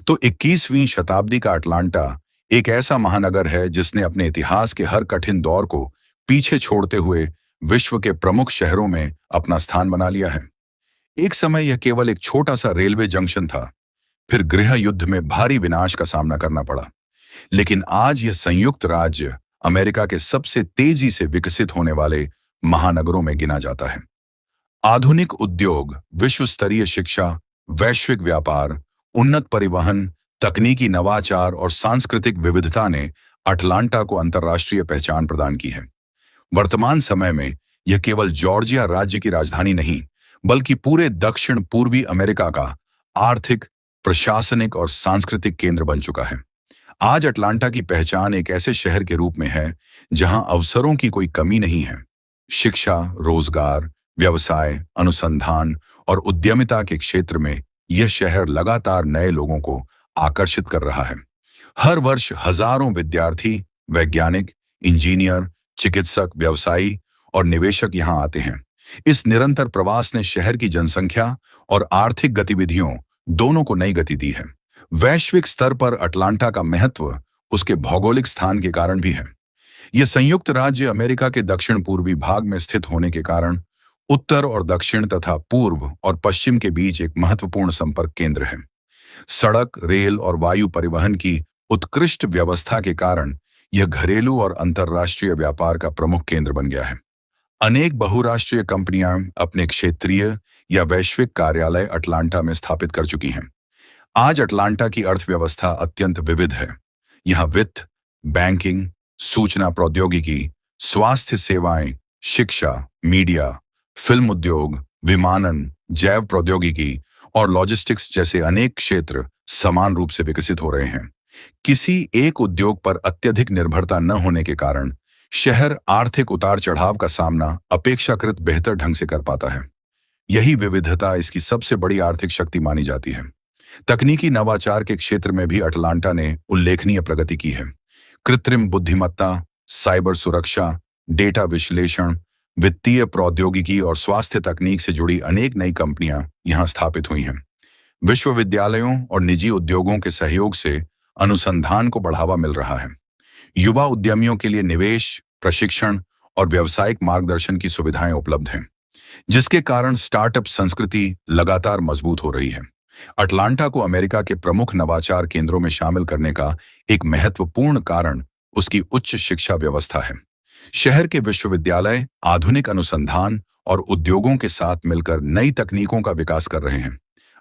तो 21वीं शताब्दी का अटलांटा एक ऐसा महानगर है जिसने अपने इतिहास के हर कठिन दौर को पीछे छोड़ते हुए विश्व के प्रमुख शहरों में अपना स्थान बना लिया है। एक समय यह केवल एक छोटा सा रेलवे जंक्शन था, फिर गृह युद्ध में भारी विनाश का सामना करना पड़ा, लेकिन आज यह संयुक्त राज्य अमेरिका के सबसे तेजी से विकसित होने वाले महानगरों में गिना जाता है। आधुनिक उद्योग, विश्व स्तरीय शिक्षा, वैश्विक व्यापार, उन्नत परिवहन, तकनीकी नवाचार और सांस्कृतिक विविधता ने अटलांटा को अंतर्राष्ट्रीय पहचान प्रदान की है। वर्तमान समय में यह केवल जॉर्जिया राज्य की राजधानी नहीं, बल्कि पूरे दक्षिण पूर्वी अमेरिका का आर्थिक, प्रशासनिक और सांस्कृतिक केंद्र बन चुका है। आज अटलांटा की पहचान एक ऐसे शहर के रूप में है जहां अवसरों की कोई कमी नहीं है। शिक्षा, रोजगार, व्यवसाय, अनुसंधान और उद्यमिता के क्षेत्र में यह शहर लगातार नए लोगों को आकर्षित कर रहा है। हर वर्ष हजारों विद्यार्थी, वैज्ञानिक, इंजीनियर, चिकित्सक, व्यवसायी और निवेशक यहां आते हैं। इस निरंतर प्रवास ने शहर की जनसंख्या और आर्थिक गतिविधियों दोनों को नई गति दी है। वैश्विक स्तर पर अटलांटा का महत्व उसके भौगोलिक स्थान के कारण भी है। यह संयुक्त राज्य अमेरिका के दक्षिण पूर्वी भाग में स्थित होने के कारण उत्तर और दक्षिण तथा पूर्व और पश्चिम के बीच एक महत्वपूर्ण संपर्क केंद्र है। सड़क, रेल और वायु परिवहन की उत्कृष्ट व्यवस्था के कारण यह घरेलू और अंतर्राष्ट्रीय व्यापार का प्रमुख केंद्र बन गया है। अनेक बहुराष्ट्रीय कंपनियां अपने क्षेत्रीय या वैश्विक कार्यालय अटलांटा में स्थापित कर चुकी हैं। आज अटलांटा की अर्थव्यवस्था अत्यंत विविध है। यहाँ वित्त, बैंकिंग, सूचना प्रौद्योगिकी, स्वास्थ्य सेवाएं, शिक्षा, मीडिया, फिल्म उद्योग, विमानन, जैव प्रौद्योगिकी और लॉजिस्टिक्स जैसे अनेक क्षेत्र समान रूप से विकसित हो रहे हैं। किसी एक उद्योग पर अत्यधिक निर्भरता न होने के कारण शहर आर्थिक उतार चढ़ाव का सामना अपेक्षाकृत बेहतर ढंग से कर पाता है। यही विविधता इसकी सबसे बड़ी आर्थिक शक्ति मानी जाती है। तकनीकी नवाचार के क्षेत्र में भी अटलांटा ने उल्लेखनीय प्रगति की है। कृत्रिम बुद्धिमत्ता, साइबर सुरक्षा, डेटा विश्लेषण, वित्तीय प्रौद्योगिकी और स्वास्थ्य तकनीक से जुड़ी अनेक नई कंपनियां यहां स्थापित हुई हैं। विश्वविद्यालयों और निजी उद्योगों के सहयोग से अनुसंधान को बढ़ावा मिल रहा है। युवा उद्यमियों के लिए निवेश, प्रशिक्षण और व्यावसायिक मार्गदर्शन की सुविधाएं उपलब्ध हैं, जिसके कारण स्टार्टअप संस्कृति लगातार मजबूत हो रही है। अटलांटा को अमेरिका के प्रमुख नवाचार केंद्रों में शामिल करने का एक महत्वपूर्ण कारण उसकी उच्च शिक्षा व्यवस्था है। शहर के विश्वविद्यालय आधुनिक अनुसंधान और उद्योगों के साथ मिलकर नई तकनीकों का विकास कर रहे हैं।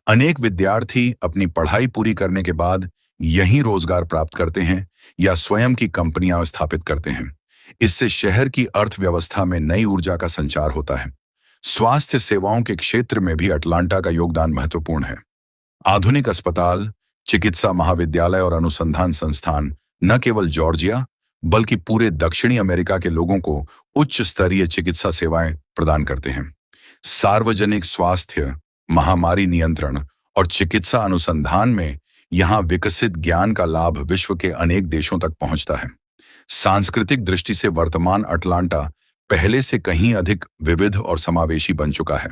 अनेक विद्यार्थी अपनी पढ़ाई पूरी करने के बाद यहीं रोजगार प्राप्त करते हैं या स्वयं की कंपनियां स्थापित करते हैं। इससे शहर की अर्थव्यवस्था में नई ऊर्जा का संचार होता है। स्वास्थ्य सेवाओं के क्षेत्र में भी अटलांटा का योगदान महत्वपूर्ण है। आधुनिक अस्पताल, चिकित्सा महाविद्यालय और अनुसंधान संस्थान न केवल जॉर्जिया बल्कि पूरे दक्षिणी अमेरिका के लोगों को उच्च स्तरीय चिकित्सा सेवाएं प्रदान करते हैं। सार्वजनिक स्वास्थ्य, महामारी नियंत्रण और चिकित्सा अनुसंधान में यहाँ विकसित ज्ञान का लाभ विश्व के अनेक देशों तक पहुंचता है। सांस्कृतिक दृष्टि से वर्तमान अटलांटा पहले से कहीं अधिक विविध और समावेशी बन चुका है।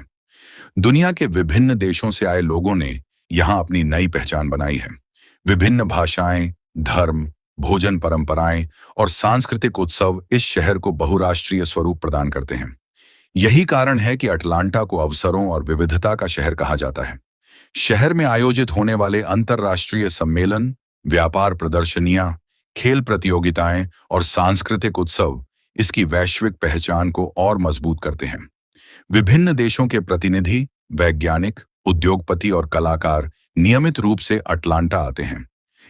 दुनिया के विभिन्न देशों से आए लोगों ने यहाँ अपनी नई पहचान बनाई है। विभिन्न भाषाएं, धर्म, भोजन परंपराएं और सांस्कृतिक उत्सव इस शहर को बहुराष्ट्रीय स्वरूप प्रदान करते हैं। यही कारण है कि अटलांटा को अवसरों और विविधता का शहर कहा जाता है। शहर में आयोजित होने वाले अंतर्राष्ट्रीय सम्मेलन, व्यापार प्रदर्शनियां, खेल प्रतियोगिताएं और सांस्कृतिक उत्सव इसकी वैश्विक पहचान को और मजबूत करते हैं। विभिन्न देशों के प्रतिनिधि, वैज्ञानिक, उद्योगपति और कलाकार नियमित रूप से अटलांटा आते हैं।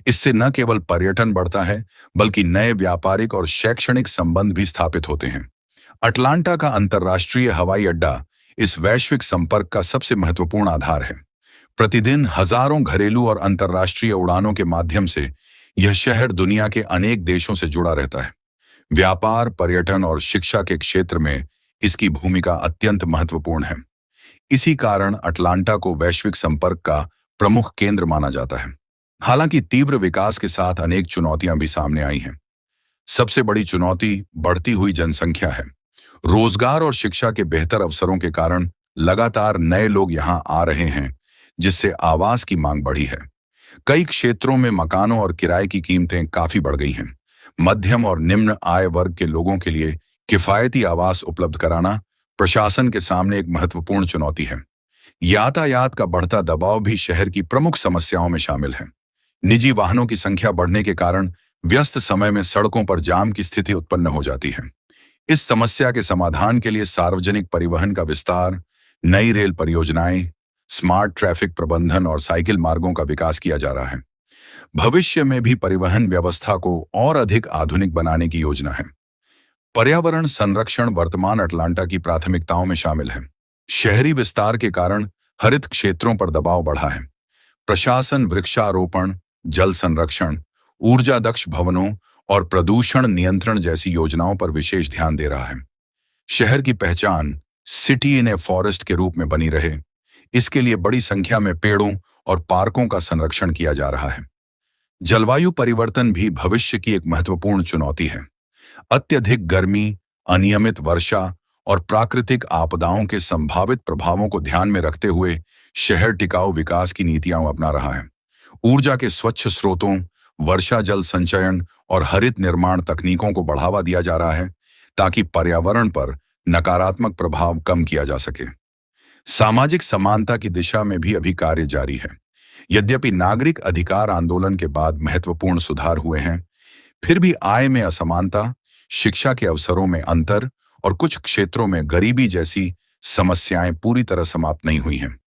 इससे न केवल पर्यटन बढ़ता है बल्कि नए व्यापारिक और शैक्षणिक संबंध भी स्थापित होते हैं। अटलांटा का अंतर्राष्ट्रीय हवाई अड्डा इस वैश्विक संपर्क का सबसे महत्वपूर्ण आधार है। प्रतिदिन हजारों घरेलू और अंतर्राष्ट्रीय उड़ानों के माध्यम से यह शहर दुनिया के अनेक देशों से जुड़ा रहता है। व्यापार, पर्यटन और शिक्षा के क्षेत्र में इसकी भूमिका अत्यंत महत्वपूर्ण है। इसी कारण अटलांटा को वैश्विक संपर्क का प्रमुख केंद्र माना जाता है। हालांकि तीव्र विकास के साथ अनेक चुनौतियां भी सामने आई हैं। सबसे बड़ी चुनौती बढ़ती हुई जनसंख्या है। रोजगार और शिक्षा के बेहतर अवसरों के कारण लगातार नए लोग यहां आ रहे हैं, जिससे आवास की मांग बढ़ी है। कई क्षेत्रों में मकानों और किराए की कीमतें काफी बढ़ गई हैं। मध्यम और निम्न आय वर्ग के लोगों के लिए किफायती आवास उपलब्ध कराना प्रशासन के सामने एक महत्वपूर्ण चुनौती है। यातायात का बढ़ता दबाव भी शहर की प्रमुख समस्याओं में शामिल है। निजी वाहनों की संख्या बढ़ने के कारण व्यस्त समय में सड़कों पर जाम की स्थिति उत्पन्न हो जाती है। इस समस्या के समाधान के लिए सार्वजनिक परिवहन का विस्तार, नई रेल परियोजनाएं, स्मार्ट ट्रैफिक प्रबंधन और साइकिल मार्गों का विकास किया जा रहा है। भविष्य में भी परिवहन व्यवस्था को और अधिक आधुनिक बनाने की योजना है। पर्यावरण संरक्षण वर्तमान अटलांटा की प्राथमिकताओं में शामिल है। शहरी विस्तार के कारण हरित क्षेत्रों पर दबाव बढ़ा है। प्रशासन वृक्षारोपण, जल संरक्षण, ऊर्जा दक्ष भवनों और प्रदूषण नियंत्रण जैसी योजनाओं पर विशेष ध्यान दे रहा है। शहर की पहचान सिटी इन ए फॉरेस्ट के रूप में बनी रहे, इसके लिए बड़ी संख्या में पेड़ों और पार्कों का संरक्षण किया जा रहा है। जलवायु परिवर्तन भी भविष्य की एक महत्वपूर्ण चुनौती है। अत्यधिक गर्मी, अनियमित वर्षा और प्राकृतिक आपदाओं के संभावित प्रभावों को ध्यान में रखते हुए शहर टिकाऊ विकास की नीतियां अपना रहा है। ऊर्जा के स्वच्छ स्रोतों, वर्षा जल संचयन और हरित निर्माण तकनीकों को बढ़ावा दिया जा रहा है ताकि पर्यावरण पर नकारात्मक प्रभाव कम किया जा सके। सामाजिक समानता की दिशा में भी अभी कार्य जारी है। यद्यपि नागरिक अधिकार आंदोलन के बाद महत्वपूर्ण सुधार हुए हैं, फिर भी आय में असमानता, शिक्षा के अवसरों में अंतर और कुछ क्षेत्रों में गरीबी जैसी समस्याएं पूरी तरह समाप्त नहीं हुई हैं।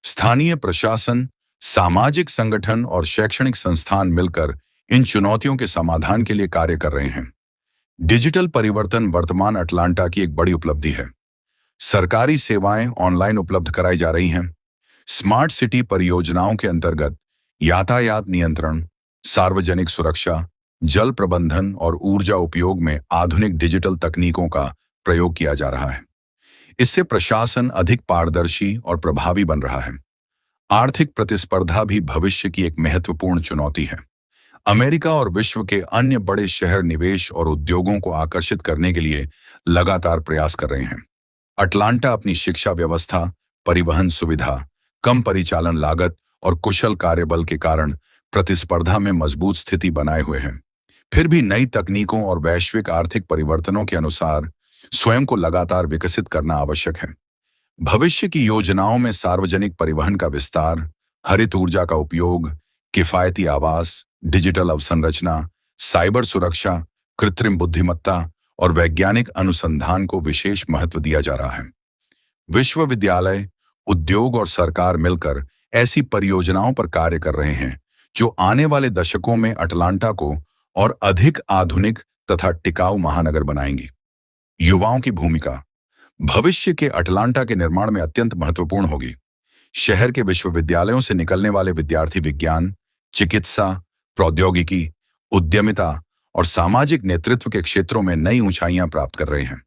स्थानीय प्रशासन, सामाजिक संगठन और शैक्षणिक संस्थान मिलकर इन चुनौतियों के समाधान के लिए कार्य कर रहे हैं। डिजिटल परिवर्तन वर्तमान अटलांटा की एक बड़ी उपलब्धि है। सरकारी सेवाएं ऑनलाइन उपलब्ध कराई जा रही हैं। स्मार्ट सिटी परियोजनाओं के अंतर्गत यातायात नियंत्रण, सार्वजनिक सुरक्षा, जल प्रबंधन और ऊर्जा उपयोग में आधुनिक डिजिटल तकनीकों का प्रयोग किया जा रहा है। इससे प्रशासन अधिक पारदर्शी और प्रभावी बन रहा है। आर्थिक प्रतिस्पर्धा भी भविष्य की एक महत्वपूर्ण चुनौती है। अमेरिका और विश्व के अन्य बड़े शहर निवेश और उद्योगों को आकर्षित करने के लिए लगातार प्रयास कर रहे हैं। अटलांटा अपनी शिक्षा व्यवस्था, परिवहन सुविधा, कम परिचालन लागत और कुशल कार्यबल के कारण प्रतिस्पर्धा में मजबूत स्थिति बनाए हुए है। फिर भी नई तकनीकों और वैश्विक आर्थिक परिवर्तनों के अनुसार स्वयं को लगातार विकसित करना आवश्यक है। भविष्य की योजनाओं में सार्वजनिक परिवहन का विस्तार, हरित ऊर्जा का उपयोग, किफायती आवास, डिजिटल अवसंरचना, साइबर सुरक्षा, कृत्रिम बुद्धिमत्ता और वैज्ञानिक अनुसंधान को विशेष महत्व दिया जा रहा है। विश्वविद्यालय, उद्योग और सरकार मिलकर ऐसी परियोजनाओं पर कार्य कर रहे हैं जो आने वाले दशकों में अटलांटा को और अधिक आधुनिक तथा टिकाऊ महानगर बनाएंगी। युवाओं की भूमिका भविष्य के अटलांटा के निर्माण में अत्यंत महत्वपूर्ण होगी। शहर के विश्वविद्यालयों से निकलने वाले विद्यार्थी विज्ञान, चिकित्सा, प्रौद्योगिकी, उद्यमिता और सामाजिक नेतृत्व के क्षेत्रों में नई ऊंचाइयां प्राप्त कर रहे हैं।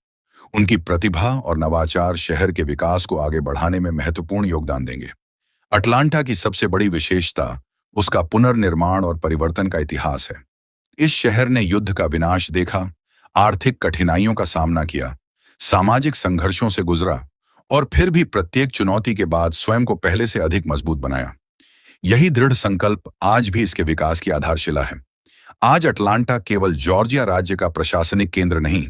उनकी प्रतिभा और नवाचार शहर के विकास को आगे बढ़ाने में महत्वपूर्ण योगदान देंगे। अटलांटा की सबसे बड़ी विशेषता उसका पुनर्निर्माण और परिवर्तन का इतिहास है। इस शहर ने युद्ध का विनाश देखा, आर्थिक कठिनाइयों का सामना किया, सामाजिक संघर्षों से गुजरा और फिर भी प्रत्येक चुनौती के बाद स्वयं को पहले से अधिक मजबूत बनाया। यही दृढ़ संकल्प आज भी इसके विकास की आधारशिला है। आज अटलांटा केवल जॉर्जिया राज्य का प्रशासनिक केंद्र नहीं,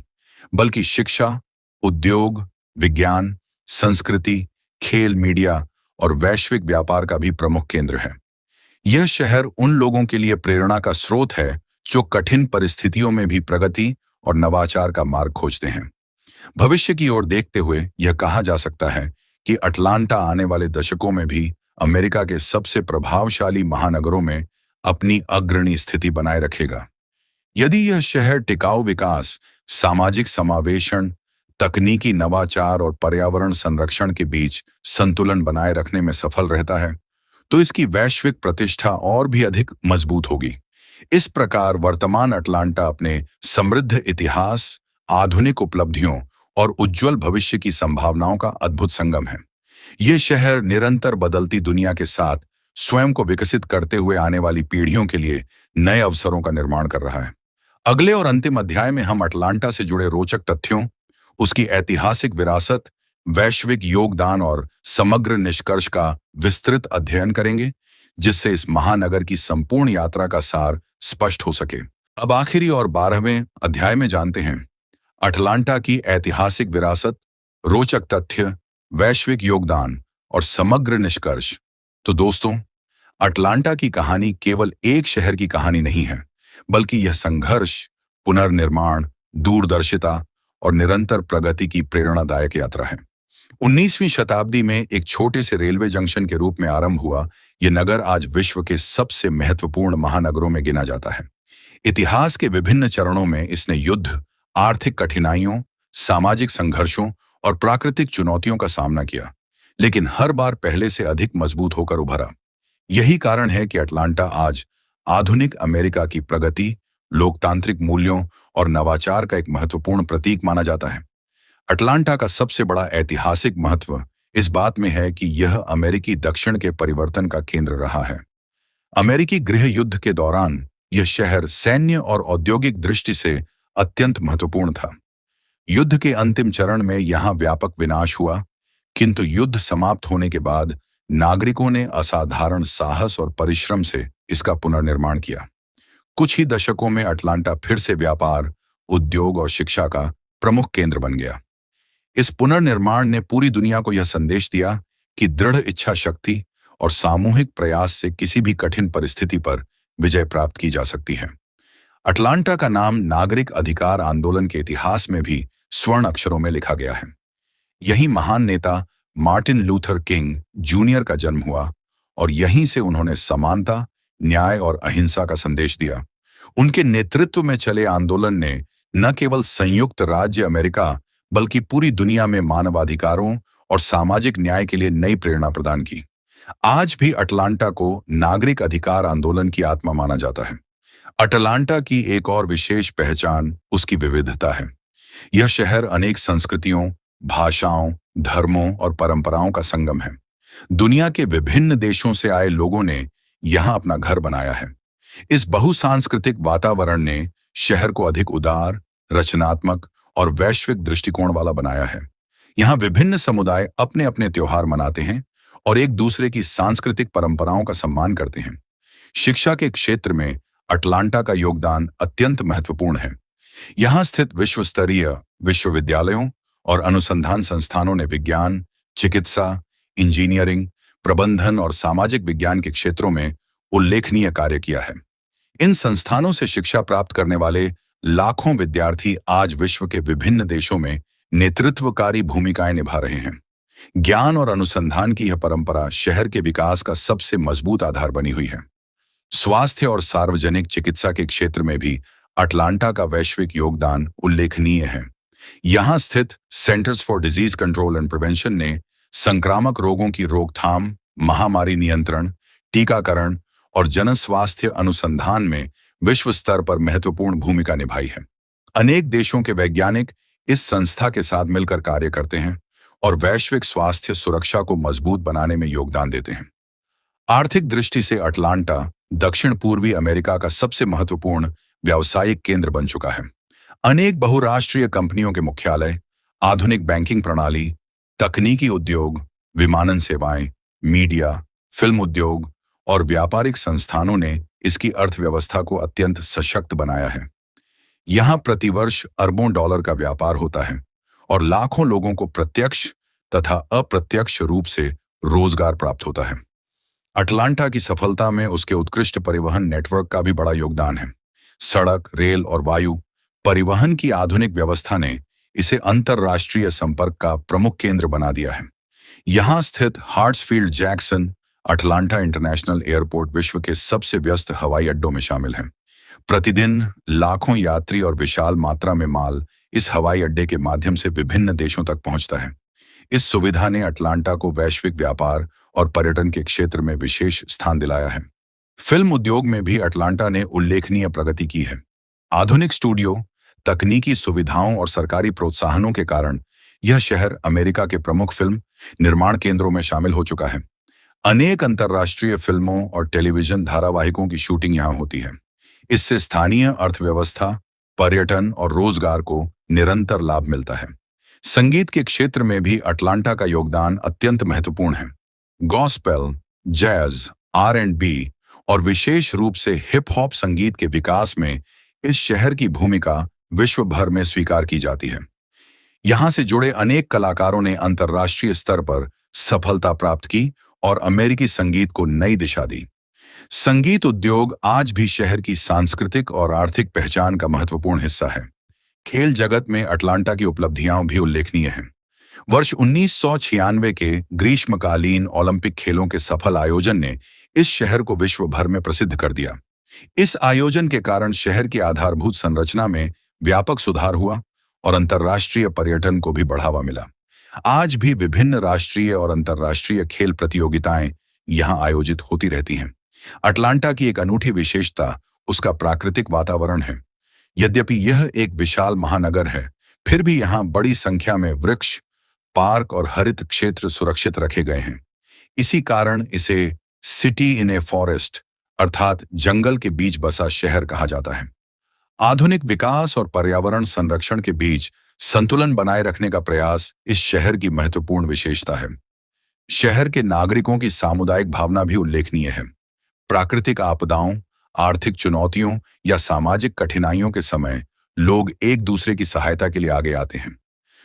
बल्कि शिक्षा, उद्योग, विज्ञान, संस्कृति, खेल, मीडिया और वैश्विक व्यापार का भी प्रमुख केंद्र है। यह शहर उन लोगों के लिए प्रेरणा का स्रोत है जो कठिन परिस्थितियों में भी प्रगति और नवाचार का मार्ग खोजते हैं। भविष्य की ओर देखते हुए यह कहा जा सकता है कि अटलांटा आने वाले दशकों में भी अमेरिका के सबसे प्रभावशाली महानगरों में अपनी अग्रणी स्थिति बनाए रखेगा। यदि यह शहर टिकाऊ विकास, सामाजिक समावेशन, तकनीकी नवाचार और पर्यावरण संरक्षण के बीच संतुलन बनाए रखने में सफल रहता है, तो इसकी वैश्विक प्रतिष्ठा और भी अधिक मजबूत होगी। इस प्रकार वर्तमान अटलांटा अपने समृद्ध इतिहास, आधुनिक उपलब्धियों और उज्जवल भविष्य की संभावनाओं का अद्भुत संगम है। ये शहर निरंतर बदलती दुनिया के साथ स्वयं को विकसित करते हुए आने वाली पीढ़ियों के लिए नए अवसरों का निर्माण कर रहा है। अगले और अंतिम अध्याय में हम अटलांटा से जुड़े रोचक तथ्यों, उसकी ऐतिहासिक विरासत, वैश्विक योगदान और समग्र निष्कर्ष का विस्तृत अध्ययन करेंगे, जिससे इस महानगर की संपूर्ण यात्रा का सार स्पष्ट हो सके। अब आखिरी और 12वें अध्याय में जानते हैं अटलांटा की ऐतिहासिक विरासत, रोचक तथ्य, वैश्विक योगदान और समग्र निष्कर्ष। तो दोस्तों, अटलांटा की कहानी केवल एक शहर की कहानी नहीं है, बल्कि यह संघर्ष, पुनर्निर्माण, दूरदर्शिता और निरंतर प्रगति की प्रेरणादायक यात्रा है। 19वीं शताब्दी में एक छोटे से रेलवे जंक्शन के रूप में आरंभ हुआ, यह नगर आज विश्व के सबसे महत्वपूर्ण महानगरों में गिना जाता है। इतिहास के विभिन्न चरणों में इसने युद्ध, आर्थिक कठिनाइयों, सामाजिक संघर्षों और प्राकृतिक चुनौतियों का सामना किया, लेकिन हर बार पहले से अधिक मजबूत होकर उभरा। यही कारण है कि अटलांटा आज आधुनिक अमेरिका की प्रगति, लोकतांत्रिक मूल्यों और नवाचार का एक महत्वपूर्ण प्रतीक माना जाता है। अटलांटा का सबसे बड़ा ऐतिहासिक महत्व इस बात में है कि यह अमेरिकी दक्षिण के परिवर्तन का केंद्र रहा है। अमेरिकी गृह युद्ध के दौरान यह शहर सैन्य और औद्योगिक दृष्टि से अत्यंत महत्वपूर्ण था। युद्ध के अंतिम चरण में यहां व्यापक विनाश हुआ, किंतु युद्ध समाप्त होने के बाद नागरिकों ने असाधारण साहस और परिश्रम से इसका पुनर्निर्माण किया। कुछ ही दशकों में अटलांटा फिर से व्यापार, उद्योग और शिक्षा का प्रमुख केंद्र बन गया। इस पुनर्निर्माण ने पूरी दुनिया को यह संदेश दिया कि दृढ़ इच्छा शक्ति और सामूहिक प्रयास से किसी भी कठिन परिस्थिति पर विजय प्राप्त की जा सकती है। अटलांटा का नाम नागरिक अधिकार आंदोलन के इतिहास में भी स्वर्ण अक्षरों में लिखा गया है। यही महान नेता मार्टिन लूथर किंग जूनियर का जन्म हुआ और यहीं से उन्होंने समानता, न्याय और अहिंसा का संदेश दिया। उनके नेतृत्व में चले आंदोलन ने न केवल संयुक्त राज्य अमेरिका बल्कि पूरी दुनिया में मानवाधिकारों और सामाजिक न्याय के लिए नई प्रेरणा प्रदान की। आज भी अटलांटा को नागरिक अधिकार आंदोलन की आत्मा माना जाता है। अटलांटा की एक और विशेष पहचान उसकी विविधता है। यह शहर अनेक संस्कृतियों, भाषाओं, धर्मों और परंपराओं का संगम है। दुनिया के विभिन्न देशों से आए लोगों ने यहां अपना घर बनाया है। इस बहुसांस्कृतिक वातावरण ने शहर को अधिक उदार, रचनात्मक और वैश्विक दृष्टिकोण वाला बनाया है। यहाँ विभिन्न समुदाय अपने अपने त्योहार मनाते हैं और एक दूसरे की सांस्कृतिक परंपराओं का सम्मान करते हैं। शिक्षा के क्षेत्र में अटलांटा का योगदान अत्यंत महत्वपूर्ण है। यहाँ स्थित विश्व स्तरीय विश्वविद्यालयों और अनुसंधान संस्थानों ने विज्ञान, चिकित्सा, इंजीनियरिंग, प्रबंधन और सामाजिक विज्ञान के क्षेत्रों में उल्लेखनीय कार्य किया है। इन संस्थानों से शिक्षा प्राप्त करने वाले लाखों विद्यार्थी आज विश्व के विभिन्न देशों में नेतृत्वकारी भूमिकाएं निभा रहे हैं। ज्ञान और अनुसंधान की यह परंपरा शहर के विकास का सबसे मजबूत आधार बनी हुई है। स्वास्थ्य और सार्वजनिक चिकित्सा के क्षेत्र में भी अटलांटा का वैश्विक योगदान उल्लेखनीय है। यहाँ स्थित centres for disease control and prevention ने संक्रामक रोगों की रोकथाम, महामारी नियंत्रण, टीकाकरण और जन स्वास्थ्य अनुसंधान में विश्व स्तर पर महत्वपूर्ण भूमिका निभाई है। अनेक देशों के वैज्ञानिक इस संस्था के साथ मिलकर कार्य करते हैं और वैश्विक स्वास्थ्य सुरक्षा को मजबूत बनाने में योगदान देते हैं। आर्थिक दृष्टि से अटलांटा दक्षिण पूर्वी अमेरिका का सबसे महत्वपूर्ण व्यावसायिक केंद्र बन चुका है। अनेक बहुराष्ट्रीय कंपनियों के मुख्यालय, आधुनिक बैंकिंग प्रणाली, तकनीकी उद्योग, विमानन सेवाएं, मीडिया, फिल्म उद्योग और व्यापारिक संस्थानों ने इसकी अर्थव्यवस्था को अत्यंत सशक्त बनाया है। यहाँ प्रतिवर्ष अरबों डॉलर का व्यापार होता है और लाखों लोगों को प्रत्यक्ष तथा अप्रत्यक्ष रूप से रोजगार प्राप्त होता है। अटलांटा की सफलता में उसके उत्कृष्ट परिवहन नेटवर्क का भी बड़ा योगदान है। सड़क, रेल और वायु परिवहन की आधुनिक व्यवस्था ने इसे अंतरराष्ट्रीय संपर्क का प्रमुख केंद्र बना दिया है। यहाँ स्थित हार्ट्सफील्ड जैक्सन अटलांटा इंटरनेशनल एयरपोर्ट विश्व के सबसे व्यस्त हवाई अड्डों में शामिल है। प्रतिदिन लाखों यात्री और विशाल मात्रा में माल इस हवाई अड्डे के माध्यम से विभिन्न देशों तक पहुंचता है। इस सुविधा ने अटलांटा को वैश्विक व्यापार और पर्यटन के क्षेत्र में विशेष स्थान दिलाया है। फिल्म उद्योग में भी अटलांटा ने उल्लेखनीय प्रगति की है। आधुनिक स्टूडियो, तकनीकी सुविधाओं और सरकारी प्रोत्साहनों के कारण यह शहर अमेरिका के प्रमुख फिल्म निर्माण केंद्रों में शामिल हो चुका है। अनेक अंतर्राष्ट्रीय फिल्मों और टेलीविजन धारावाहिकों की शूटिंग यहाँ होती है। इससे स्थानीय अर्थव्यवस्था, पर्यटन और रोजगार को निरंतर लाभ मिलता है। संगीत के क्षेत्र में भी अटलांटा का योगदान अत्यंत महत्वपूर्ण है। गॉस्पेल, जैज, R&B और विशेष रूप से हिप हॉप संगीत के विकास में इस शहर की भूमिका विश्व भर में स्वीकार की जाती है। यहाँ से जुड़े अनेक कलाकारों ने अंतर्राष्ट्रीय स्तर पर सफलता प्राप्त की और अमेरिकी संगीत को नई दिशा दी। संगीत उद्योग आज भी शहर की सांस्कृतिक और आर्थिक पहचान का महत्वपूर्ण हिस्सा है। खेल जगत में अटलांटा की उपलब्धियां भी उल्लेखनीय हैं। वर्ष 1996 के ग्रीष्मकालीन ओलंपिक खेलों के सफल आयोजन ने इस शहर को विश्व भर में प्रसिद्ध कर दिया। इस आयोजन के कारण शहर की आधारभूत संरचना में व्यापक सुधार हुआ और अंतर्राष्ट्रीय पर्यटन को भी बढ़ावा मिला। आज भी विभिन्न राष्ट्रीय और अंतर्राष्ट्रीय खेल प्रतियोगिताएं यहां आयोजित होती रहती हैं। अटलांटा की एक अनूठी विशेषता उसका प्राकृतिक वातावरण है। यद्यपि यह एक विशाल महानगर है, फिर भी यहाँ बड़ी संख्या में वृक्ष, पार्क और हरित क्षेत्र सुरक्षित रखे गए हैं। इसी कारण इसे सिटी इन ए फॉरेस्ट अर्थात जंगल के बीच बसा शहर कहा जाता है। आधुनिक विकास और पर्यावरण संरक्षण के बीच संतुलन बनाए रखने का प्रयास इस शहर की महत्वपूर्ण विशेषता है। शहर के नागरिकों की सामुदायिक भावना भी उल्लेखनीय है। प्राकृतिक आपदाओं, आर्थिक चुनौतियों या सामाजिक कठिनाइयों के समय लोग एक दूसरे की सहायता के लिए आगे आते हैं।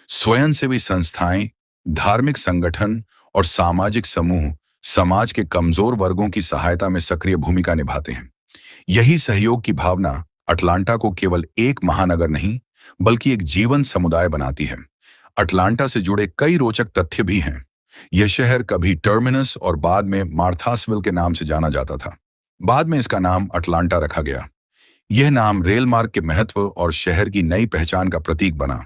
स्वयंसेवी संस्थाएं, धार्मिक संगठन और सामाजिक समूह समाज के कमजोर वर्गों की सहायता में सक्रिय भूमिका निभाते हैं। यही सहयोग की भावना अटलांटा को केवल एक महानगर नहीं, बल्कि एक जीवंत समुदाय बनाती है। अटलांटा से जुड़े कई रोचक तथ्य भी हैं। यह शहर कभी टर्मिनस और बाद में मार्थासविल के नाम से जाना जाता था। बाद में इसका नाम अटलांटा रखा गया। यह नाम रेल मार्ग के महत्व और शहर की नई पहचान का प्रतीक बना।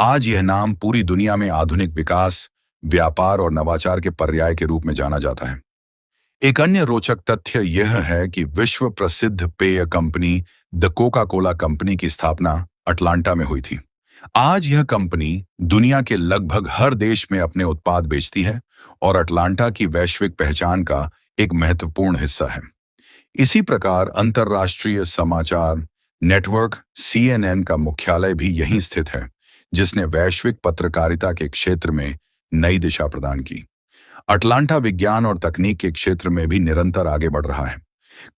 आज यह नाम पूरी दुनिया में आधुनिक विकास, व्यापार और नवाचार के पर्याय के रूप में जाना जाता है। एक अन्य रोचक तथ्य यह है कि विश्व प्रसिद्ध पेय company the Coca Cola company की स्थापना अटलांटा में हुई थी। आज यह कंपनी दुनिया के लगभग हर देश में अपने उत्पाद बेचती है और अटलांटा की वैश्विक पहचान का एक महत्वपूर्ण हिस्सा है। इसी प्रकार अंतर्राष्ट्रीय समाचार नेटवर्क CNN का मुख्यालय भी यहीं स्थित है, जिसने वैश्विक पत्रकारिता के क्षेत्र में नई दिशा प्रदान की। अटलांटा विज्ञान और तकनीक के क्षेत्र में भी निरंतर आगे बढ़ रहा है।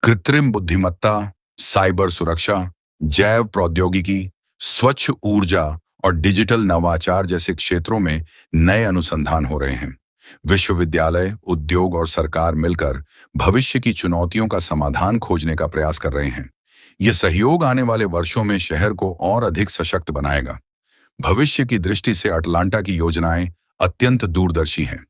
कृत्रिम बुद्धिमत्ता, साइबर सुरक्षा, जैव प्रौद्योगिकी, स्वच्छ ऊर्जा और डिजिटल नवाचार जैसे क्षेत्रों में नए अनुसंधान हो रहे हैं। विश्वविद्यालय, उद्योग और सरकार मिलकर भविष्य की चुनौतियों का समाधान खोजने का प्रयास कर रहे हैं। यह सहयोग आने वाले वर्षों में शहर को और अधिक सशक्त बनाएगा। भविष्य की दृष्टि से अटलांटा की योजनाएं अत्यंत दूरदर्शी हैं।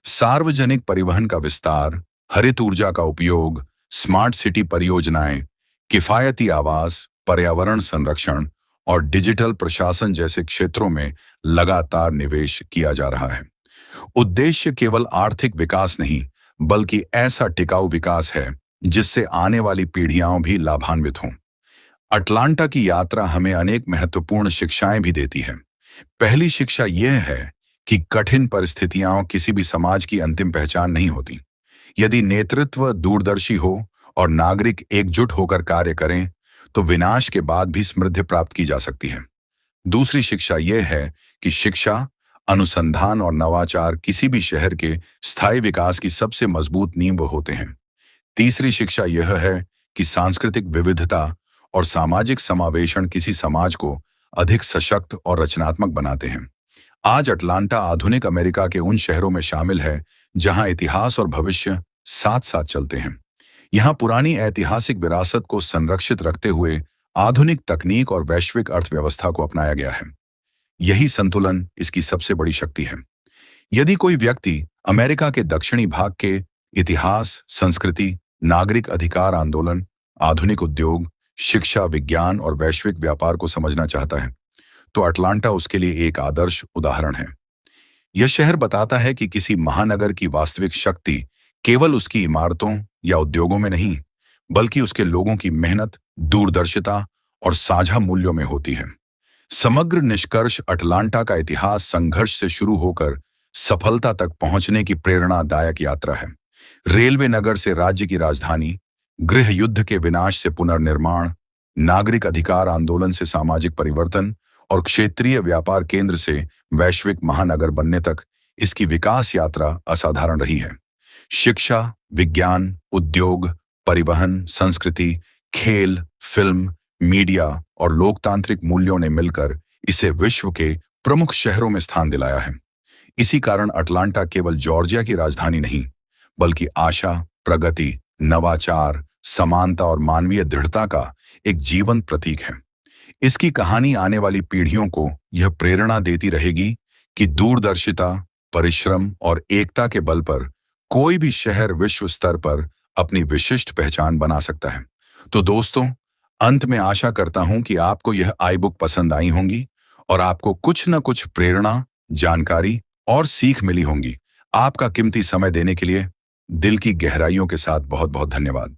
सार्वजनिक परिवहन का विस्तार, हरित ऊर्जा का उपयोग, स्मार्ट सिटी परियोजनाएं, किफायती आवास, पर्यावरण संरक्षण और डिजिटल प्रशासन जैसे क्षेत्रों में लगातार निवेश किया जा रहा है। उद्देश्य केवल आर्थिक विकास नहीं, बल्कि ऐसा टिकाऊ विकास है जिससे आने वाली पीढ़ियां भी लाभान्वित हों। अटलांटा की यात्रा हमें अनेक महत्वपूर्ण शिक्षाएं भी देती है। पहली शिक्षा यह है कि कठिन परिस्थितियां किसी भी समाज की अंतिम पहचान नहीं होती। यदि नेतृत्व दूरदर्शी हो और नागरिक एकजुट होकर कार्य करें, तो विनाश के बाद भी समृद्धि प्राप्त की जा सकती है। दूसरी शिक्षा यह है कि शिक्षा, अनुसंधान और नवाचार किसी भी शहर के स्थायी विकास की सबसे मजबूत नींव होते हैं। तीसरी शिक्षा यह है कि सांस्कृतिक विविधता और सामाजिक समावेशन किसी समाज को अधिक सशक्त और रचनात्मक बनाते हैं। आज अटलांटा आधुनिक अमेरिका के उन शहरों में शामिल है जहां इतिहास और भविष्य साथ साथ चलते हैं। यहां पुरानी ऐतिहासिक विरासत को संरक्षित रखते हुए आधुनिक तकनीक और वैश्विक अर्थव्यवस्था को अपनाया गया है। यही संतुलन इसकी सबसे बड़ी शक्ति है। यदि कोई व्यक्ति अमेरिका के दक्षिणी भाग के इतिहास, संस्कृति, नागरिक अधिकार आंदोलन, आधुनिक उद्योग, शिक्षा, विज्ञान और वैश्विक व्यापार को समझना चाहता है, तो अटलांटा उसके लिए एक आदर्श उदाहरण है। यह शहर बताता है कि किसी महानगर की वास्तविक शक्ति केवल उसकी इमारतों या उद्योगों में नहीं, बल्कि उसके लोगों की मेहनत, दूरदर्शिता और साझा मूल्यों में होती है। समग्र निष्कर्ष अटलांटा का इतिहास संघर्ष से शुरू होकर सफलता तक पहुंचने की प्रेरणादायक यात्रा है। रेलवे नगर से राज्य की राजधानी, गृह युद्ध के विनाश से पुनर्निर्माण, नागरिक अधिकार आंदोलन से सामाजिक परिवर्तन और क्षेत्रीय व्यापार केंद्र से वैश्विक महानगर बनने तक इसकी विकास यात्रा असाधारण रही है। शिक्षा, विज्ञान, उद्योग, परिवहन, संस्कृति, खेल, फिल्म, मीडिया और लोकतांत्रिक मूल्यों ने मिलकर इसे विश्व के प्रमुख शहरों में स्थान दिलाया है। इसी कारण अटलांटा केवल जॉर्जिया की राजधानी नहीं, बल्कि आशा, प्रगति, नवाचार, समानता और मानवीय दृढ़ता का एक जीवंत प्रतीक है। इसकी कहानी आने वाली पीढ़ियों को यह प्रेरणा देती रहेगी कि दूरदर्शिता, परिश्रम और एकता के बल पर कोई भी शहर विश्व स्तर पर अपनी विशिष्ट पहचान बना सकता है। तो दोस्तों, अंत में आशा करता हूं कि आपको यह आई बुक पसंद आई होंगी और आपको कुछ न कुछ प्रेरणा, जानकारी और सीख मिली होंगी। आपका कीमती समय देने के लिए दिल की गहराइयों के साथ बहुत बहुत धन्यवाद।